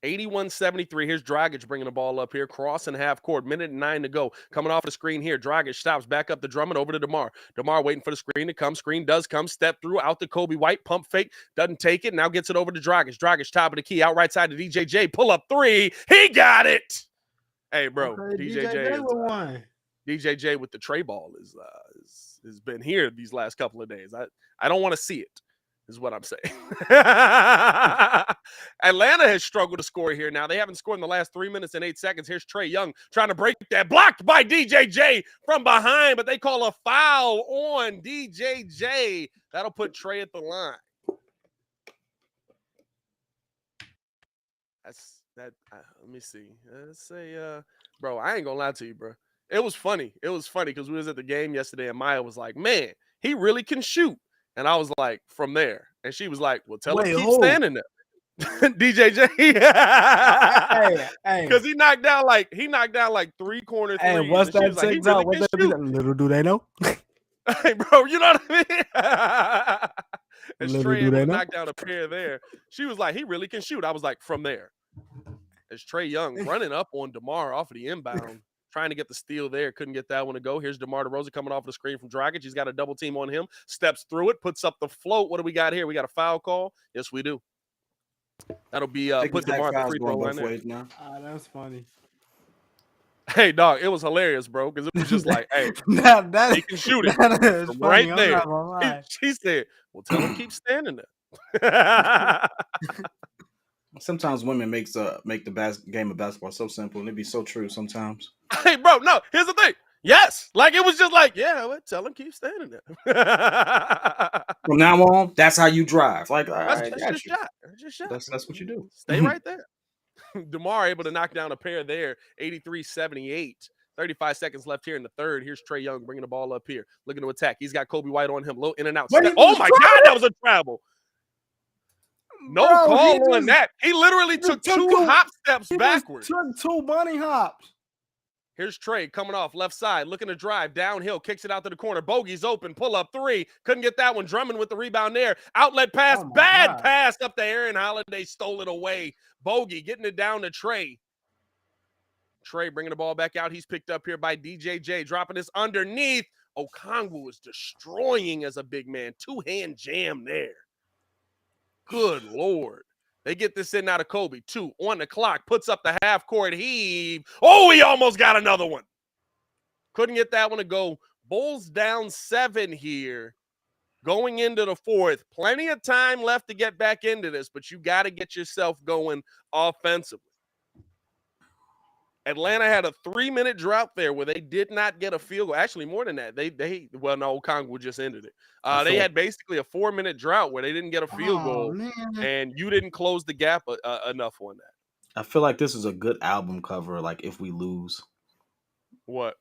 81-73. Here's Dragic bringing the ball up here. Crossing half court. 1:09 to go. Coming off the screen here. Dragic stops. Back up to Drummond. Over to DeMar. DeMar waiting for the screen to come. Screen does come. Step through. Out to Kobe White. Pump fake. Doesn't take it. Now gets it over to Dragic. Dragic top of the key. Out right side to DJJ. Pull up three. He got it. Hey, bro. Okay, DJJ with the tray ball has been here these last couple of days. I don't want to see it, is what I'm saying. Atlanta has struggled to score here now. They haven't scored in the last 3 minutes and 8 seconds. Here's Trae Young trying to break that. Blocked by DJJ from behind, but they call a foul on DJJ. That'll put Trae at the line. Let me see. Let's say, bro, I ain't gonna lie to you, bro. It was funny. It was funny because we was at the game yesterday and Maya was like, man, he really can shoot. And I was like, from there. And she was like, well, tell him to keep standing there. DJJ. Because he knocked down like 3 corner threes. Hey, what's that like, he really can shoot. Little do they know. Hey, bro, you know what I mean? And Trae knocked down a pair there. She was like, he really can shoot. I was like, from there. As Trae Young running up on DeMar off of the inbound. Trying to get the steal there. Couldn't get that one to go. Here's DeMar DeRozan coming off the screen from Dragic. He's got a double team on him. Steps through it. Puts up the float. What do we got here? We got a foul call. Yes, we do. That'll be put DeMar at the free throw line there. That's funny. Hey, dog, it was hilarious, bro, because it was just like, hey, he can shoot it. From right there. She said, well, tell him keep standing there. Sometimes women make the game of basketball so simple, and it'd be so true sometimes. Hey, bro, no, here's the thing. Yes, like it was just like, yeah, well, tell him keep standing there. From now on, that's how you drive. Like, that's your shot. That's what you do. Stay right there. DeMar able to knock down a pair there, 83-78. 35 seconds left here in the third. Here's Trae Young bringing the ball up here, looking to attack. He's got Kobe White on him, low in and out. Oh my God, that was a travel. No call on that. He literally took two hop steps backwards. Took 2 bunny hops. Here's Trae coming off left side, looking to drive downhill, kicks it out to the corner. Bogey's open, pull up 3. Couldn't get that one. Drummond with the rebound there. Outlet pass, bad pass up to Aaron Holiday, stole it away. Bogey getting it down to Trae. Trae bringing the ball back out. He's picked up here by DJJ, dropping this underneath. Okongwu is destroying as a big man. 2-hand jam there. Good Lord. They get this in out of Kobe. 2 on the clock. Puts up the half-court heave. Oh, he almost got another one. Couldn't get that one to go. Bulls down 7 here. Going into the fourth. Plenty of time left to get back into this, but you got to get yourself going offensively. Atlanta had a 3-minute drought there where they did not get a field goal. Actually, more than that. Well, no, Okongwu just ended it. They had basically a 4-minute drought where they didn't get a field goal, and you didn't close the gap enough on that. I feel like this is a good album cover, like if we lose. What?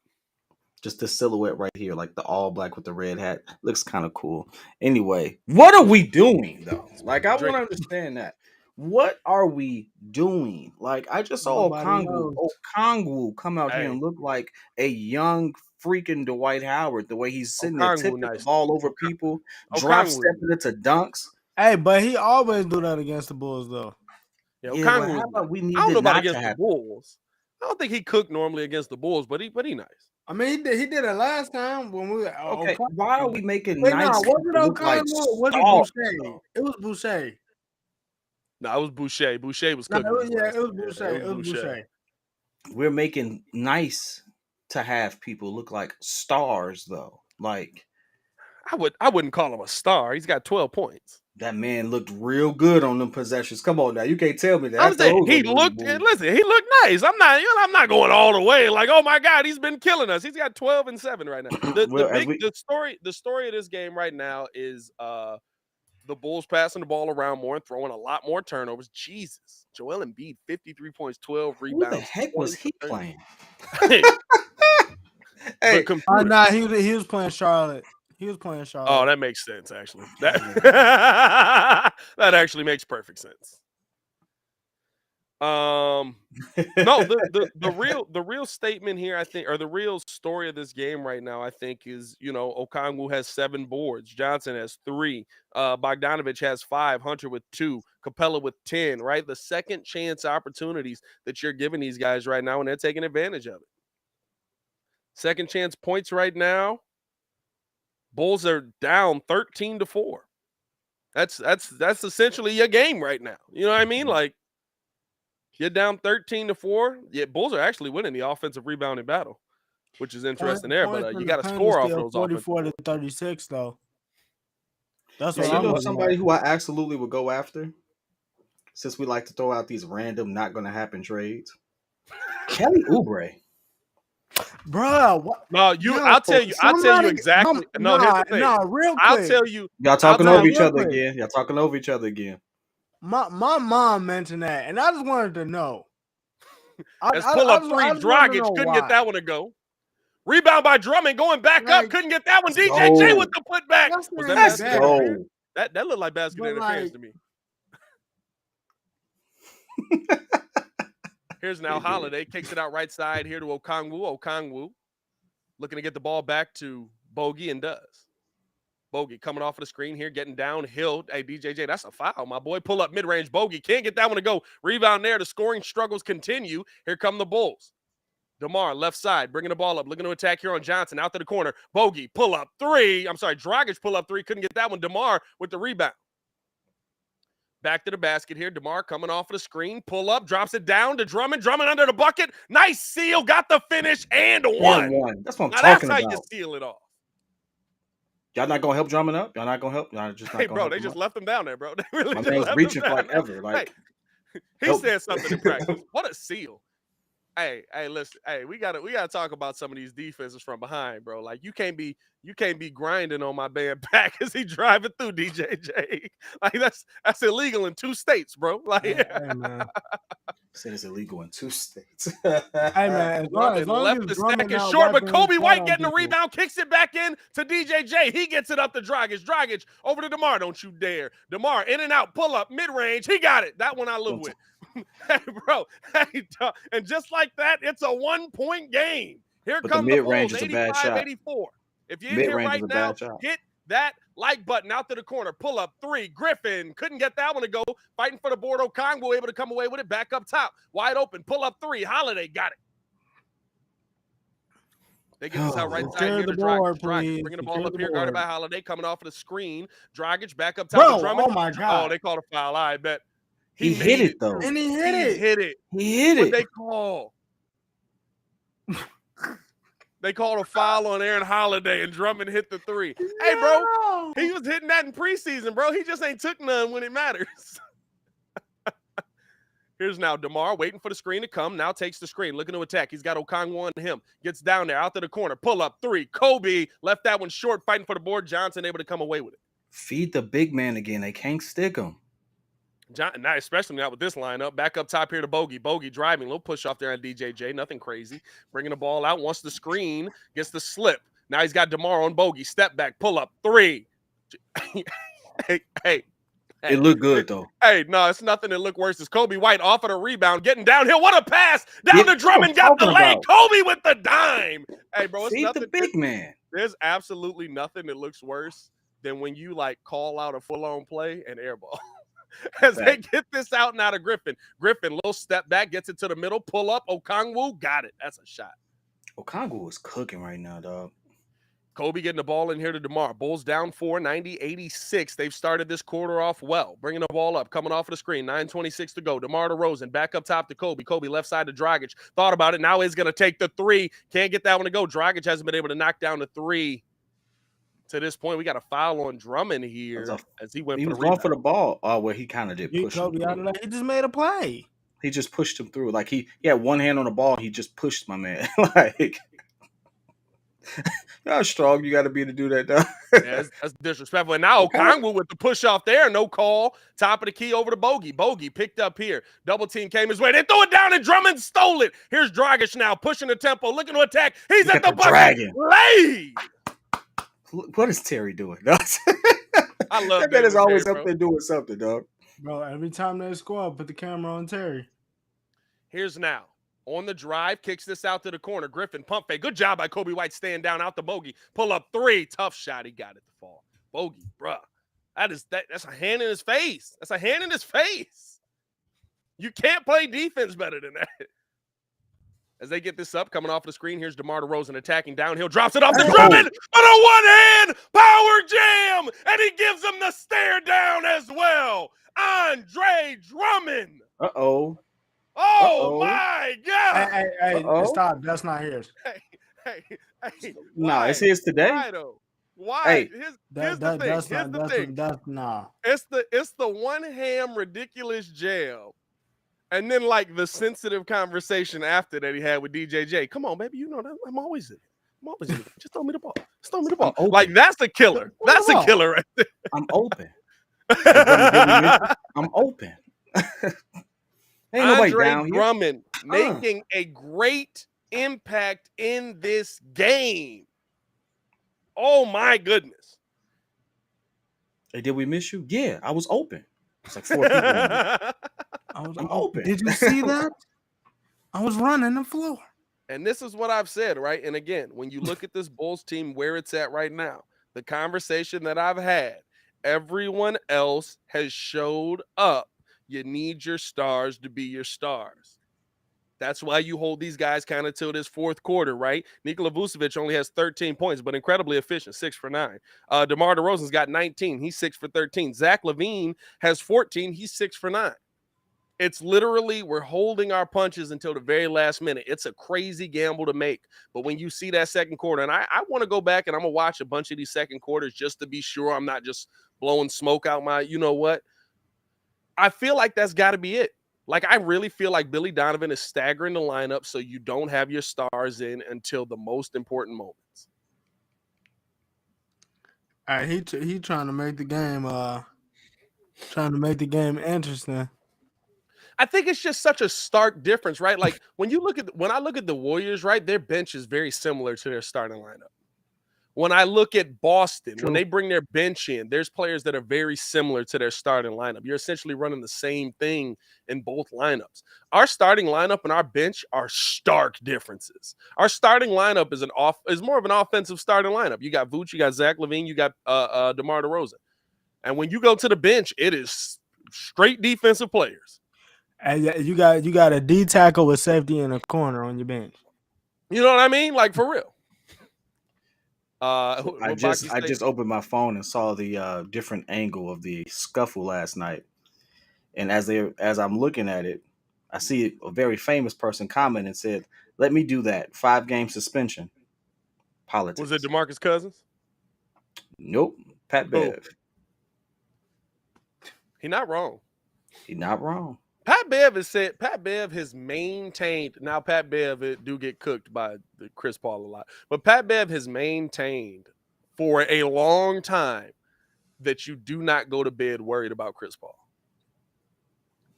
Just the silhouette right here, like the all black with the red hat. Looks kind of cool. Anyway, what are we doing, though? Like, I want to understand that. What are we doing? Like, I just saw Okongwu come out here and look like a young freaking Dwight Howard, the way he's sitting there tipping the ball over people, drop stepping into dunks. Hey, but he always do that against the Bulls, though. Yeah, Okongwu, how about we need I don't know about against the Bulls. I don't think he cooked normally against the Bulls, but he nice. I mean, he did it last time when we. Okay, why are we making nice? Was it Okongwu? Was it Boucher? It was Boucher. No, it was Boucher. Boucher was cooking. It was Boucher. It was Boucher. We're making nice to have people look like stars, though. Like, I wouldn't call him a star. He's got 12 points. That man looked real good on them possessions. Come on now, you can't tell me that. I'm saying he looked nice. I'm not going all the way. Like, oh my God, he's been killing us. He's got 12 and 7 right now. The story of this game right now is the Bulls passing the ball around more and throwing a lot more turnovers. Jesus. Joel Embiid, 53 points, 12 rebounds. Who the heck was he playing? Hey, he was playing Charlotte. He was playing Charlotte. Oh, that makes sense, actually. That actually makes perfect sense. No, the real statement here, I think, or the real story of this game right now, I think, is, Okongwu has 7 boards, Johnson has 3, Bogdanovich has 5, Hunter with 2, Capella with 10, right? The second chance opportunities that you're giving these guys right now, and they're taking advantage of it. Second chance points right now. Bulls are down 13-4. That's essentially your game right now. You know what I mean? Like, you're down 13-4. Yeah, Bulls are actually winning the offensive rebounding battle, which is interesting there. But you got to score off those 44-36, though. That's what I know. Somebody who I absolutely would go after, since we like to throw out these random, not going to happen trades. Kelly Oubre. Bro, what? No, I'll tell you exactly. Here's the thing. Real quick. I'll tell you. Y'all talking over each other again. Y'all talking over each other again. My mom mentioned that, and I just wanted to know. Let's pull up 3. Dragic couldn't get that one to go. Rebound by Drummond going back up. Couldn't get that one. DJJ with the putback. Was that basket interference? That looked like basket interference to me. Here's now Holiday. Kicks it out right side here to Okongwu. Okongwu looking to get the ball back to Bogey and does. Bogey coming off of the screen here, getting downhill. Hey, DJJ, that's a foul, my boy. Pull up mid-range. Bogey can't get that one to go. Rebound there. The scoring struggles continue. Here come the Bulls. DeMar, left side, bringing the ball up, looking to attack here on Johnson, out to the corner. Bogey, pull up 3. Dragic pull up 3. Couldn't get that one. DeMar with the rebound. Back to the basket here. DeMar coming off of the screen. Pull up, drops it down to Drummond. Drummond under the bucket. Nice seal. Got the finish and one. That's what I'm talking about. That's how you seal it off. Y'all not going to help Drummond up? Y'all not going to help? Y'all just not bro, they just left him down there, bro. They really My man was reaching for like ever. Like, he said something in practice. What a seal. Hey, listen. Hey, we gotta talk about some of these defenses from behind, bro. Like you can't be grinding on my man back as he driving through DJJ. Like that's illegal in 2 states, bro. Like Hey, man. Said it's illegal in 2 states. Hey, man, as Drummond long left as the Drummond stack is not short, but wiping his Kobe butt White on getting the people. rebound, kicks it back in to DJJ. He gets it up to Dragic. Dragic over to DeMar. Don't you dare. DeMar in and out, pull up, mid range. He got it. That one I live with. Hey, bro. Hey, and just like that, it's a 1-point game. Here But the come the mid-range Bulls, is a bad 85, shot. 84. If you're in here Mid-range right is a now, bad shot. hit that like button out to the corner. Pull up 3. Griffin couldn't get that one to go. Fighting for the board. Okongwu able to come away with it. Back up top. Wide open. Pull up 3. Holiday got it. They get this out right side here to Dragic. Bringing the ball up here, guarded by Holiday, coming off of the screen. Dragic back up top to Drummond. Oh my God. Oh, they called a foul. I bet. He hit it though. And he hit it. He hit What it. they call? They called a foul on Aaron Holiday, and Drummond hit the 3. Hey, bro, he was hitting that in preseason, bro. He just ain't took none when it matters. Here's now DeMar waiting for the screen to come. Now takes the screen, looking to attack. He's got Okongwu on him. Gets down there, out to the corner. Pull up 3. Kobe left that one short, fighting for the board. Johnson able to come away with it. Feed the big man again. They can't stick him. Not especially not with this lineup. Back up top here to Bogey. Bogey driving. Little push off there on DJJ. Nothing crazy. Bringing the ball out. Wants the screen. Gets the slip. Now he's got DeMar on Bogey. Step back. Pull up 3. Hey. It looked good though. Hey, no, it's nothing that looked worse. It's Kobe White off of the rebound, getting downhill. What a pass! Down to Drummond, got the leg. Kobe with the dime. Hey, bro, it's Feed nothing. the big man. There's absolutely nothing that looks worse than when you like call out a full-on play and airball. As they get this out and out of Griffin. Griffin, little step back, gets it to the middle, pull up. Okongwu, got it. That's a shot. Okongwu is cooking right now, dog. Kobe getting the ball in here to DeMar. Bulls down 4, 90-86. They've started this quarter off well. Bringing the ball up, coming off of the screen. 9:26 to go. DeMar to Rosen. Back up top to Kobe. Kobe left side to Dragic. Thought about it. Now he's going to take the 3. Can't get that one to go. Dragic hasn't been able to knock down the 3. To this point, we got a foul on Drummond here as he went. He for was the going for the ball. Where he kind of did push him through. He just made a play. He just pushed him through. Like he had one hand on the ball. He just pushed my man. Like. How strong you got to be to do that, though. Yeah, that's disrespectful. And now Okongwu with the push off there, no call. Top of the key over to Bogey. Bogey picked up here. Double team came his way. They threw it down and Drummond stole it. Here's Dragic now pushing the tempo, looking to attack. He's at the bucket. Dragon. Lay. What is Terry doing? I love that man is always up there doing something, dog. Bro, every time they score, put the camera on Terry. Here's now. On the drive, kicks this out to the corner. Griffin, pump fake. Good job by Kobe White staying down out the Bogey. Pull up 3. Tough shot. He got it to fall. Bogey, bruh. That's a hand in his face. That's a hand in his face. You can't play defense better than that. As they get this up, coming off the screen, here's DeMar DeRozan attacking downhill. Drops it off to Drummond on a one-hand power jam. And he gives him the stare down as well. Andre Drummond. Uh-oh. Oh, my God. Hey, stop. That's not his. Hey. No, it's his today. Why, though? Why? Hey, here's the thing. It's the one-hand ridiculous jam. And then, like, the sensitive conversation after that he had with DJJ. Come on, baby. You know that I'm always in it. Just throw me the ball. Just throw me the ball. Like, that's a killer. That's a killer right there. I'm open. I'm open. Ain't nobody down here. Drummond making a great impact in this game. Oh, my goodness. Hey, did we miss you? Yeah, I was open. It's like 4 people in there. I'm open. Did you see that? I was running the floor. And this is what I've said, right? And again, when you look at this Bulls team where it's at right now, the conversation that I've had, everyone else has showed up. You need your stars to be your stars. That's why you hold these guys kind of till this fourth quarter, right? Nikola Vucevic only has 13 points, but incredibly efficient, 6 for 9. DeMar DeRozan's got 19. He's 6 for 13. Zach LaVine has 14. He's 6 for 9. It's literally we're holding our punches until the very last minute. It's a crazy gamble to make. But when you see that second quarter, and I want to go back and I'm going to watch a bunch of these second quarters just to be sure I'm not just blowing smoke out my, you know what? I feel like that's got to be it. Like, I really feel like Billy Donovan is staggering the lineup so you don't have your stars in until the most important moments. All right, he trying to make the game interesting. I think it's just such a stark difference, right? Like when I look at the Warriors, right, their bench is very similar to their starting lineup. When I look at Boston, True. when they bring their bench in, there's players that are very similar to their starting lineup. You're essentially running the same thing in both lineups. Our starting lineup and our bench are stark differences. Our starting lineup is more of an offensive starting lineup. You got Vooch, you got Zach LaVine, you got DeMar DeRozan. And when you go to the bench, it is straight defensive players. And you got a D tackle with safety in a corner on your bench. You know what I mean? Like, for real. I just opened my phone and saw the different angle of the scuffle last night, and as I'm looking at it, I see a very famous person comment and said, "Let me do that. 5-game suspension." Politics. Was it DeMarcus Cousins? Nope. Pat Bev. He not wrong. He not wrong. Pat Bev has maintained. Now, Pat Bev do get cooked by Chris Paul a lot, but Pat Bev has maintained for a long time that you do not go to bed worried about Chris Paul.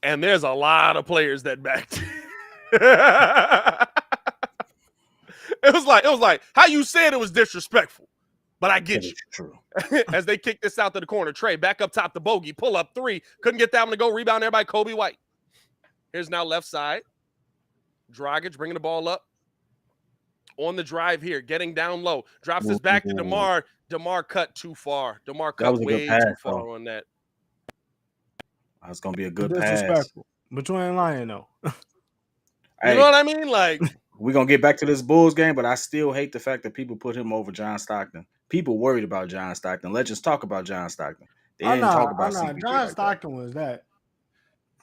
And there's a lot of players that backed. It was like how you said it was disrespectful, but I get you. True. As they kick this out to the corner, Trey back up top to Bogey, pull up 3, couldn't get that one to go, rebound there by Kobe White. Here's now left side. Dragic bringing the ball up. On the drive here, getting down low. Drops this back to DeMar. DeMar cut too far. DeMar cut way too far on that. That's going to be a good pass. But you ain't lying, though. You know what I mean? Like, we're going to get back to this Bulls game, but I still hate the fact that people put him over John Stockton. People worried about John Stockton. Let's just talk about John Stockton. They didn't talk about CP3 John Stockton was that.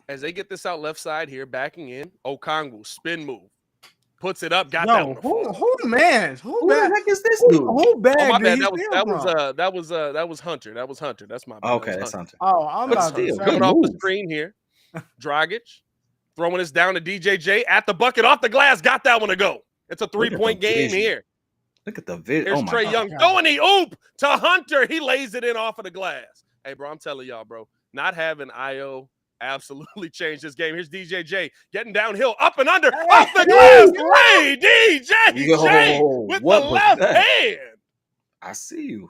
As they get this out left side here, backing in, Okongwu, spin move. Puts it up, got that one. Who the heck is this dude? Who bad? Oh, my bad. That was Hunter. That was Hunter. That's my bad. Okay, that's Hunter. Oh, I'm about to say. Coming off the screen here. Dragic throwing this down to DJJ at the bucket, off the glass, got that one to go. It's a 3-point game here. Look at the vision. Here's Trey Young throwing the oop to Hunter. He lays it in off of the glass. Hey, bro, I'm telling y'all, bro, not having IO absolutely changed this game. Here's DJJ getting downhill, up and under, off the glass. Hey, DJJ with the left hand. I see you.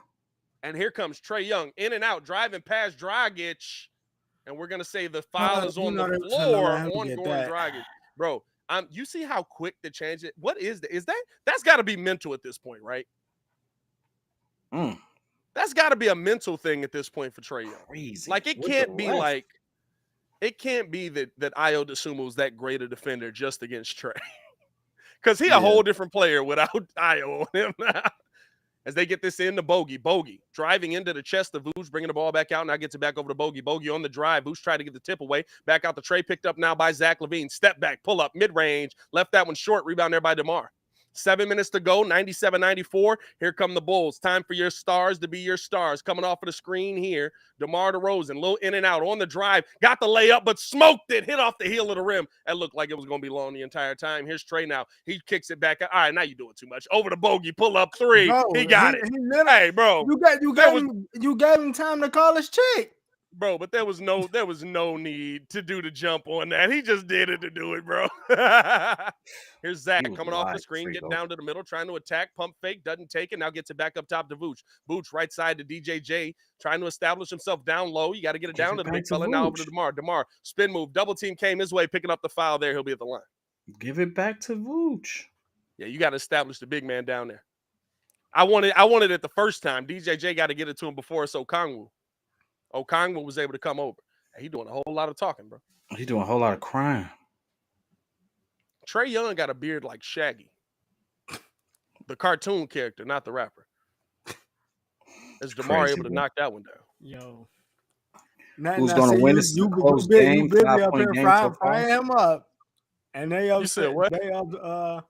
And here comes Trey Young, in and out, driving past Dragic. And we're going to say the foul is on the floor on Goran Dragic. Bro, you see how quick the change is? What is that? That's got to be mental at this point, right? That's got to be a mental thing at this point for Trey Young. Crazy. Like, it can't be like, it can't be that Ayo Dosunmu is that great a defender just against Trey. Because he a whole different player without Ayo on him now. As they get this in to Bogey driving into the chest of Vooch, bringing the ball back out. Now gets it back over to Bogey on the drive. Vooch tried to get the tip away. Back out the Trey, picked up now by Zach LaVine. Step back, pull up, mid-range. Left that one short. Rebound there by DeMar. 7 minutes to go, 97-94. Here come the Bulls. Time for your stars to be your stars. Coming off of the screen here, DeMar DeRozan, little in and out on the drive. Got the layup, but smoked it. Hit off the heel of the rim. That looked like it was going to be long the entire time. Here's Trey now. He kicks it back. All right, now you're doing too much. Over to Bogey, pull up 3. Bro, he got it. Hey, bro. You gave him time to call his chick. Bro, but there was no need to do the jump on that. He just did it to do it, bro. Here's Zach coming off the screen, getting down to the middle, trying to attack, pump fake, doesn't take it. Now gets it back up top to Vooch. Vooch right side to DJJ, trying to establish himself down low. You got to get it down to the big fella. Now over to DeMar. DeMar, spin move, double team came his way, picking up the foul there. He'll be at the line. Give it back to Vooch. Yeah, you got to establish the big man down there. I wanted it the first time. DJJ got to get it to him before it's Okongwu. Okongwu was able to come over. He doing a whole lot of talking, bro. He doing a whole lot of crying. Trey Young got a beard like Shaggy. The cartoon character, not the rapper. Is DeMar able to knock that one down? Yo. Who's going to win this close game? You busy up here frying him up. And they upset. You said what?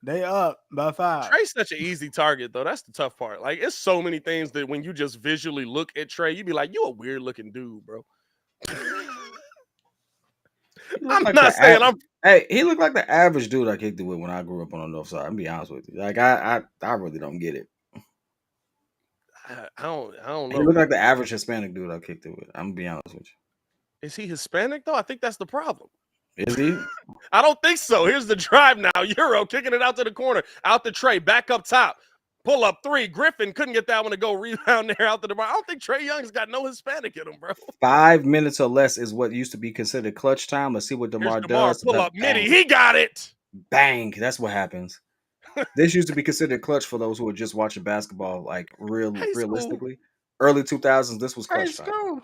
They up by 5. Trey's such an easy target, though. That's the tough part. Like, it's so many things that when you just visually look at Trey, you be like, you a weird looking dude, bro. I'm not saying I'm. Hey, he looked like the average dude I kicked it with when I grew up on the north side. I'm be honest with you. Like I really don't get it. I don't know. He looked like the average Hispanic dude I kicked it with. I'm gonna be honest with you. Is he Hispanic though? I think that's the problem. Is he? I don't think so. Here's the drive now. Euro kicking it out to the corner, out the tray, back up top. Pull up three. Griffin couldn't get that one to go. Rebound there out to the bar. I don't think Trae Young's got no Hispanic in him, bro. 5 minutes or less is what used to be considered clutch time. Let's see what DeMar does. Pull up midi. He got it. Bang. That's what happens. This used to be considered clutch for those who were just watching basketball, like realistically. Early 2000s, this was clutch time.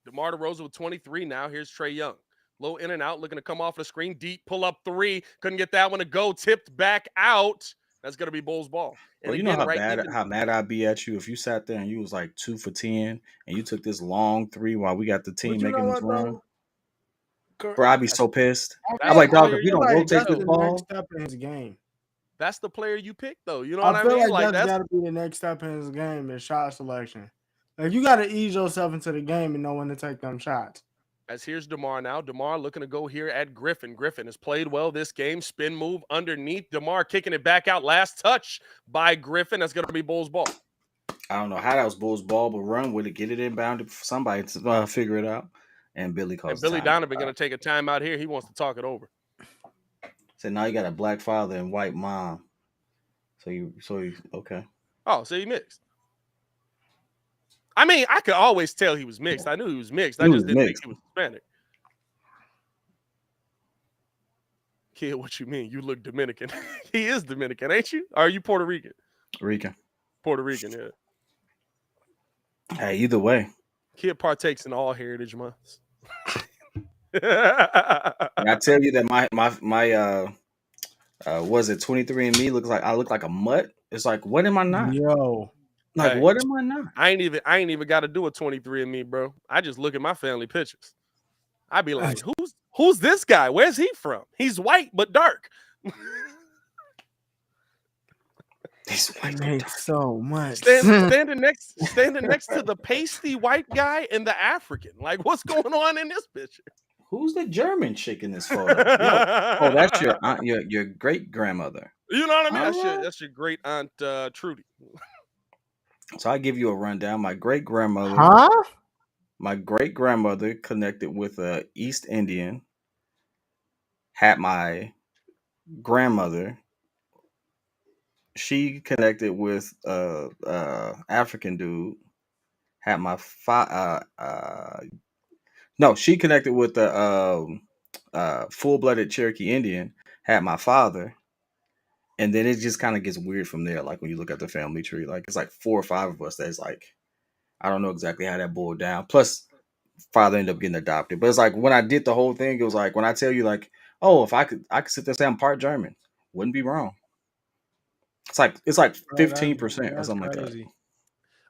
DeMar DeRozan with 23 now. Here's Trae Young. Low in and out, looking to come off the screen. Deep, pull up three. Couldn't get that one to go. Tipped back out. That's going to be Bulls ball. And well, you again, know how mad I'd be at you if you sat there and you was like 2 for 10 and you took this long three while we got the team making this run. Bro, I'd be so pissed. I'm like, dog, if you don't rotate this ball. Next step in his game. That's the player you picked, though. You know what I mean? mean? Like that's got to be the next step in his game is shot selection. Like you got to ease yourself into the game and know when to take them shots. As here's DeMar now. DeMar looking to go here at Griffin. Griffin has played well this game. Spin move underneath. DeMar kicking it back out. Last touch by Griffin. That's going to be Bulls ball. I don't know how that was Bulls ball, but run with it. Get it inbounded for somebody to figure it out. And Billy calls. And Billy Donovan going to take a timeout here. He wants to talk it over. So now you got a black father and white mom. So you okay. Oh, so he mixed. I mean, I could always tell he was mixed. I knew he was mixed. I just didn't think he was Hispanic. Kid, what you mean? You look Dominican. He is Dominican, ain't you? Or are you Puerto Rican? Puerto Rican, yeah. Hey, either way. Kid partakes in all heritage months. I tell you that my was it 23andMe looks like I look like a mutt. It's like, what am I not? Yo. Like, hey, what am I not? I ain't even got to do a 23andMe, bro. I just look at my family pictures. I'd be like, who's this guy? Where's he from? He's white but dark. He's white but dark. So much. Standing next to the pasty white guy and the African. Like, what's going on in this picture? Who's the German chick in this photo? Oh, that's your aunt, your great grandmother. You know what I mean? That's your great aunt Trudy. So I give you a rundown. My great grandmother. Huh? My great grandmother connected with a East Indian. Had my grandmother. She connected with African dude. Had my no, she connected with the full-blooded Cherokee Indian. Had my father. And then it just kind of gets weird from there. Like when you look at the family tree, like it's like 4 or 5 of us. That's like, I don't know exactly how that boiled down. Plus, father ended up getting adopted. But it's like when I did the whole thing, it was like when I tell you like, oh, if I could sit there and say I'm part German, wouldn't be wrong. It's like 15% or something like that.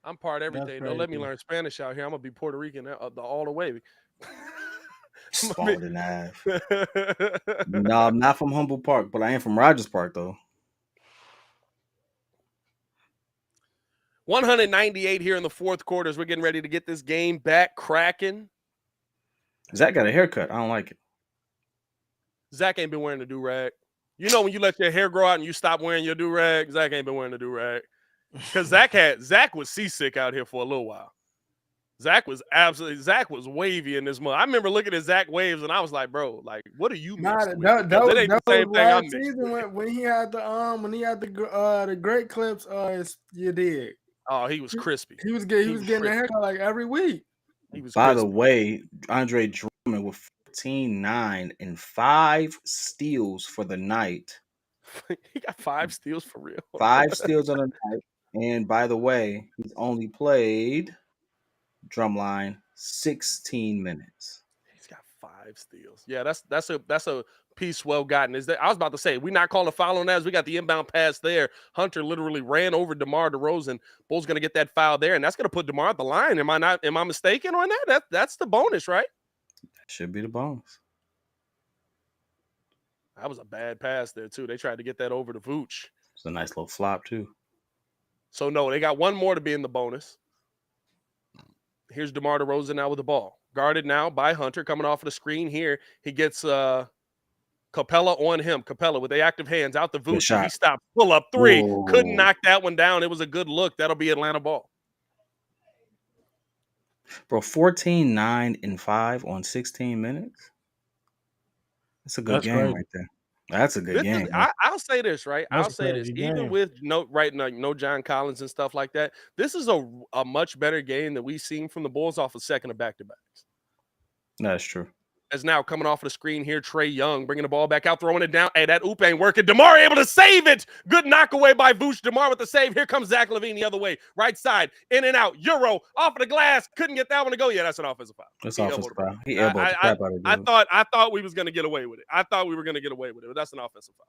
I'm part everything. Don't let me learn Spanish out here. I'm gonna be Puerto Rican all the way. Spalled in half. No, I'm not from Humboldt Park, but I am from Rogers Park though. 198 here in the fourth quarter as we're getting ready to get this game back cracking. Zach got a haircut. I don't like it. Zach ain't been wearing the do-rag. You know when you let your hair grow out and you stop wearing your do-rag, Zach ain't been wearing the do-rag. Because Zach was seasick out here for a little while. Zach was wavy in this month. I remember looking at Zach waves and I was like, bro, like, what are you mixed with? That ain't the same thing I'm mixed. When he had the great clips, you did. Oh, he was crispy. He was getting a haircut like every week. He was By the way, Andre Drummond with 14-9 and 5 steals for the night. He got 5 steals for real. 5 steals on the night. And by the way, he's only played drumline 16 minutes. He's got 5 steals. Yeah, that's a piece well gotten. I was about to say, we not calling a foul on that as we got the inbound pass there. Hunter literally ran over DeMar DeRozan. Bull's gonna get that foul there, and that's gonna put DeMar at the line. Am I mistaken on that? That's the bonus, right? That should be the bonus. That was a bad pass there too. They tried to get that over to Vooch. It's a nice little flop too. So no, they got one more to be in the bonus. Here's DeMar DeRozan now with the ball. guarded now by Hunter, coming off of the screen here. He gets Capella on him. Capella with the active hands out the Vucci. He stopped. Pull up three. Whoa. Couldn't knock that one down. It was a good look. That'll be Atlanta ball. Bro, 14, 9, and 5 on 16 minutes. That's a good game crazy. right there. That's a good game. I'll say this, right? That's I'll say this. crazy Even game. with no John Collins and stuff like that, this is a much better game that we've seen from the Bulls off a second of back-to-backs. That's true. As now coming off of the screen here, Trae Young bringing the ball back out, throwing it down. Hey, that oop ain't working. DeMar able to save it. Good knockaway by Vooch. DeMar with the save. Here comes Zach LaVine the other way. Right side, in and out. Euro off of the glass. Couldn't get that one to go. Yeah, that's an offensive foul. That's offensive foul. He elbowed the crap out of it. I thought we was going to get away with it. I thought we were going to get away with it, but that's an offensive foul.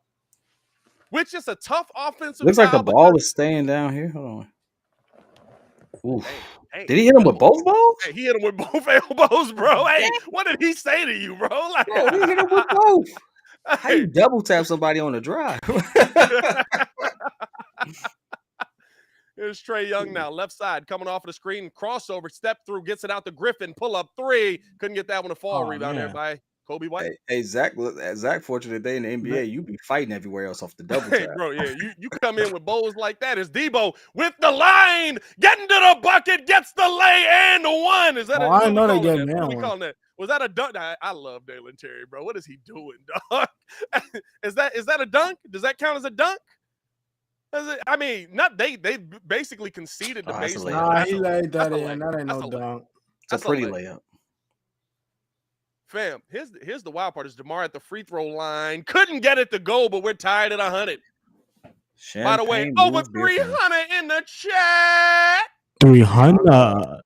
Which is a tough offensive Looks foul. like the ball is staying down here. Hold on. Oof. Hey, did he hit him with both balls? Hey, he hit him with both elbows, bro. Hey, what did he say to you, bro? Like, Bro, he hit him with both. How you double tap somebody on the drive? Here's Trae Young now, left side, coming off of the screen, crossover, step through, gets it out the Griffin, pull up three. Couldn't get that one to fall. Rebound there by Kobe White. Hey, Zach, fortunate day in the NBA, you be fighting everywhere else off the double tap. Hey, bro, yeah, you come in with bowls like that. It's Debo with the line, getting to the bucket, gets the lay and the one. Is that I didn't know they gave me that one. That? Was that a dunk? I love Dalen Terry, bro. What is he doing, dog? Is that a dunk? Does that count as a dunk? I mean, not they basically conceded the baseline. Nah, he laid that in. That ain't no dunk. It's a pretty layup. Fam, here's the wild part is DeMar at the free throw line. Couldn't get it to go, but we're tied at 100. By the way, over 300 in the chat. 300.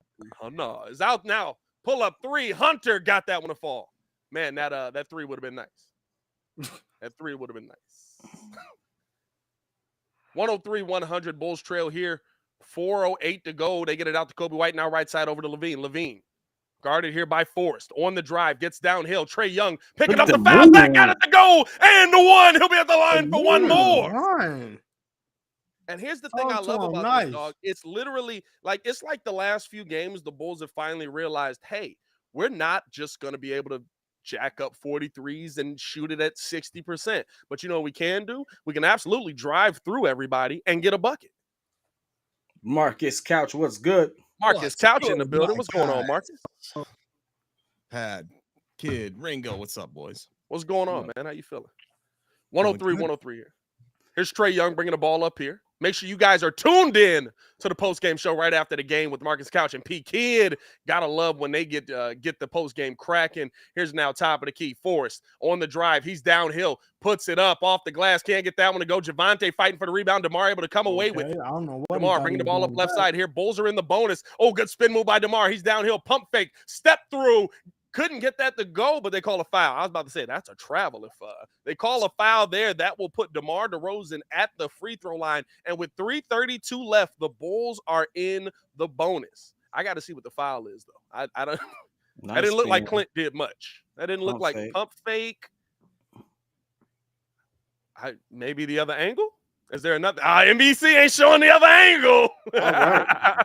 Is out now. Pull up three. Hunter got that one to fall. Man, that three would have been nice. That three would have been nice. 103-100 Bulls trail here. 4:08 to go. They get it out to Kobe White now right side over to LaVine. LaVine guarded here by Forrest. On the drive, gets downhill. Trae Young picking up the foul. That got it to go. And the one. He'll be at the line for one more. And here's the thing I love about this, dog. It's literally it's like the last few games the Bulls have finally realized, hey, we're not just going to be able to jack up 43s and shoot it at 60%. But you know what we can do? We can absolutely drive through everybody and get a bucket. Marcus Couch, what's good? Marcus Couch in the building. What's going on, Marcus? Pad, Kid, Ringo, what's up, boys? What's going on, man? How you feeling? 103 here. Here's Trae Young bringing the ball up here. Make sure you guys are tuned in to the post-game show right after the game with Marcus Couch and P. Kid. Gotta love when they get the post-game cracking. Here's now top of the key. Forrest on the drive. He's downhill. Puts it up off the glass. Can't get that one to go. Javante fighting for the rebound. DeMar able to come away with it. I don't know what DeMar bringing the ball up left side here. Bulls are in the bonus. Oh, good spin move by DeMar. He's downhill. Pump fake. Step through. Couldn't get that to go, but they call a foul. I was about to say that's a travel. If they call a foul there, that will put DeMar DeRozan at the free throw line. And with 3:32 left, the Bulls are in the bonus. I got to see what the foul is, though. I don't. That didn't look like Clint did much. That didn't look like pump fake. Maybe the other angle. Is there another? NBC ain't showing the other angle. All right.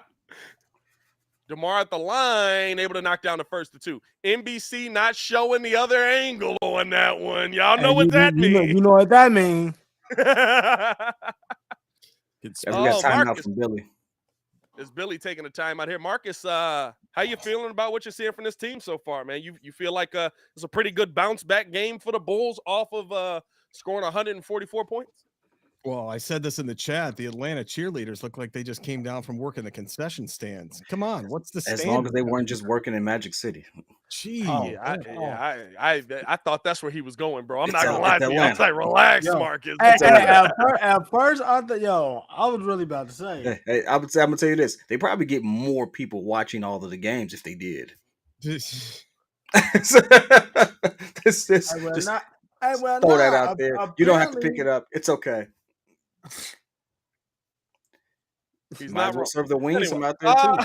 DeMar at the line, able to knock down the first of two. NBC not showing the other angle on that one. Y'all know what that means. You know what that means. We got timeout from Billy. Is Billy taking a time out here? Marcus, how you feeling about what you're seeing from this team so far, man? You feel like it's a pretty good bounce back game for the Bulls off of scoring 144 points? Well, I said this in the chat. The Atlanta cheerleaders look like they just came down from working the concession stands. Come on, what's the standard? As long as they weren't just working in Magic City. Gee, I thought that's where he was going, bro. I'm not gonna lie to you. I was like, relax, Marcus. At first, I thought, I was really about to say. Hey, I'm gonna tell you this: they probably get more people watching all of the games if they did. Just throw that out there. You don't have to pick it up. It's okay. He's Might not as well wrong. serve the wings from out there too.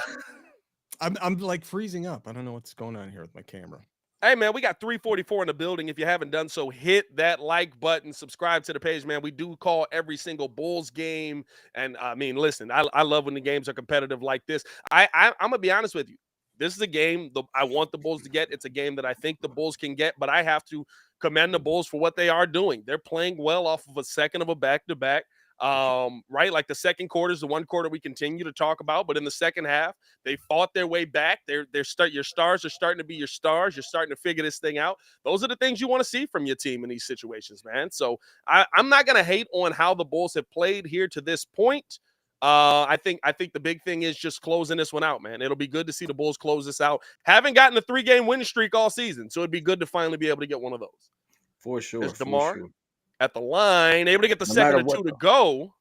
I'm like freezing up. I don't know what's going on here with my camera. Hey, man, we got 344 in the building. If you haven't done so, hit that like button, subscribe to the page, man. We do call every single Bulls game. And, I mean, listen, I love when the games are competitive like this. I'm going to be honest with you. this is a game I want the Bulls to get. It's a game that I think the Bulls can get, but I have to commend the Bulls for what they are doing. They're playing well off of a second of a back-to-back. Right? Like the second quarter is the one quarter we continue to talk about, but in the second half, they fought their way back. Your stars are starting to be your stars. You're starting to figure this thing out. Those are the things you want to see from your team in these situations, man. So I'm not going to hate on how the Bulls have played here to this point. I think the big thing is just closing this one out, man. It'll be good to see the Bulls close this out. Haven't gotten a 3-game winning streak all season, so it'd be good to finally be able to get one of those. For sure. There's DeMar at the line, able to get the second or two to go.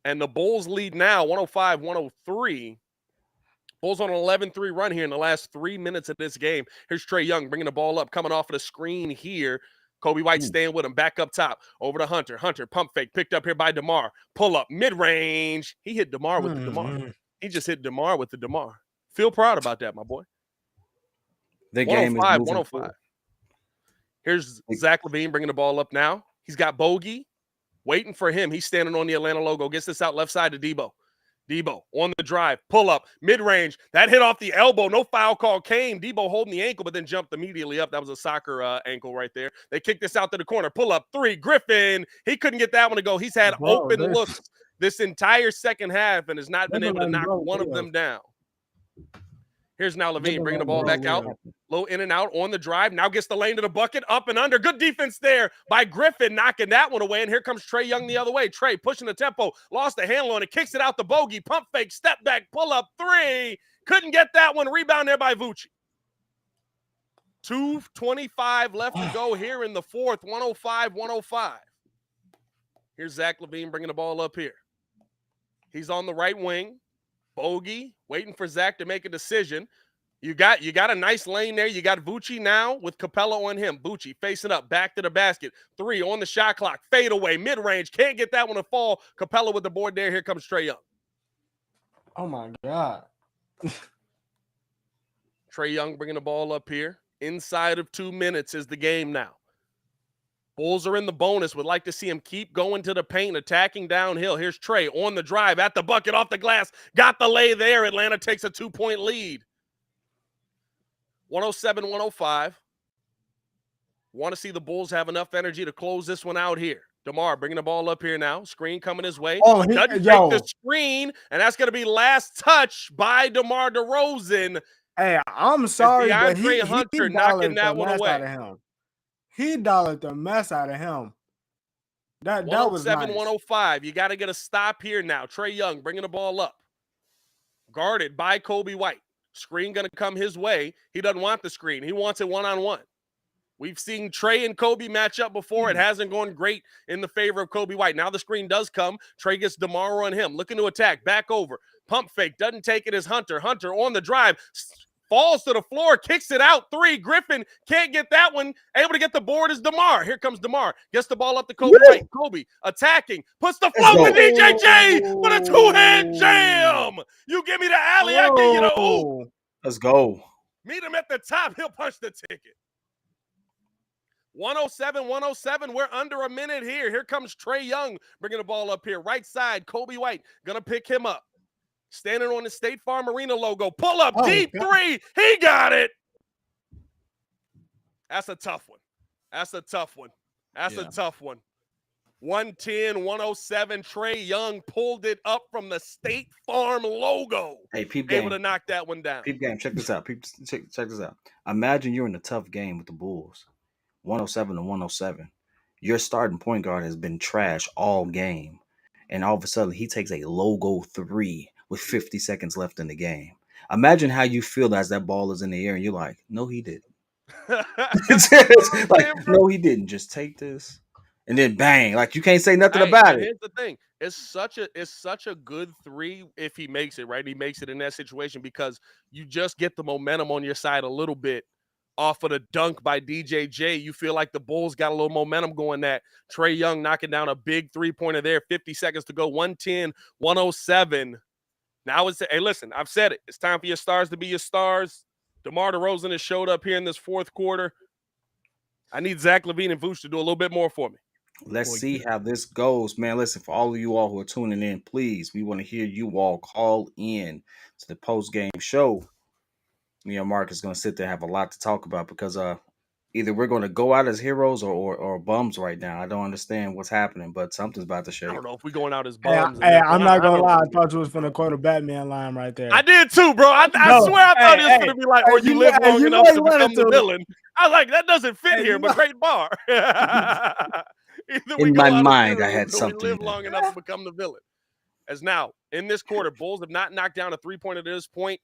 And the Bulls lead now 105-103. Bulls on an 11-3 run here in the last 3 minutes of this game. Here's Trae Young bringing the ball up, coming off of the screen here. Kobe White staying with him, back up top, over to Hunter. Hunter, pump fake, picked up here by DeMar. Pull up, mid-range. He hit DeMar with the DeMar. He just hit DeMar with the DeMar. Feel proud about that, my boy. The game is 105. Here's Zach LaVine bringing the ball up now. He's got Bogey waiting for him. He's standing on the Atlanta logo. Gets this out left side to Debo. Debo on the drive. Pull up. Mid-range. That hit off the elbow. No foul call came. Debo holding the ankle, but then jumped immediately up. That was a soccer ankle right there. They kicked this out to the corner. Pull up. 3. Griffin. He couldn't get that one to go. He's had open looks this entire second half and has not been able to knock one of them down. Here's now LaVine bringing the ball back out. Low in and out on the drive. Now gets the lane to the bucket. Up and under. Good defense there by Griffin, knocking that one away. And here comes Trae Young the other way. Trae pushing the tempo. Lost the handle on it. Kicks it out the Bogey. Pump fake. Step back. Pull up. 3. Couldn't get that one. Rebound there by Vucci. 2:25 left to go here in the fourth. 105-105. Here's Zach LaVine bringing the ball up here. He's on the right wing. Bogey waiting for Zach to make a decision. You got a nice lane there. You got Vucci now with Capella on him. Vucci facing up, back to the basket. 3 on the shot clock. Fade away, mid-range. Can't get that one to fall. Capella with the board there. Here comes Trae Young. Oh, my God. Trae Young bringing the ball up here. Inside of 2 minutes is the game now. Bulls are in the bonus. Would like to see him keep going to the paint, attacking downhill. Here's Trae on the drive, at the bucket, off the glass. Got the lay there. Atlanta takes a 2-point lead. 107-105. Want to see the Bulls have enough energy to close this one out here. DeMar bringing the ball up here now. Screen coming his way. Doesn't take the screen, and that's going to be last touch by DeMar DeRozan. Hey, I'm sorry, but DeAndre Hunter knocking that one away. He dollared the mess out of him. That was nice. 107-105. You got to get a stop here now. Trae Young bringing the ball up. Guarded by Kobe White. Screen going to come his way. He doesn't want the screen. He wants it one-on-one. We've seen Trae and Kobe match up before. It hasn't gone great in the favor of Kobe White. Now the screen does come. Trae gets DeMar on him. Looking to attack. Back over. Pump fake. Doesn't take it as Hunter. Hunter on the drive. Falls to the floor, kicks it out. 3. Griffin can't get that one. Able to get the board is DeMar. Here comes DeMar. Gets the ball up to Kobe White. Kobe attacking. Puts the float to DJJ for the 2-hand jam. You give me the alley, I give you the ooh. Let's go. Meet him at the top. He'll punch the ticket. 107-107. We're under a minute here. Here comes Trae Young bringing the ball up here. Right side, Kobe White going to pick him up. Standing on the State Farm Arena logo. Pull up, deep 3. He got it. That's a tough one. That's a tough one. 110-107. Trae Young pulled it up from the State Farm logo. Hey, peep game. Able to knock that one down. Peep game. Check this out. Check this out. Imagine you're in a tough game with the Bulls. 107-107. Your starting point guard has been trash all game. And all of a sudden, he takes a logo 3 with 50 seconds left in the game. Imagine how you feel as that ball is in the air and you're like, no, he didn't. Like, no, he didn't. Just take this. And then bang. Like, you can't say nothing about it. Here's the thing. It's such a good 3 if he makes it, right? He makes it in that situation because you just get the momentum on your side a little bit off of the dunk by DJJ. You feel like the Bulls got a little momentum going that. Trae Young knocking down a big 3-pointer there. 50 seconds to go. 110-107. Now it's, hey, listen, I've said it. It's time for your stars to be your stars. DeMar DeRozan has showed up here in this fourth quarter. I need Zach LaVine and Vooch to do a little bit more for me. Let's see how this goes, man. Listen, for all of you all who are tuning in, please, we want to hear you all call in to the post-game show. me and Mark is going to sit there and have a lot to talk about because either we're going to go out as heroes or bums right now. I don't understand what's happening, but something's about to I shake. don't know if we're going out as Hey, bums. I'm not gonna lie. I thought you was finna quote a Batman line right there. I did too, bro. I No, swear I thought hey, it was going to be like, or you live long you know enough he to wanted become the to. villain. I was like, that doesn't fit Hey, here, you but know- great bar. Either we In go my out mind, as I had heroes or we something. live long enough to become the villain. As now, in this quarter, Bulls have not knocked down a three-pointer to this point.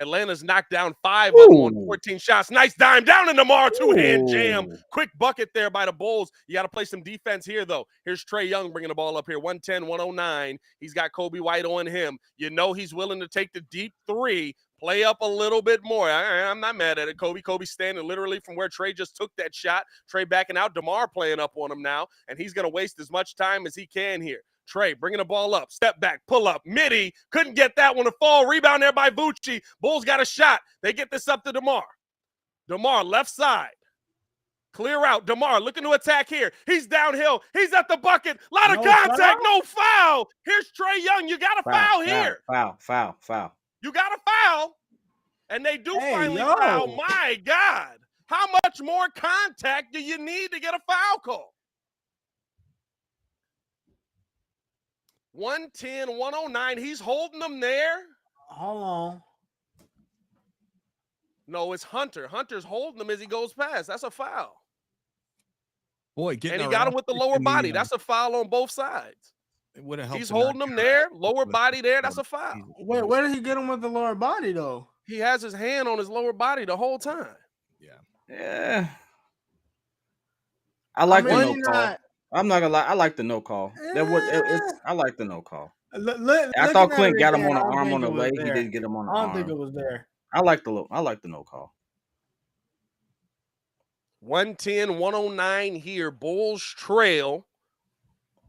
Atlanta's knocked down 5 of them on 14 shots. Nice dime down in DeMar. Two-hand jam. Quick bucket there by the Bulls. You got to play some defense here, though. Here's Trae Young bringing the ball up here. 110, 109. He's got Kobe White on him. You know he's willing to take the deep three. Play up a little bit more. I'm not mad at it, Kobe. Kobe's standing literally from where Trae just took that shot. Trae backing out. DeMar playing up on him now, and he's going to waste as much time as he can here. Trae bringing the ball up, step back, pull up. Midi couldn't get that one to fall. Rebound there by Vucci. Bulls got a shot. They get this up to DeMar. DeMar left side. Clear out. DeMar looking to attack here. He's downhill. He's at the bucket. A lot of contact. No foul. Here's Trae Young. You got to foul here. Foul. You got to foul. And they do finally foul. My God. How much more contact do you need to get a foul call? 110, 109. He's holding them there. Hold on. No, it's Hunter. Hunter's holding him as he goes past. That's a foul. Boy, and he got him with the lower body. That's a foul on both sides. He's holding him there. Lower body there. That's a foul. Wait, where did he get him with the lower body, though? He has his hand on his lower body the whole time. Yeah. I like the no call. I'm not gonna lie. I like the no call. I like the no call. I thought Clint got him on the arm on the leg. He didn't get him on the arm. I don't think it was there. I like the no call. 110, 109 here. Bulls trail.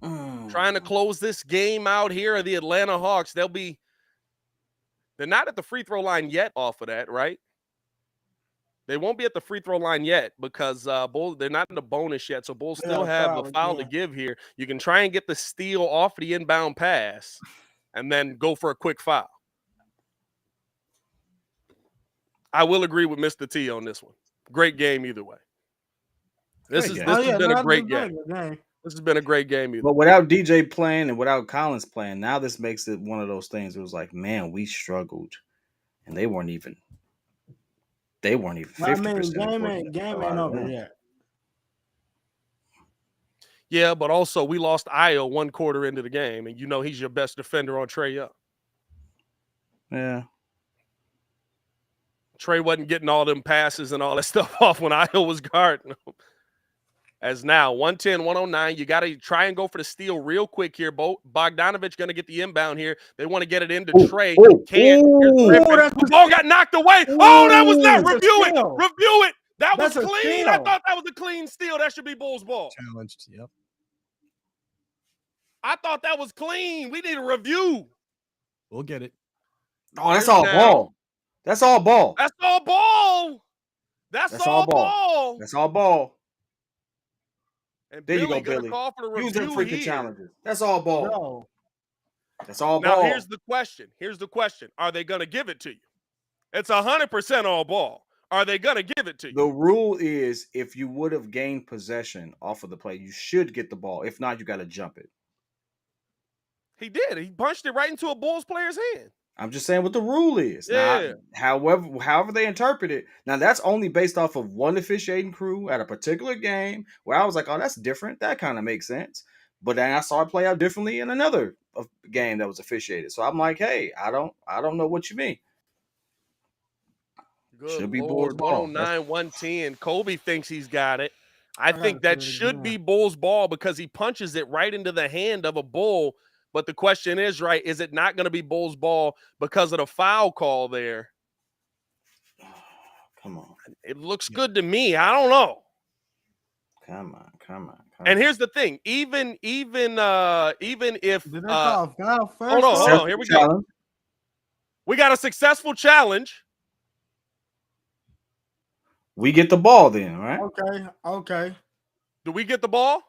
Trying to close this game out here are the Atlanta Hawks. They're not at the free throw line yet off of that, right? They won't be at the free throw line yet because Bulls, they're not in the bonus yet. So Bulls still have a foul to give here. You can try and get the steal off the inbound pass and then go for a quick foul. I will agree with Mr. T on this one. Great game either way. This has been a great game. This has been a great game either. But without DJ playing and without Collins playing, now this makes it one of those things. It was like, man, we struggled, and they weren't even 50%. Game ain't over yet. Yeah, but also we lost Io 1 quarter into the game, and you know he's your best defender on Trae Young. Yeah. Trae wasn't getting all them passes and all that stuff off when Io was guarding him. As now, 110, 109. You got to try and go for the steal real quick here. Bogdanovich going to get the inbound here. They want to get it into Trae. Can't. The ball got knocked away. Oh, that was not. Review it. Review it. That was clean. I thought that was a clean steal. That should be Bulls ball. Challenged. Yep. I thought that was clean. We need a review. We'll get it. Oh, that's all ball. That's all ball. That's all ball. That's all ball. That's all ball. And there Billy you go, Billy. Call for the Use them freaking here. Challenges. That's all ball. No. That's all ball. Now, here's the question. Are they going to give it to you? It's 100% all ball. Are they going to give it to you? The rule is if you would have gained possession off of the play, you should get the ball. If not, you got to jump it. He did. He punched it right into a Bulls player's hand. I'm just saying what the rule is. Yeah. Now, however they interpret it. Now, that's only based off of one officiating crew at a particular game where I was like, oh, that's different. That kind of makes sense. But then I saw it play out differently in another game that was officiated. So I'm like, hey, I don't know what you mean. Good should be Bulls ball. 109, 110. Kobe thinks he's got it. I think that should be Bulls ball because he punches it right into the hand of a Bull. But the question is, right, is it not going to be Bulls ball because of the foul call there? Come on. It looks good to me. I don't know. Come on. And here's the thing. Even if Did they call foul first? Hold on. Here we go. We got a successful challenge. We get the ball then, right? Okay. Do we get the ball?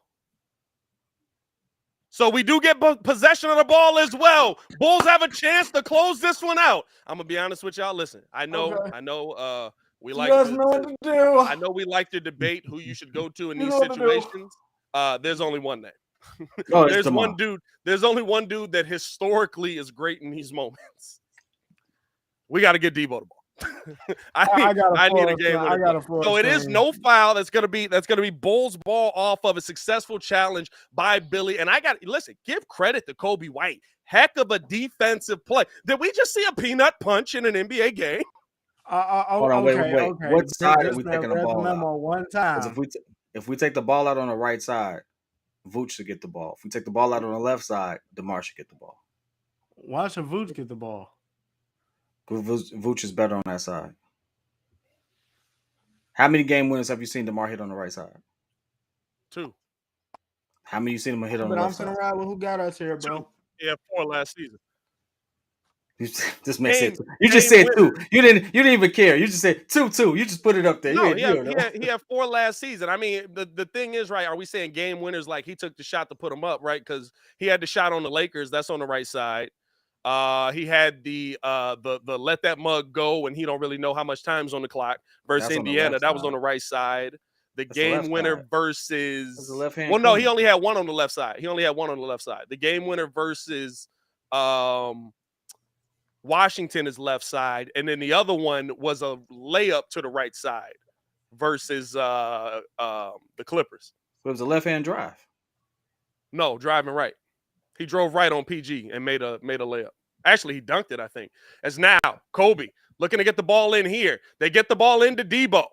So we do get possession of the ball as well. Bulls have a chance to close this one out. I'm gonna be honest with y'all. Listen, I know. We like what to do. I know we like to debate who you should go to in these situations. There's only one name. There's one dude. There's only one dude that historically is great in these moments. We got to get Debo the ball. I need a game winner. So it is no foul. That's gonna be Bulls ball off of a successful challenge by Billy. And listen, give credit to Kobe White. Heck of a defensive play. Did we just see a peanut punch in an NBA game? Hold on, wait. What side are we taking the ball out? One time. If we take the ball out on the right side, Vooch should get the ball. If we take the ball out on the left side, DeMar should get the ball. Why should Vooch get the ball? Vooch is better on that side. How many game winners have you seen DeMar hit on the right side? 2. How many you seen him hit on the left side? I'm finna ride with who got us here, bro. 2. Yeah, 4 last season. This man said 2. You just said 2. You didn't even care. You just said 2. You just put it up there. No, he had 4 last season. I mean, the thing is, right, are we saying game winners like he took the shot to put him up, right? Because he had the shot on the Lakers. That's on the right side. He had the let that mug go, and he don't really know how much time's on the clock versus Indiana. That was on the right side. The game winner versus the left hand. Well, no, he only had one on the left side. The game winner versus Washington is left side, and then the other one was a layup to the right side versus the Clippers. So it was a left hand drive. No, driving right. He drove right on PG and made a layup. Actually, he dunked it, I think. As now, Kobe looking to get the ball in here. They get the ball into Debo.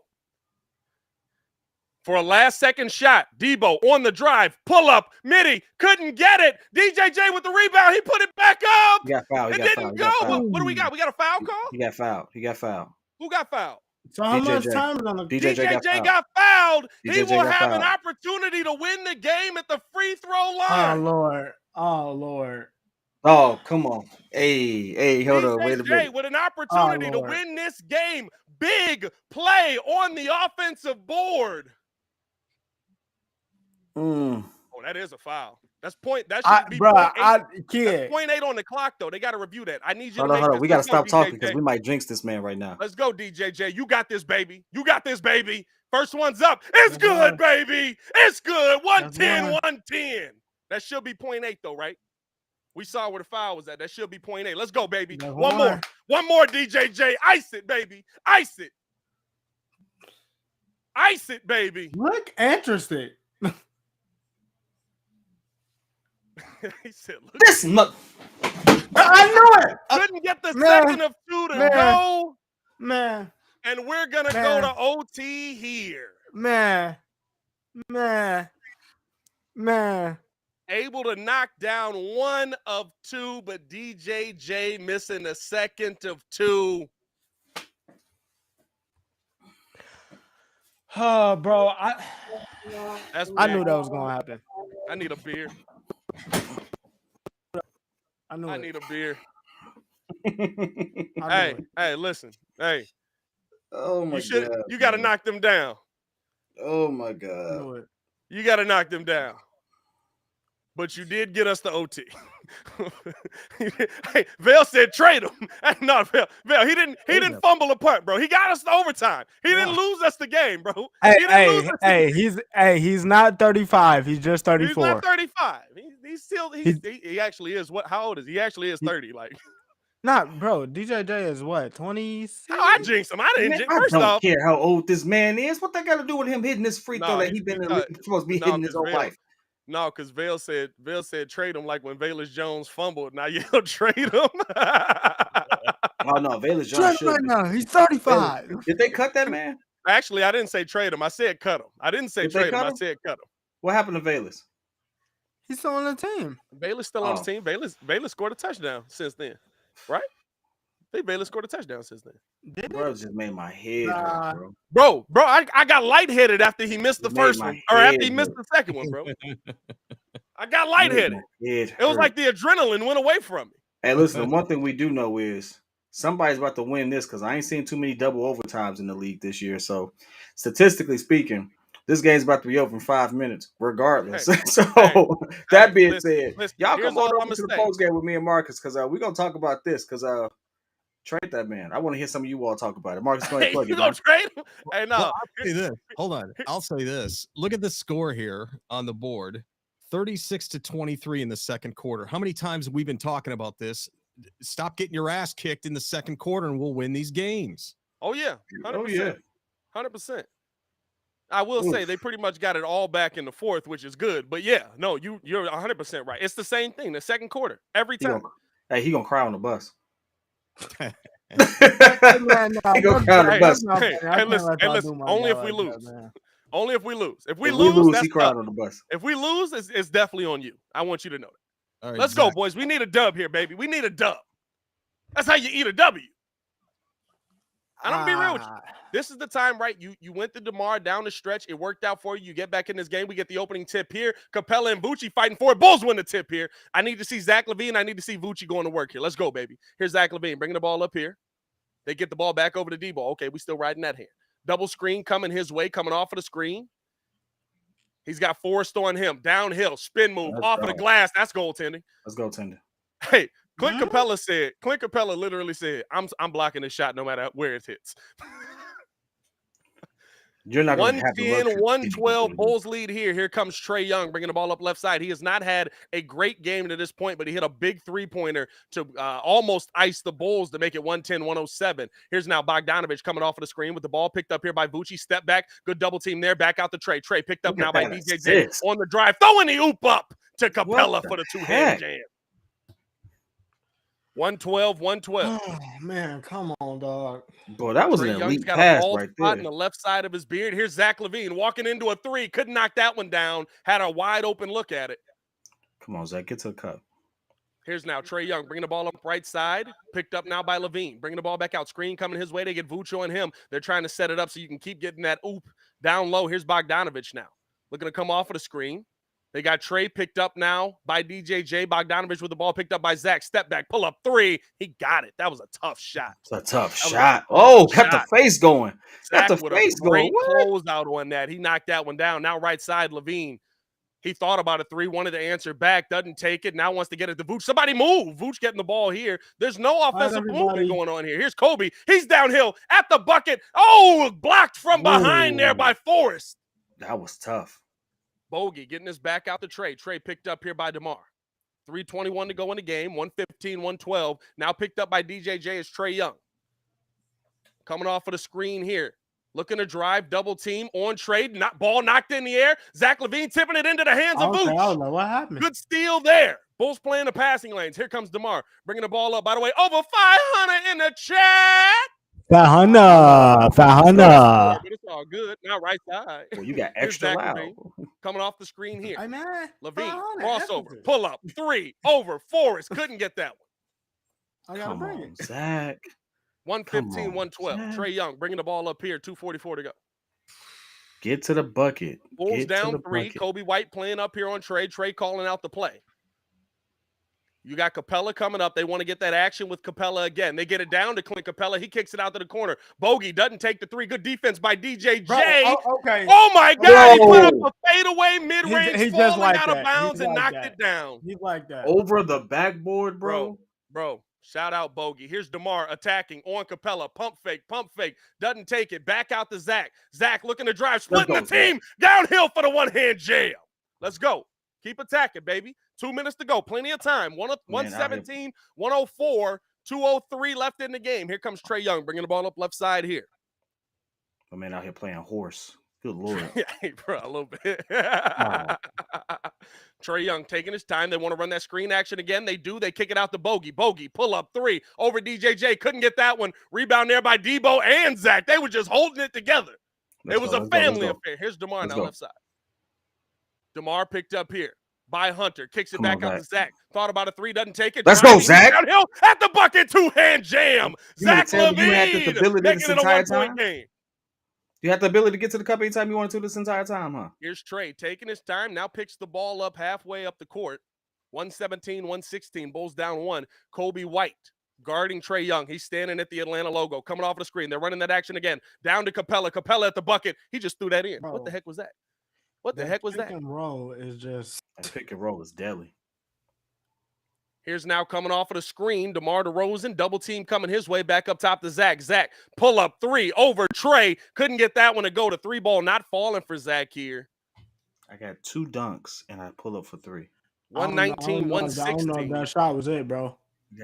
For a last-second shot, Debo on the drive, pull up, midi, couldn't get it. DJJ with the rebound, he put it back up. He got fouled. It didn't go. What do we got? We got a foul call? He got fouled. Who got fouled? So how much time is on the DJJ got fouled. He will have an opportunity to win the game at the free throw line. Oh, Lord. Oh, come on. Hey, hold on. Wait a minute. With an opportunity to win this game. Big play on the offensive board. Oh, that is a foul. That should be 0.8 on the clock, though. They got to review that. I need you to make this. We got to stop talking because we might jinx this man right now. Let's go, DJJ. You got this, baby. First one's up. It's good, baby. It's good. 110. That should be 0.8, though, right? We saw where the foul was at. That should be 0.8. Let's go, baby. One more, DJJ. Ice it, baby. Ice it, baby. Look interested. He said, this I knew it. Couldn't get the second of 2 to go. Man. And we're going to go to OT here. Man. Able to knock down 1 of 2, but DJJ missing the second of 2. Oh, bro. I knew that was going to happen. I need a beer. I need a beer. Hey, listen. Hey. Oh, my God. You got to knock them down. Oh, my God. You got to knock them down. But you did get us the OT. Hey, Vale said trade him. No, Vale, he didn't fumble a punt, bro. He got us to overtime. He didn't lose us the game, bro. He's not 35. He's just 34. He's not 35. He actually is. How old is he? He actually is 30. Like, not, bro. DJJ is what, 26? Oh, I jinxed him. I didn't jinx him. I don't care how old this man is. What that got to do with him hitting this free throw that he's been supposed to be hitting his whole life? No, because Vale said trade him like when Velus Jones fumbled. Now you'll trade him. Oh no, Velus Jones right now. He's 35. Did they cut that man? Actually, I didn't say trade him. I said cut him. I didn't say trade him. I said cut him. What happened to Velus? He's still on the team. Velus still on the team. Velus scored a touchdown since then, right? I think Velus scored a touchdown since then. Bro, just made my head hurt, bro. Bro, I got lightheaded after he missed the first one, or after he missed the second one, bro. I got lightheaded. It was like the adrenaline went away from me. Hey, listen, one thing we do know is somebody's about to win this because I ain't seen too many double overtimes in the league this year. So, statistically speaking, This game's about to be over in 5 minutes, regardless. Hey, so hey, that being listen, said, y'all here's come on all I'm over gonna to the say. post game with me and Marcus because we're gonna talk about this because trade that man. I want to hear some of you all talk about it. Marcus, go ahead, Hey, plug you it, gonna man. trade him? Hey, Well, no. I'll say this. Hold on. I'll say this. Look at the score here on the board. 36-23 in the second quarter. How many times have we been talking about this? Stop getting your ass kicked in the second quarter and we'll win these games. Oh yeah, 100%. Oh yeah. 100%. I will say they pretty much got it all back in the fourth, which is good. But yeah, no, you're 100% right. It's the same thing. The second quarter every time. He gonna cry on the bus. Man, He gonna cry on the bus. Hey, listen. Only if we lose. Only if we lose. If we lose, that's he cried tough. on the bus. If we lose, it's definitely on you. I want you to know that. All right, Let's go, boys. We need a dub here, baby. We need a dub. That's how you eat a W. And I'm gonna be real with you. This is the time, right? You went to DeMar down the stretch. It worked out for you. You get back in this game. We get the opening tip here. Capella and Vucci fighting for it. Bulls win the tip here. I need to see Zach LaVine. I need to see Vucci going to work here. Let's go, baby. Here's Zach LaVine bringing the ball up here. They get the ball back over to D-ball. Okay, we still riding that hand. Double screen coming his way, coming off of the screen. He's got Forrest on him. Downhill, spin move, off of the glass. That's goaltending. Let's go, Tender. Hey, Clint Capella literally said, I'm blocking this shot no matter where it hits. You're not going to have 110, 112, Bulls lead here. Here comes Trae Young bringing the ball up left side. He has not had a great game to this point, but he hit a big three-pointer to almost ice the Bulls to make it 110, 107. Here's now Bogdanovich coming off of the screen with the ball picked up here by Vucci. Step back. Good double team there. Back out to Trae. Trae picked up now by DJJ on the drive. Throwing the oop up to Capella for the two-hand jam. 112, 112. Oh, man, come on, dog. Bro, that was an elite pass right there. On the left side of his beard. Here's Zach LaVine walking into a three. Couldn't knock that one down. Had a wide open look at it. Come on, Zach. Get to the cup. Here's now Trae Young bringing the ball up right side. Picked up now by LaVine. Bringing the ball back out. Screen coming his way. They get Vucci on him. They're trying to set it up so you can keep getting that oop down low. Here's Bogdanovich now. Looking to come off of the screen. They got Trae picked up now by DJJ. Bogdanovich with the ball picked up by Zach. Step back, pull up three. He got it. That was a tough shot. It's a tough shot. Got the face going. Zach got the face going. Great closeout on that. He knocked that one down. Now right side, LaVine. He thought about a three, wanted to answer back, doesn't take it. Now wants to get it to Vooch. Somebody move. Vooch getting the ball here. There's no offensive movement going on here. Here's Kobe. He's downhill at the bucket. Oh, blocked from behind there by Forrest. That was tough. Bogey getting his back out to Trae. Trae picked up here by DeMar. 3:21 to go in the game. 115, 112. Now picked up by DJJ is Trae Young. Coming off of the screen here. Looking to drive, double team on Trae. Ball knocked in the air. Zach LaVine tipping it into the hands of Vooch. I don't know what happened. Good steal there. Bulls playing the passing lanes. Here comes DeMar. Bringing the ball up. By the way, over 500 in the chat. 500. But it's all good. Now right side. Well, you got extra loud. Coming off the screen here. Hey, man. LaVine, crossover, pull up, three, over, Forrest. Couldn't get that one. I gotta bring it. Zach. 115, 112. Trae Young bringing the ball up here. 2:44 to go. Get to the bucket. Bulls down three. Kobe White playing up here on Trae. Trae calling out the play. You got Capella coming up. They want to get that action with Capella again. They get it down to Clint Capella. He kicks it out to the corner. Bogey doesn't take the three. Good defense by DJJ. Okay. Oh, my God. He put up a fadeaway mid-range, falling like out that. of bounds and knocked that. it down. He's like that. Over the backboard, bro. Shout out Bogey. Here's DeMar attacking on Capella. Pump fake. Doesn't take it. Back out to Zach. Zach looking to drive. Splitting the team. Downhill for the one-hand jam. Let's go. Keep attacking, baby. 2 minutes to go. Plenty of time. 117, 104, 203 left in the game. Here comes Trae Young bringing the ball up left side here. My man out here playing horse. Good Lord. Yeah, bro, a little bit. Trae Young taking his time. They want to run that screen action again. They do. They kick it out to Bogey. Bogey, pull up three over DJJ. Couldn't get that one. Rebound there by Debo and Zach. They were just holding it together. It was a family affair. Here's DeMar now left side. DeMar picked up here by Hunter. Kicks it back out to Zach. Thought about a three. Doesn't take it. Let's go, Zach. Downhill at the bucket. Two-hand jam. Zach LaVine. You had this ability this entire time? Game. You had the ability to get to the cup anytime you wanted to this entire time, huh? Here's Trae taking his time. Now picks the ball up halfway up the court. 117, 116. Bulls down one. Kobe White guarding Trae Young. He's standing at the Atlanta logo, coming off the screen. They're running that action again. Down to Capella. Capella at the bucket. He just threw that in. Bro, what the heck was that? What the heck was that? Pick and roll is just. That pick and roll is deadly. Here's now coming off of the screen, DeMar DeRozan, double team coming his way, back up top to Zach. Zach, pull up three over Trae. Couldn't get that one to go to three ball. Not falling for Zach here. I got 2 dunks, and I pull up for 3. 119, I don't know 116. if that shot was it, bro.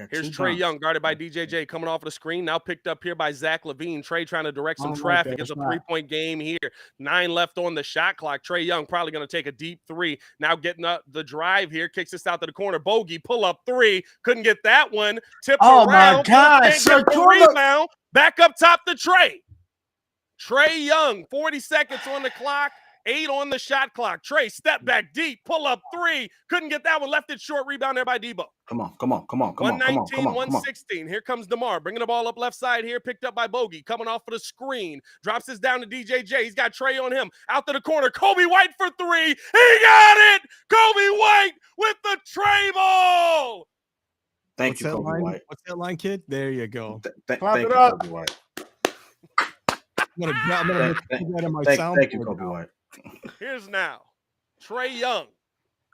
Here's Trae Young, guarded by DJJ, coming off of the screen. Now picked up here by Zach LaVine. Trae trying to direct some traffic. It's a 3-point game here. 9 left on the shot clock. Trae Young probably going to take a deep 3. Now getting up the drive here. Kicks this out to the corner. Bogey, pull up 3. Couldn't get that one. Tipped around. My gosh. Rebound. Back up top to Trae. Trae Young, 40 seconds on the clock. 8 on the shot clock. Trae, step back deep, pull up 3. Couldn't get that one. Left it short. Rebound there by Debo. Come on. 116. Here comes DeMar. Bringing the ball up left side here. Picked up by Bogey. Coming off of the screen. Drops this down to DJJ. He's got Trae on him. Out to the corner. Kobe White for 3. He got it. Kobe White with the Trae ball. Thank you, Kobe White. What's that line, kid? There you go. Thank you, Kobe White. I'm gonna thank you, Kobe White. Here's now Trae Young.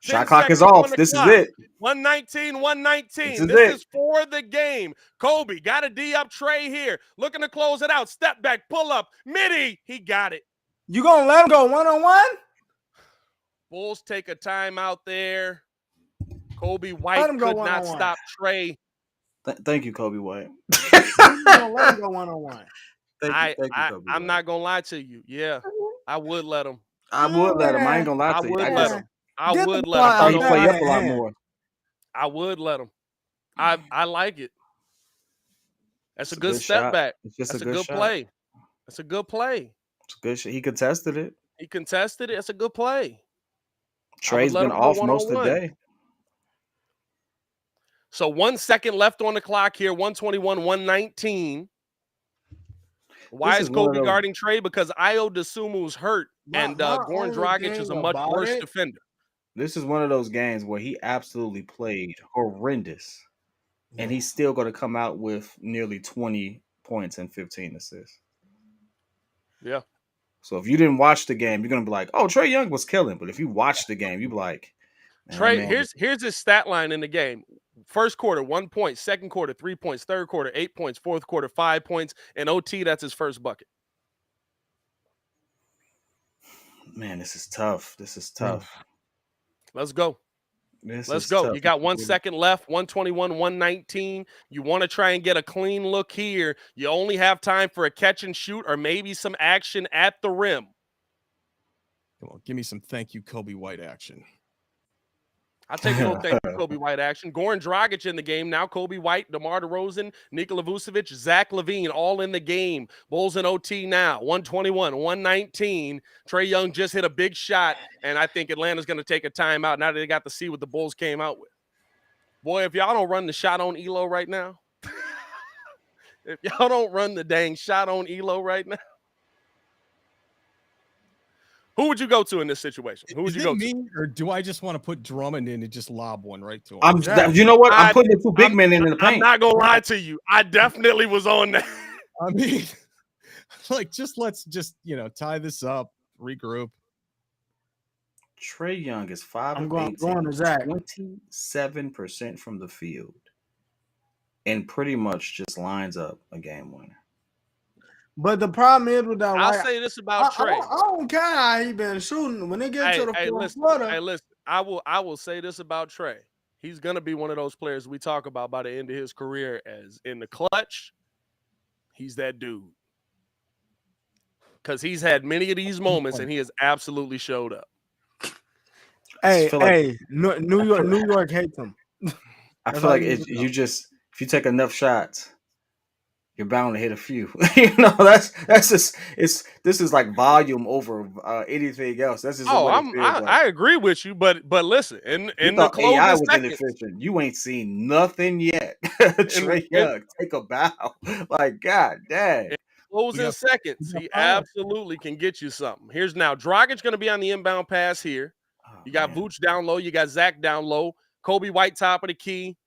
Shot clock is off. This is it. 119. This is for the game. Kobe got a D up. Trae here. Looking to close it out. Step back. Pull up. Midi. He got it. You going to let him go one-on-one? Bulls take a timeout there. Kobe White could not stop Trae. Thank you, Kobe White. Let him go one-on-one. I'm not going to lie to you. Yeah, I would let him. I would let him. I ain't gonna lie to you. I would let him. I thought he play up a lot more. I would let him. I like it. That's a good step back. That's a good play. That's a good play. It's a good shot. He contested it. That's a good play. Trae's been off most of the day. So 1 second left on the clock here. 121, 119. Why is Kobe guarding Trae? Because Ayo Dosunmu's hurt, and Goran Dragic is a much worse defender. This is one of those games where he absolutely played horrendous, and he's still going to come out with nearly 20 points and 15 assists. Yeah. So if you didn't watch the game, you're going to be like, oh, Trae Young was killing. But if you watch the game, you'd be like, Trae, here's his stat line in the game. First quarter, 1 point. Second quarter, 3 points. Third quarter, 8 points. Fourth quarter, 5 points. And OT, that's his first bucket. Man, this is tough. Let's go. Let's go. Tough. You got 1 second left, 121, 119. You want to try and get a clean look here. You only have time for a catch and shoot or maybe some action at the rim. Come on, give me some thank you, Kobe White action. I'll take a little thank you, Kobe White action. Goran Dragic in the game. Now Kobe White, DeMar DeRozan, Nikola Vucevic, Zach LaVine all in the game. Bulls in OT now. 121, 119. Trae Young just hit a big shot, and I think Atlanta's going to take a timeout now that they got to see what the Bulls came out with. Boy, if y'all don't run the shot on Elo right now, if y'all don't run the dang shot on Elo right now, who would you go to in this situation? Who would you go to? Or do I just want to put Drummond in and just lob one right to him? You know what? I'm putting the 2 big men in the paint. I'm not going to lie to you. I definitely was on that. I mean, let's tie this up, regroup. Trae Young is 5 I'm of going 18, to Zach. 27% from the field, and pretty much just lines up a game winner. But the problem is with that. I'll say this about Trae. I don't care how he been shooting. When they get to the fourth quarter. Listen. I will say this about Trae. He's gonna be one of those players we talk about by the end of his career as in the clutch. He's that dude. Because he's had many of these moments and he has absolutely showed up. New York hates him. I feel like if you take enough shots, you're bound to hit a few. That's just this is like volume over anything else. That's just I agree with you, but listen, in the closing AI was seconds, inefficient. You ain't seen nothing yet. Trae Young, take a bow. Like, God dang. Closing seconds, he absolutely can get you something. Here's now Dragic going to be on the inbound pass here. You got Vooch down low. You got Zach down low. Kobe White top of the key.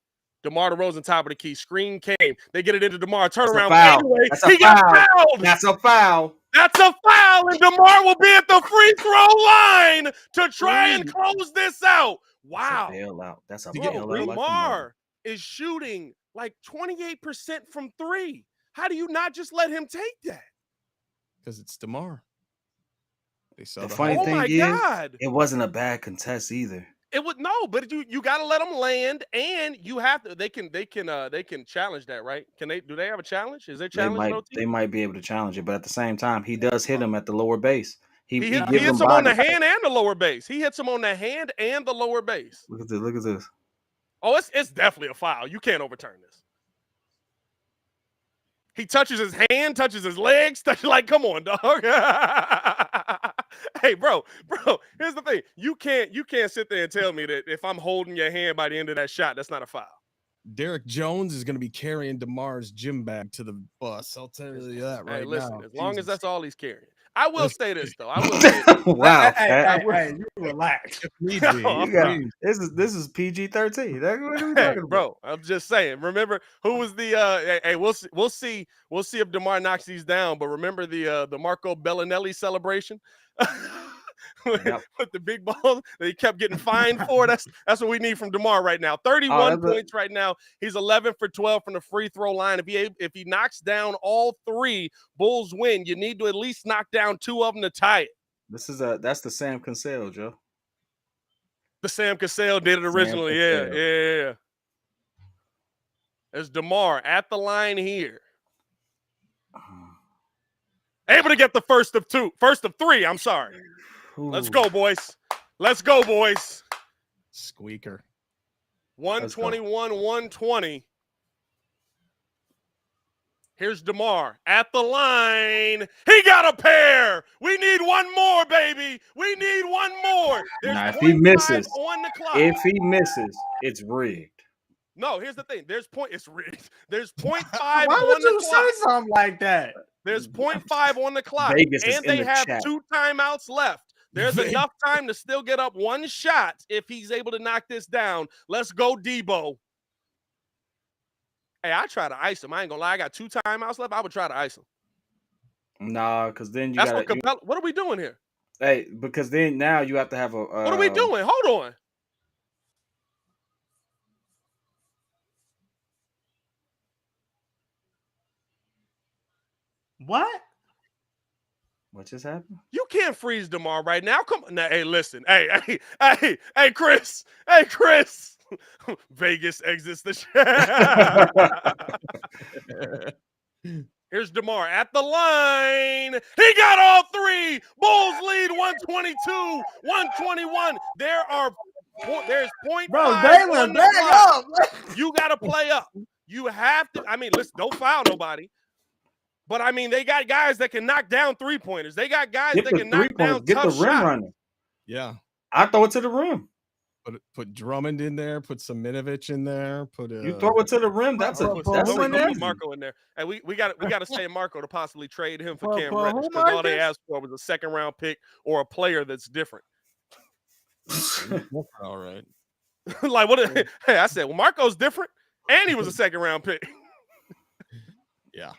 DeMar DeRozan, top of the key. Screen came. They get it into DeMar. Turnaround. Foul. That's a He foul. got fouled. That's a foul. That's a foul, and DeMar will be at the free throw line to try and close this out. Wow. That's a bailout. That's a Bro, bailout. DeMar is shooting like 28% from three. How do you not just let him take that? Because it's DeMar. The funny thing is, it wasn't a bad contest either. It would no, but you got to let them land, and you have to. They can challenge that, right? Do they have a challenge? Is there challenge? They might be able to challenge it, but at the same time, he does hit him at the lower base. He hits him on the hand and the lower base. He hits him on the hand and the lower base. Look at this. Look at this. Oh, it's definitely a foul. You can't overturn this. He touches his hand, touches his legs, like, come on, dog. Hey, bro, here's the thing. You can't sit there and tell me that if I'm holding your hand by the end of that shot, that's not a foul. Derek Jones is going to be carrying DeMar's gym bag to the bus. I'll tell you that right now. As long as that's all he's carrying. I will say this, though. Wow. Hey, you relax. This is PG-13. That's what are we talking about? Bro, I'm just saying. Remember who was the hey, we'll see if DeMar knocks these down, but remember the Marco Bellinelli celebration? With the big ball that he kept getting fined for. That's what we need from DeMar right now. 31 points right now. He's 11 for 12 from the free throw line. If he knocks down all three, Bulls win. You need to at least knock down two of them to tie it. That's the Sam Cassell, Joe. The Sam Cassell did it originally. Yeah. There's DeMar at the line here. Able to get the first of three. I'm sorry. Ooh. Let's go, boys. Squeaker. 121-120. Here's DeMar at the line. He got a pair. We need one more, baby. We need one more. If he misses on the clock. If he misses, it's rigged. No, here's the thing. It's rigged. There's 0.5 Why on would you the clock. say something like that? There's 0.5 on the clock. And they have 2 timeouts left. There's enough time to still get up one shot if he's able to knock this down. Let's go, Debo. Hey, I try to ice him. I ain't gonna lie. I got 2 timeouts left. I would try to ice him. Nah, because then what are we doing here? Hey, because then now you have to have a. What are we doing? Hold on. What? What just happened? You can't freeze DeMar right now. Come on. Now, hey, listen. Hey, Chris. Hey, Chris. Vegas exits the chat. Here's DeMar at the line. He got all 3. Bulls lead 122-121. There's 0.5. Bro, Dalen, back up. You got to play up. You have to. I mean, listen, don't foul nobody. But, I mean, they got guys that can knock down 3-pointers. They got guys that can knock down Get the rim shots. running. Yeah. I throw it to the rim. Put Drummond in there. Put Saminovic in there. You throw it to the rim. That's Marco in there. And we got to say Marco to possibly trade him for Cam Reddish, because all they asked for was a second-round pick or a player that's different. All right. Like what? Hey, I said, well, Marco's different, and he was a second-round pick. Yeah.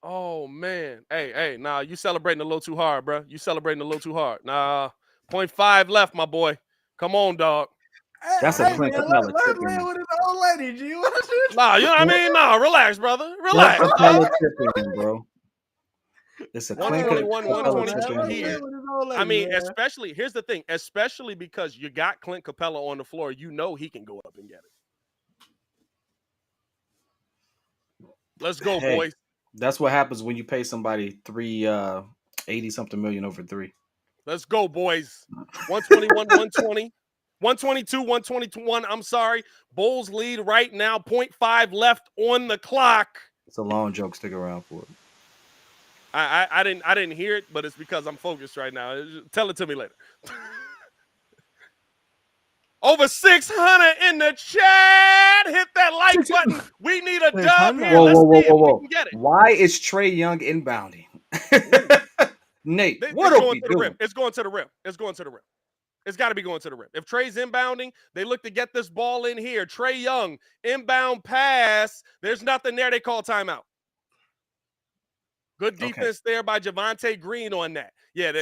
Oh, man. Hey, nah, you celebrating a little too hard, bro. You celebrating a little too hard. Nah, 0.5 left, my boy. Come on, dog. That's a Clint Capella tipping. With his old lady, G. Nah, you know what I mean? Nah, relax, brother. Relax. Tipping, bro. It's a Clint 121-122 here. I mean, especially, here's the thing, especially because you got Clint Capella on the floor, you know he can go up and get it. Let's go, boys. That's what happens when you pay somebody 80-something million over 3. Let's go, boys. 121-120. 122-121. I'm sorry. Bulls lead right now. 0.5 left on the clock. It's a long joke. Stick around for it. I didn't hear it, but it's because I'm focused right now. Tell it to me later. Over 600 in the chat. Hit that like button. We need a dub here. Whoa. Why is Trae Young inbounding? Nate, what are we doing? It's going to the rim. It's got to be going to the rim. If Trey's inbounding, they look to get this ball in here. Trey Young, inbound pass. There's nothing there. They call timeout. Good defense there by Javonte Green on that. Yeah,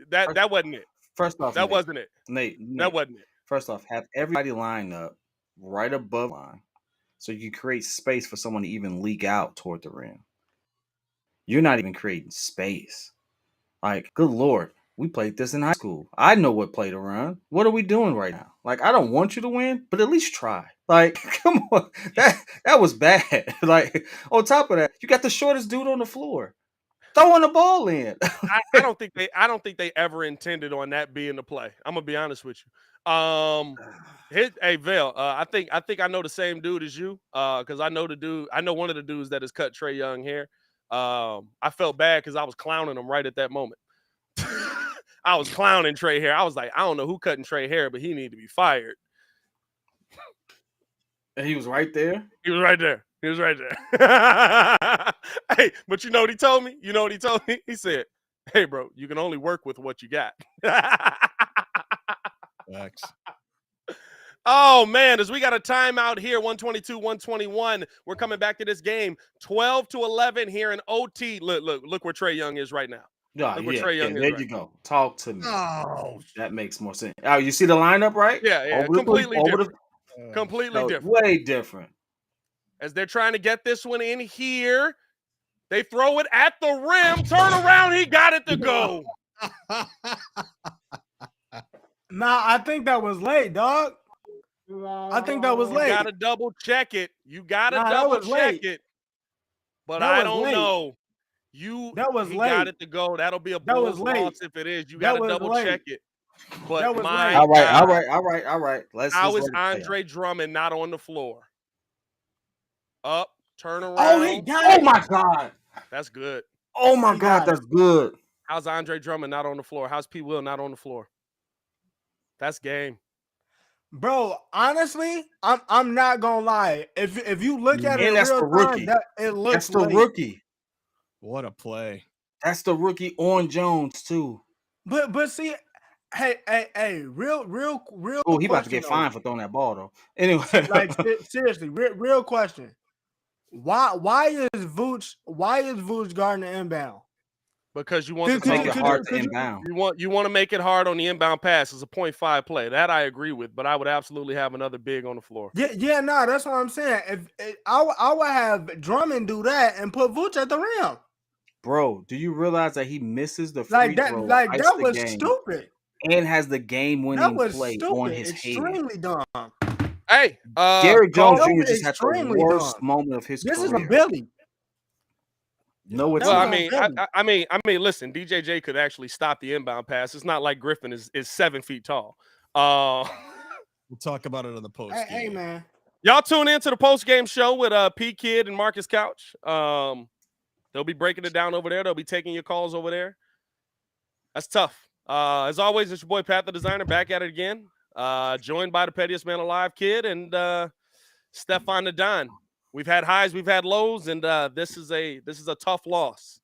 that wasn't it. First off, that wasn't it. Nate, that wasn't it. First off, have everybody line up right above line so you create space for someone to even leak out toward the rim. You're not even creating space. Like, good Lord, we played this in high school. I know what play to run. What are we doing right now? Like, I don't want you to win, but at least try. Like, come on. That was bad. Like, on top of that, you got the shortest dude on the floor throwing the ball in. I don't think they ever intended on that being the play. I'm gonna be honest with you. Hey Vale, I think I know the same dude as you. Because I know one of the dudes that has cut Trey Young hair. I felt bad because I was clowning him right at that moment. I was clowning Trey hair. I was like, I don't know who cutting Trey hair, but he needed to be fired. And he was right there. He was right there. Hey, but you know what he told me? He said, "Hey, bro, you can only work with what you got." Thanks. Oh, man, as we got a timeout here, 122-121. We're coming back to this game, 12-11 here in OT. Look where Trey Young is right now. There you go. Talk to me. Oh, that makes more sense. Oh, you see the lineup, right? Yeah, completely different. Completely different. Way different. As they're trying to get this one in here, they throw it at the rim. Turn around, he got it to go. Nah, I think that was late, dog. I think that was late. You gotta double check it. Double check it. But I don't know. He got it to go. That'll be a Bulls loss if it is. You gotta double check it. But all right. How is Andre Drummond not on the floor? Up, turn around. Oh, he got it. Oh my God. That's good. Oh my God, that's good. How's Andre Drummond not on the floor? How's P. Will not on the floor? That's game. Bro, honestly, I'm not gonna lie. If you look at it in real time, it looks that's the rookie. What a play. That's the rookie on Jones too. But see, hey, real. Oh, he about to get fined for throwing that ball though. Anyway, like seriously, real question. Why is Vooch guarding the inbound? Because you want to make it hard to inbound. You want to make it hard on the inbound pass. It's a 0.5 play. That I agree with, but I would absolutely have another big on the floor. Yeah, no, that's what I'm saying. I would have Drummond do that and put Vooch at the rim. Bro, do you realize that he misses the free throw? Like that was stupid. And has the game-winning play on his extremely head. Dumb. Hey, Derrick Jones Jr. just had the worst moment of his career. This is a Billy. No, it's not. I mean, listen, DJJ could actually stop the inbound pass. It's not like Griffin is 7 feet tall. We'll talk about it on the post. Hey, man. Y'all tune into the post-game show with P. Kid and Marcus Couch. They'll be breaking it down over there. They'll be taking your calls over there. That's tough. As always, it's your boy Pat the Designer back at it again. Joined by the pettiest man alive, Kid, and Stefan the Don. We've had highs, we've had lows, and this is a tough loss.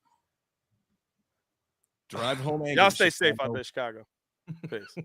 Drive home. Y'all stay safe out there, Chicago. Peace.